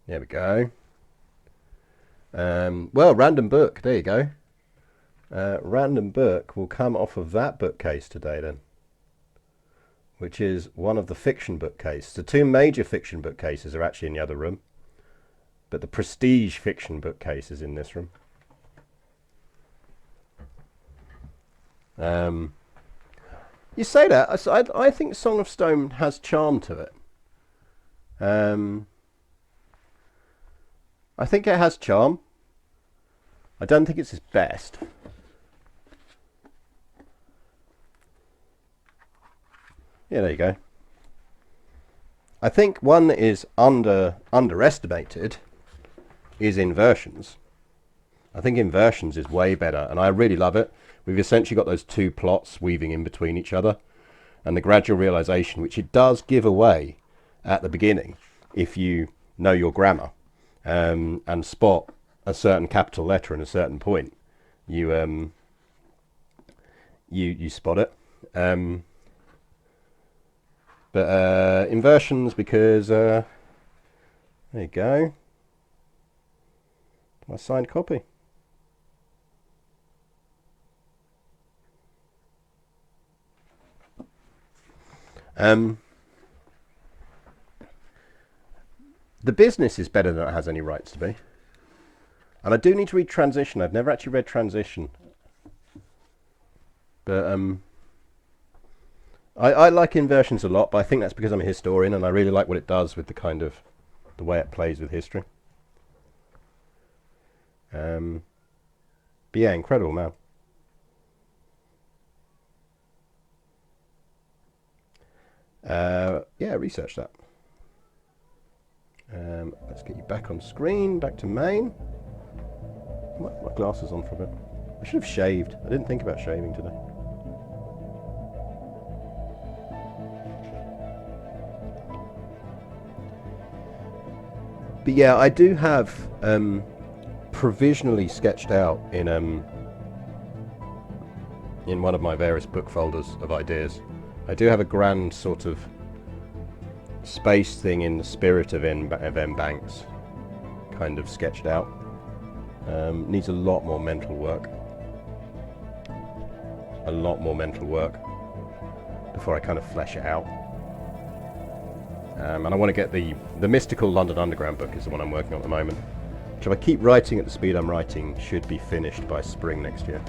There we go. Well, random book, there you go. Random book will come off of that bookcase today then, which is one of the fiction bookcases. The 2 major fiction bookcases are actually in the other room, but the prestige fiction bookcase is in this room. You say that, I think Song of Stone has charm to it. I think it has charm. I don't think it's his best. Yeah, there you go. I think one that is underestimated is inversions. I think inversions is way better, and I really love it. We've essentially got those two plots weaving in between each other, and the gradual realization, which it does give away at the beginning, if you know your grammar and spot a certain capital letter in a certain point, you spot it. But inversions, because there you go, my signed copy. The business is better than it has any rights to be. And I do need to read Transition. I've never actually read Transition. But I like Inversions a lot, but I think that's because I'm a historian and I really like what it does with the kind of the way it plays with history. But yeah, incredible, man. Yeah, research that. Let's get you back on screen, back to main. My glasses on for a bit. I should have shaved. I didn't think about shaving today. But yeah, I do have provisionally sketched out in one of my various book folders of ideas. I do have a grand sort of space thing in the spirit of M. Banks kind of sketched out. Needs a lot more mental work. A lot more mental work before I kind of flesh it out. And I want to get the mystical London Underground book is the one I'm working on at the moment, which if I keep writing at the speed I'm writing should be finished by spring next year.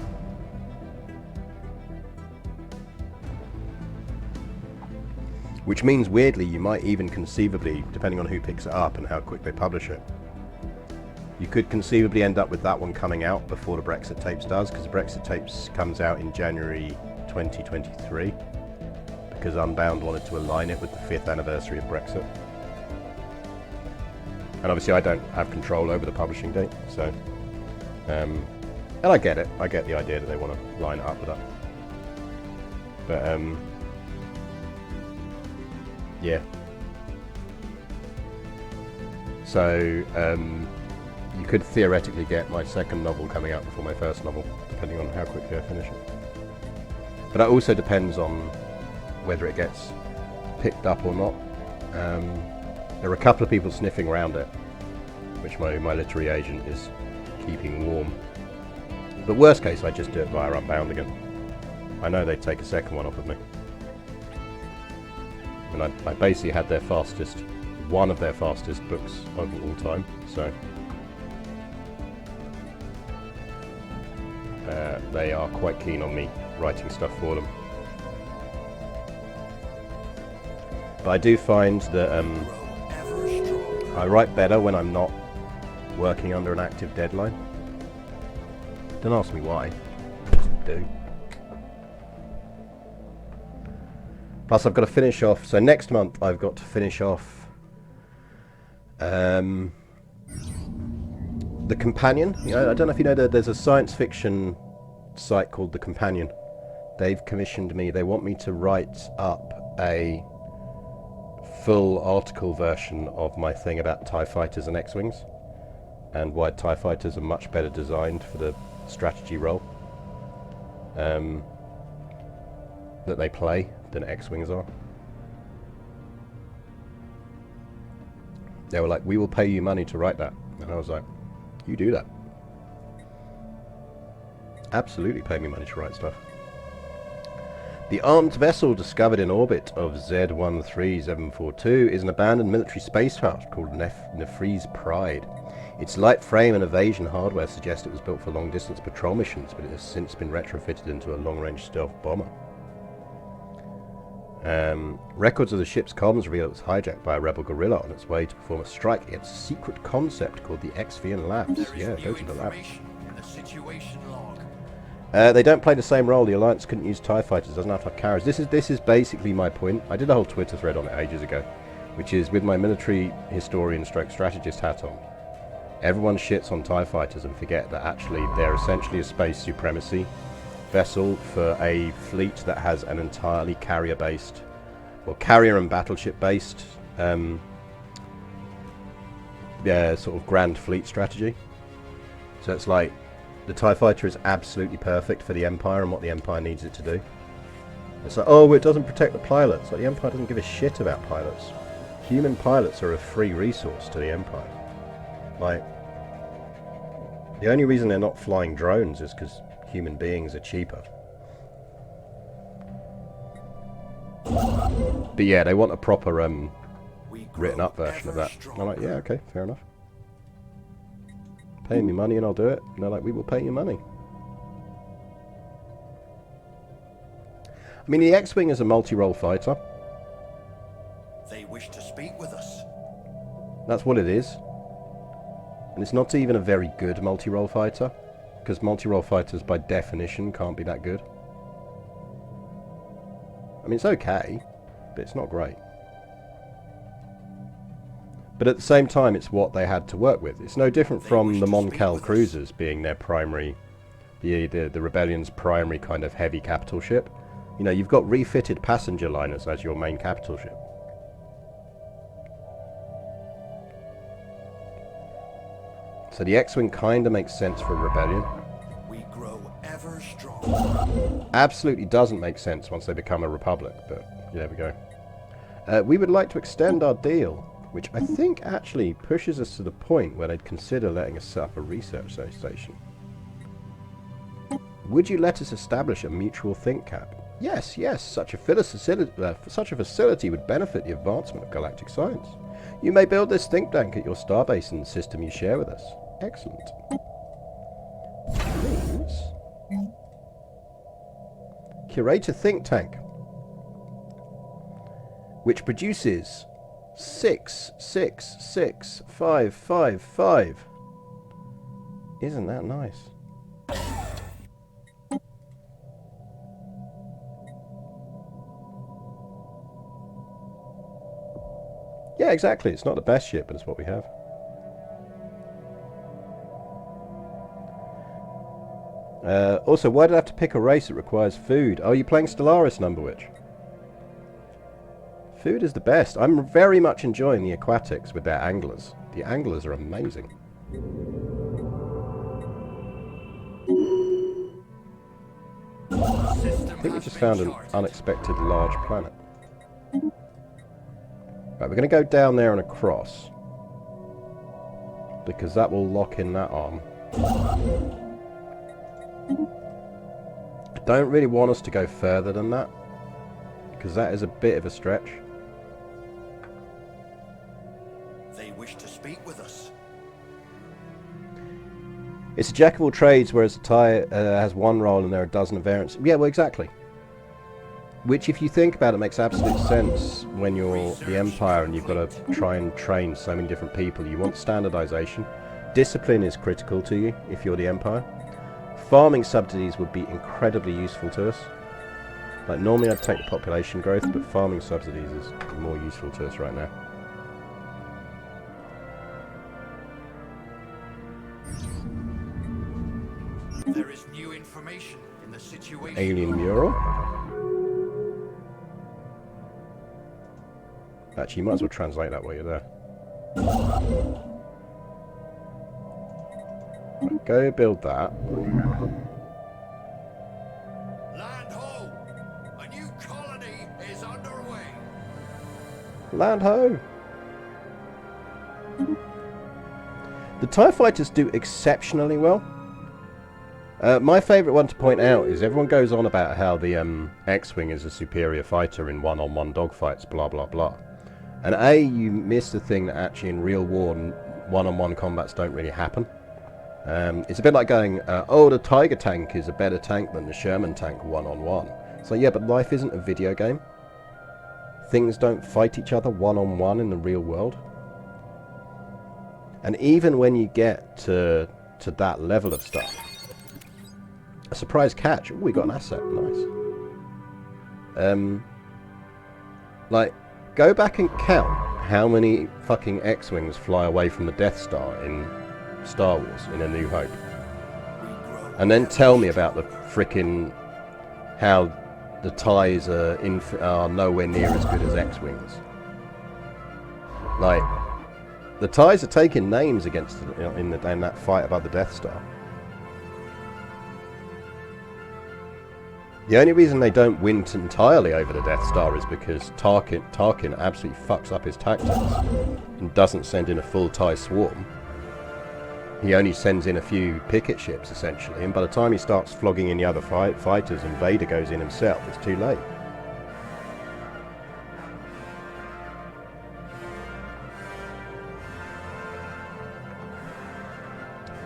Which means, weirdly, you might even conceivably, depending on who picks it up and how quick they publish it, you could conceivably end up with that one coming out before the Brexit Tapes does, because the Brexit Tapes comes out in January 2023, because Unbound wanted to align it with the 5th anniversary of Brexit. And obviously I don't have control over the publishing date, so... and I get it. I get the idea that they want to line it up with that. But, yeah. So, you could theoretically get my second novel coming out before my first novel, depending on how quickly I finish it. But that also depends on whether it gets picked up or not. There are a couple of people sniffing around it, which my literary agent is keeping warm. But worst case, I just do it via Unbound again. I know they'd take a second one off of me. And I basically had their fastest, one of their fastest books of all time, so they are quite keen on me writing stuff for them. But I do find that I write better when I'm not working under an active deadline. Don't ask me why, I just do. Plus I've got to finish off, so next month I've got to finish off The Companion. You know, I don't know if you know that there's a science fiction site called The Companion. They've commissioned me, they want me to write up a full article version of my thing about TIE fighters and X-Wings, and why TIE fighters are much better designed for the strategy role that they play than X-Wings are. They were like, we will pay you money to write that. And I was like, you do that. Absolutely pay me money to write stuff. The armed vessel discovered in orbit of Z-13742 is an abandoned military spacecraft called Nefri's Pride. Its light frame and evasion hardware suggest it was built for long-distance patrol missions, but it has since been retrofitted into a long-range stealth bomber. Records of the ship's comms reveal it was hijacked by a rebel guerrilla on its way to perform a strike against a secret concept called the Xvian Labs. Yeah, go to the lab. They don't play the same role. The Alliance couldn't use TIE fighters, doesn't have carriers. This is basically my point. I did a whole Twitter thread on it ages ago, which is with my military historian stroke strategist hat on. Everyone shits on TIE fighters and forget that actually they're essentially a space supremacy vessel for a fleet that has an entirely carrier-based, well, carrier and battleship-based sort of grand fleet strategy. So it's like the TIE fighter is absolutely perfect for the Empire and what the Empire needs it to do. It's like, oh, it doesn't protect the pilots. Like, the Empire doesn't give a shit about pilots. Human pilots are a free resource to the Empire. Like, the only reason they're not flying drones is because human beings are cheaper. But yeah, they want a proper written up version of that. I'm like, yeah, okay, fair enough. Pay me money and I'll do it. And they're like, we will pay you money. I mean, the X-Wing is a multi-role fighter. They wish to speak with us. That's what it is. And it's not even a very good multi-role fighter, because multi-role fighters by definition can't be that good. I mean, it's okay, but it's not great. But at the same time, it's what they had to work with. It's no different from the Moncal cruisers being their primary, the Rebellion's primary kind of heavy capital ship. You know, you've got refitted passenger liners as your main capital ship. So the X-Wing kind of makes sense for a Rebellion. We grow ever stronger. Absolutely doesn't make sense once they become a Republic, but there we go. We would like to extend our deal, which I think actually pushes us to the point where they'd consider letting us set up a research station. Would you let us establish a mutual think cap? Yes, yes, such a facility would benefit the advancement of galactic science. You may build this think tank at your starbase in the system you share with us. Excellent. Please. Curate a think tank, which produces 6665555. Isn't that nice? Yeah, exactly. It's not the best ship, but it's what we have. Also, why did I have to pick a race that requires food? Oh, you're playing Stellaris, Numberwitch. Food is the best. I'm very much enjoying the Aquatics with their anglers. The anglers are amazing. I think we just found an unexpected large planet. Right, we're going to go down there and across, because that will lock in that arm. I don't really want us to go further than that, because that is a bit of a stretch. They wish to speak with us. It's a jack of all trades, whereas a TIE has one role and there are a dozen of variants. Yeah, well, exactly. Which, if you think about it, makes absolute sense when you're the Empire and you've got to try and train so many different people. You want standardization. Discipline is critical to you if you're the Empire. Farming subsidies would be incredibly useful to us. Like, normally I'd take the population growth, but farming subsidies is more useful to us right now. There is new information in the situation. Alien mural. Actually, you might as well translate that while you're there. Right, go build that. Land ho! A new colony is underway. Land ho! The TIE fighters do exceptionally well. My favourite one to point out is everyone goes on about how the X-Wing is a superior fighter in one-on-one dogfights, blah blah blah. And A, you miss the thing that actually in real war one-on-one combats don't really happen. It's a bit like going, oh, the Tiger tank is a better tank than the Sherman tank one-on-one. So yeah, but life isn't a video game. Things don't fight each other one-on-one in the real world. And even when you get to that level of stuff, a surprise catch. Ooh, we got an asset. Nice. Like, go back and count how many fucking X-Wings fly away from the Death Star in Star Wars, in A New Hope. And then tell me about the frickin' how the TIEs are nowhere near as good as X-Wings. Like, the TIEs are taking names against in that fight above the Death Star. The only reason they don't win entirely over the Death Star is because Tarkin absolutely fucks up his tactics and doesn't send in a full TIE swarm. He only sends in a few picket ships, essentially, and by the time he starts flogging in the other fighters and Vader goes in himself, it's too late.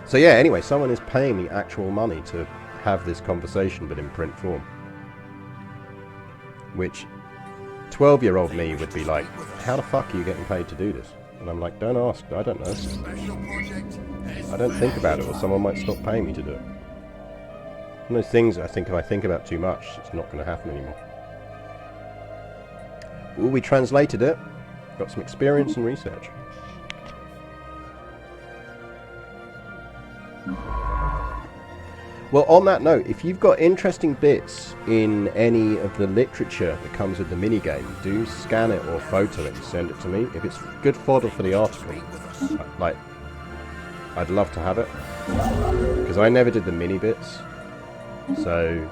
So yeah, anyway, someone is paying me actual money to have this conversation, but in print form. Which 12-year-old me would be like, how the fuck are you getting paid to do this? And I'm like, don't ask, I don't know. I don't think about it, or someone might stop paying me to do it. One of those things I think if I think about too much, it's not going to happen anymore. Ooh, we translated it. Got some experience and research. Well, on that note, if you've got interesting bits in any of the literature that comes with the minigame, do scan it or photo it and send it to me. If it's good fodder for the article, like, I'd love to have it. Because I never did the mini bits, so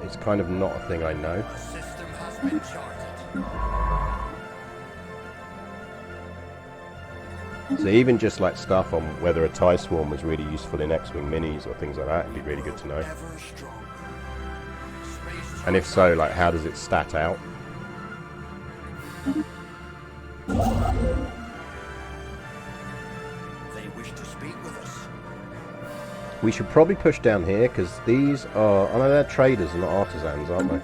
it's kind of not a thing I know. The system has been charted. So even just like stuff on whether a TIE swarm was really useful in X-Wing minis or things like that, it'd be really good to know. And if so, like, how does it stat out? They wish to speak with us. We should probably push down here, because these are... I know they're traders and not artisans, aren't they?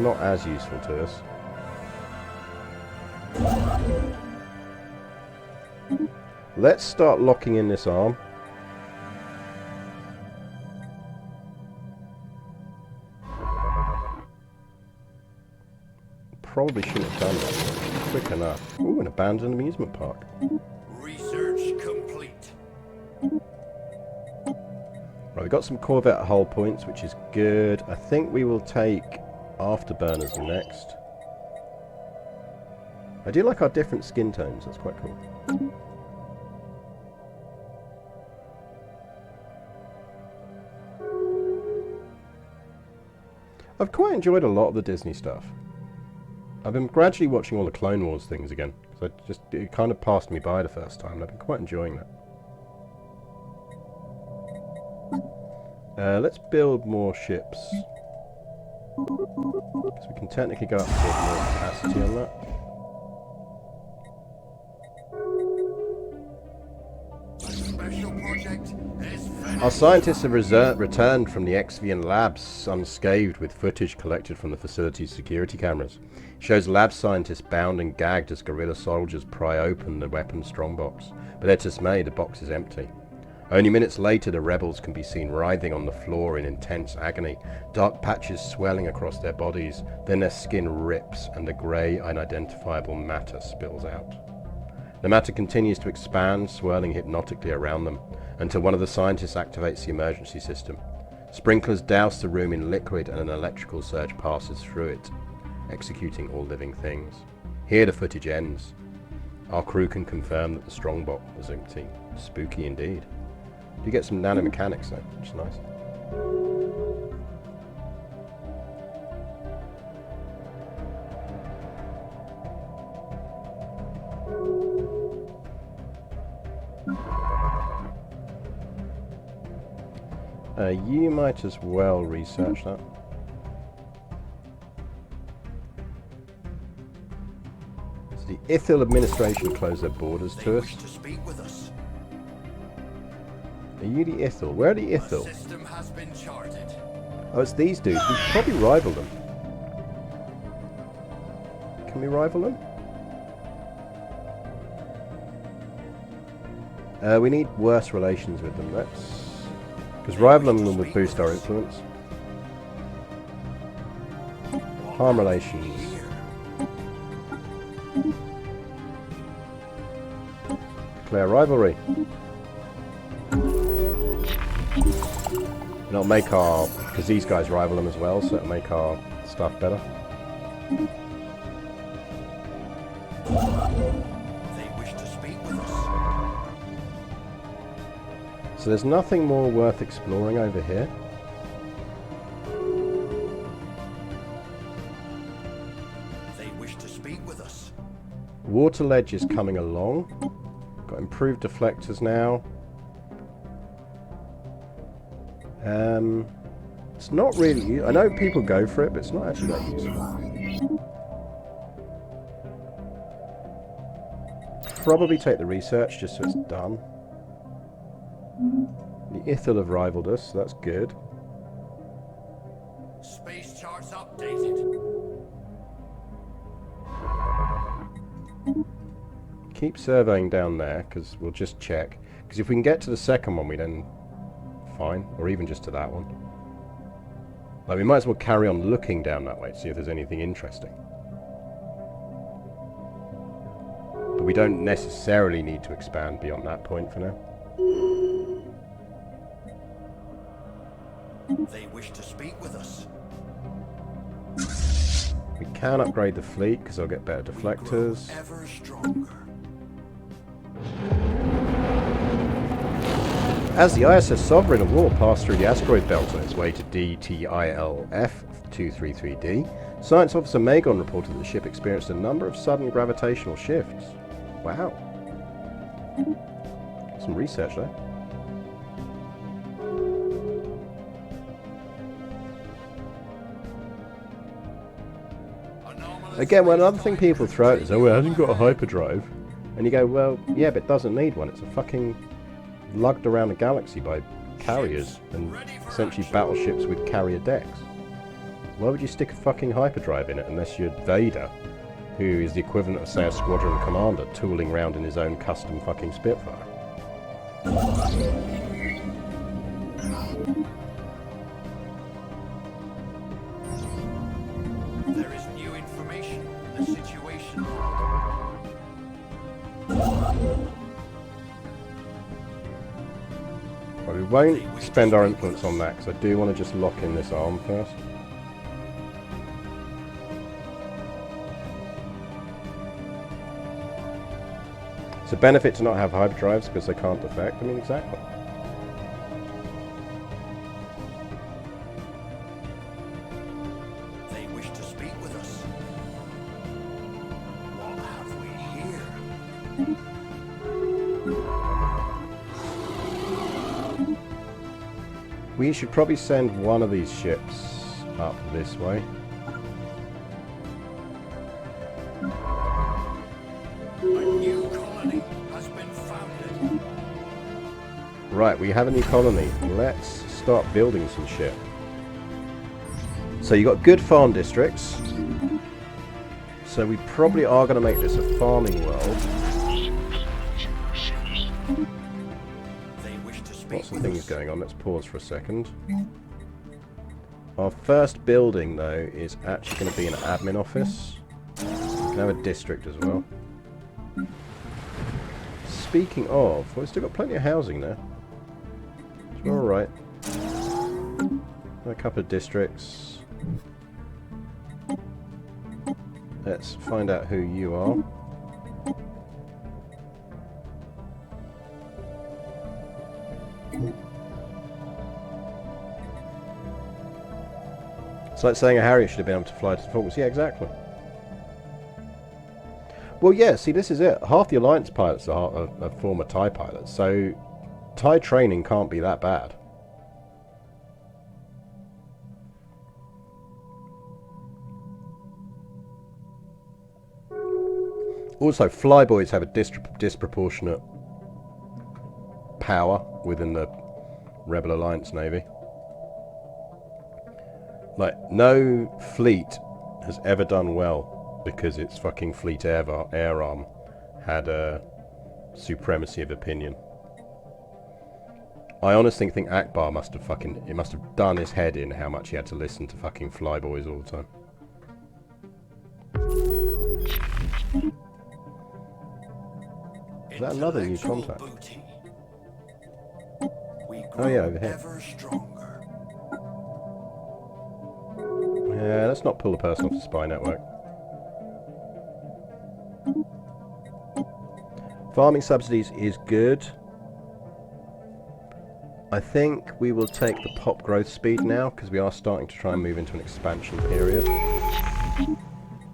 Not as useful to us. Let's start locking in this arm. Probably shouldn't have done that quick enough. Ooh, an abandoned amusement park. Research complete. Right, we've got some Corvette hull points, which is good. I think we will take afterburners next. I do like our different skin tones, that's quite cool. I've quite enjoyed a lot of the Disney stuff. I've been gradually watching all the Clone Wars things again, because it kind of passed me by the first time, and I've been quite enjoying that. Let's build more ships. Because we can technically go up to more capacity on that. Special project is finished. Our scientists have returned from the XVN labs unscathed with footage collected from the facility's security cameras. It shows lab scientists bound and gagged as guerrilla soldiers pry open the weapons strongbox. But they're dismayed, the box is empty. Only minutes later, the rebels can be seen writhing on the floor in intense agony, dark patches swelling across their bodies, then their skin rips and the grey, unidentifiable matter spills out. The matter continues to expand, swirling hypnotically around them, until one of the scientists activates the emergency system. Sprinklers douse the room in liquid and an electrical surge passes through it, executing all living things. Here the footage ends. Our crew can confirm that the strongbox was empty. Spooky indeed. You get some nanomechanics though, which is nice. You might as well research that. So the Ithil administration closed their borders to us. To speak with us. Are you the Ithil? Where are the Ithil? System has been charted. Oh, it's these dudes. We should probably rival them. Can we rival them? We need worse relations with them. Let's... Because rivaling them would boost our influence. Harm relations. Declare rivalry. And it'll make our... because these guys rival them as well, so it'll make our stuff better. They wish to speak with us. So there's nothing more worth exploring over here. They wish to speak with us. Water ledge is coming along. Got improved deflectors now. It's not really... I know people go for it, but it's not actually that useful. Probably take the research just so it's done. The Ithil have rivaled us, so that's good. Space charts updated. Keep surveying down there, because we'll just check. Because if we can get to the second one, we then... fine. Or even just to that one. Like, we might as well carry on looking down that way to see if there's anything interesting. But we don't necessarily need to expand beyond that point for now. They wish to speak with us. We can upgrade the fleet because I'll get better Grow deflectors. ever stronger. As the ISS Sovereign of War passed through the asteroid belt on its way to DTILF 233D, Science Officer Magon reported that the ship experienced a number of sudden gravitational shifts. Wow. Some research there. Again, one other thing people throw out is, oh, it hasn't got a hyperdrive. And you go, well, yeah, but it doesn't need one. It's a fucking lugged around the galaxy by carriers and essentially battleships with carrier decks. Why would you stick a fucking hyperdrive in it unless you're Vader, who is the equivalent of, say, a squadron commander tooling around in his own custom fucking Spitfire? There is new information on the situation. But we won't spend our influence on that, because I do want to just lock in this arm first. It's a benefit to not have hyperdrives because they can't defect. I mean, exactly. They wish to speak with us. What have we here? We should probably send one of these ships up this way. A new colony has been founded. Right, we have a new colony. Let's start building some shit. So you got good farm districts. So we probably are going to make this a farming world. They wish to speak Lots of with things us. going on. Let's pause for a second. Our first building, though, is actually going to be an admin office. We can have a district as well. Speaking of, well, we've still got plenty of housing there. So we're alright. A couple of districts. Let's find out who you are. It's like saying a Harrier should have been able to fly to the Falklands. Yeah, exactly. Well, yeah, see, this is it. Half the Alliance pilots are former TIE pilots, so TIE training can't be that bad. Also, flyboys have a disproportionate power within the Rebel Alliance Navy. Like, no fleet has ever done well because its fucking fleet air arm had a supremacy of opinion. I honestly think Akbar must have done his head in how much he had to listen to fucking flyboys all the time. that another new Intellectual contact? booty. We Oh yeah, grow over here. ever stronger. Yeah, let's not pull the person off the spy network. Farming subsidies is good. I think we will take the pop growth speed now, because we are starting to try and move into an expansion period.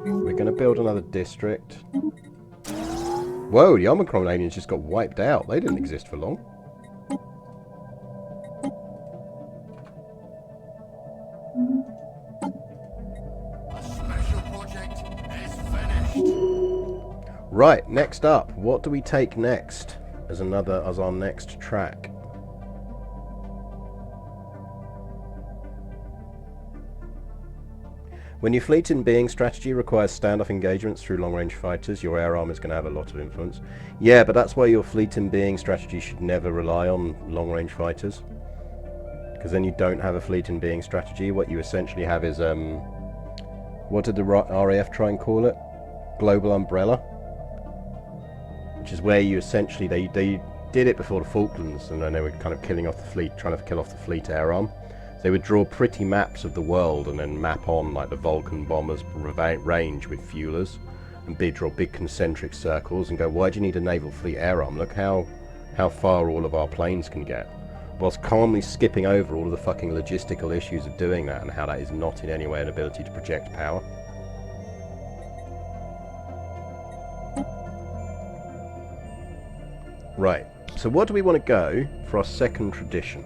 We're going to build another district. Whoa, the Omicron aliens just got wiped out. They didn't exist for long. A special project is finished. Right, next up, what do we take next as our next track? When your fleet in being strategy requires standoff engagements through long-range fighters, your air arm is going to have a lot of influence. Yeah, but that's why your fleet in being strategy should never rely on long-range fighters. Because then you don't have a fleet in being strategy. What you essentially have is, what did the RAF try and call it? Global umbrella. Which is where you essentially, they did it before the Falklands, and then they were kind of killing off the fleet, trying to kill off the fleet air arm. They would draw pretty maps of the world and then map on like the Vulcan bombers range with fuelers, and draw big concentric circles and go, why do you need a naval fleet air arm? Look how far all of our planes can get. Whilst calmly skipping over all of the fucking logistical issues of doing that and how that is not in any way an ability to project power. Right, so what do we want to go for our second tradition?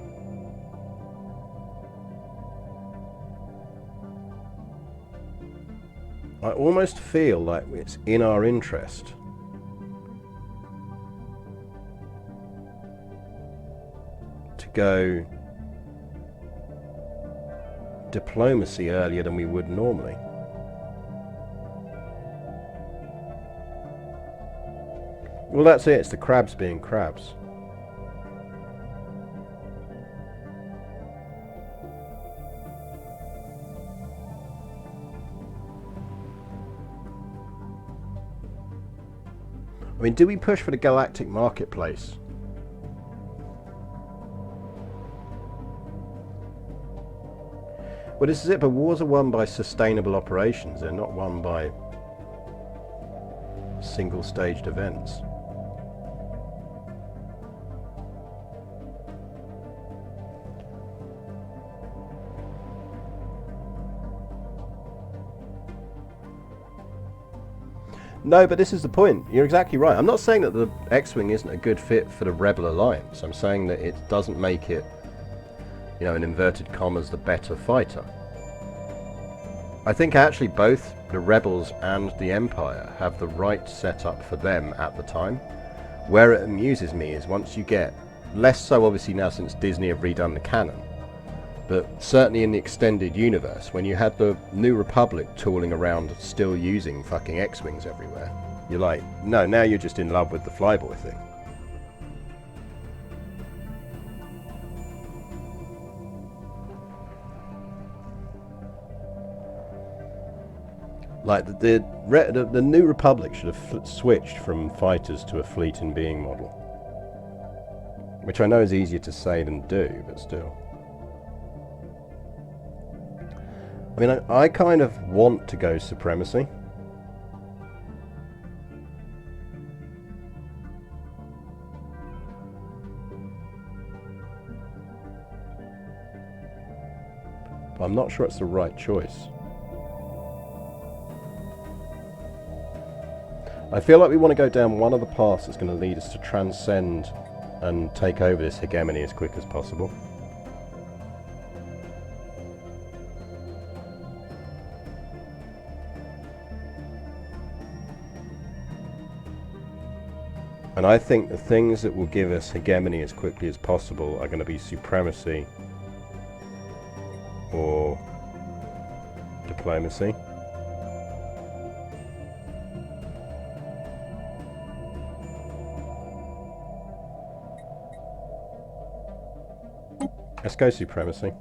I almost feel like it's in our interest to go diplomacy earlier than we would normally. Well, that's it. It's the crabs being crabs. I mean, do we push for the galactic marketplace? Well, this is it, but wars are won by sustainable operations. They're not won by single-staged events. No, but this is the point. You're exactly right. I'm not saying that the X-Wing isn't a good fit for the Rebel Alliance. I'm saying that it doesn't make it, you know, in inverted commas, the better fighter. I think actually both the Rebels and the Empire have the right setup for them at the time. Where it amuses me is once you get, less so obviously now since Disney have redone the canon, but certainly in the extended universe, when you had the New Republic tooling around still using fucking X-Wings everywhere, you're like, no, now you're just in love with the flyboy thing. Like, the New Republic should have switched from fighters to a fleet in being model. Which I know is easier to say than do, but still. I mean, I kind of want to go supremacy. But I'm not sure it's the right choice. I feel like we want to go down one of the paths that's going to lead us to transcend and take over this hegemony as quick as possible. And I think the things that will give us hegemony as quickly as possible are going to be supremacy or diplomacy. Let's go supremacy.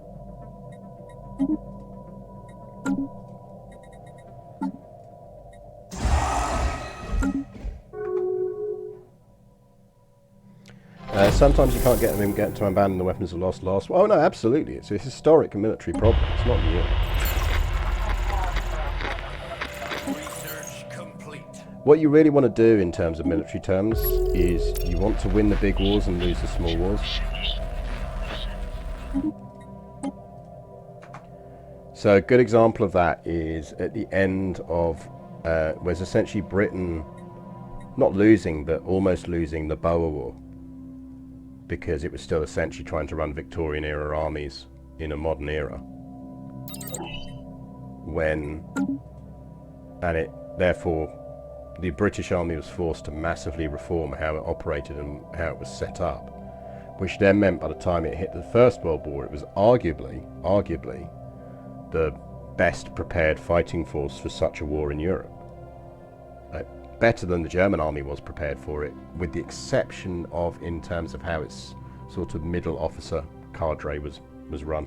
Yeah, sometimes you can't get them to abandon the weapons of lost. Oh no, absolutely. It's a historic and military problem. It's not new. Research complete. What you really want to do in terms of military terms is you want to win the big wars and lose the small wars. So a good example of that is at the end of, was essentially Britain not losing, but almost losing the Boer War, because it was still essentially trying to run Victorian era armies in a modern era. Therefore, the British Army was forced to massively reform how it operated and how it was set up, which then meant by the time it hit the First World War, it was arguably the best prepared fighting force for such a war in Europe. Better than the German army was prepared for it, with the exception of in terms of how its sort of middle officer cadre was run.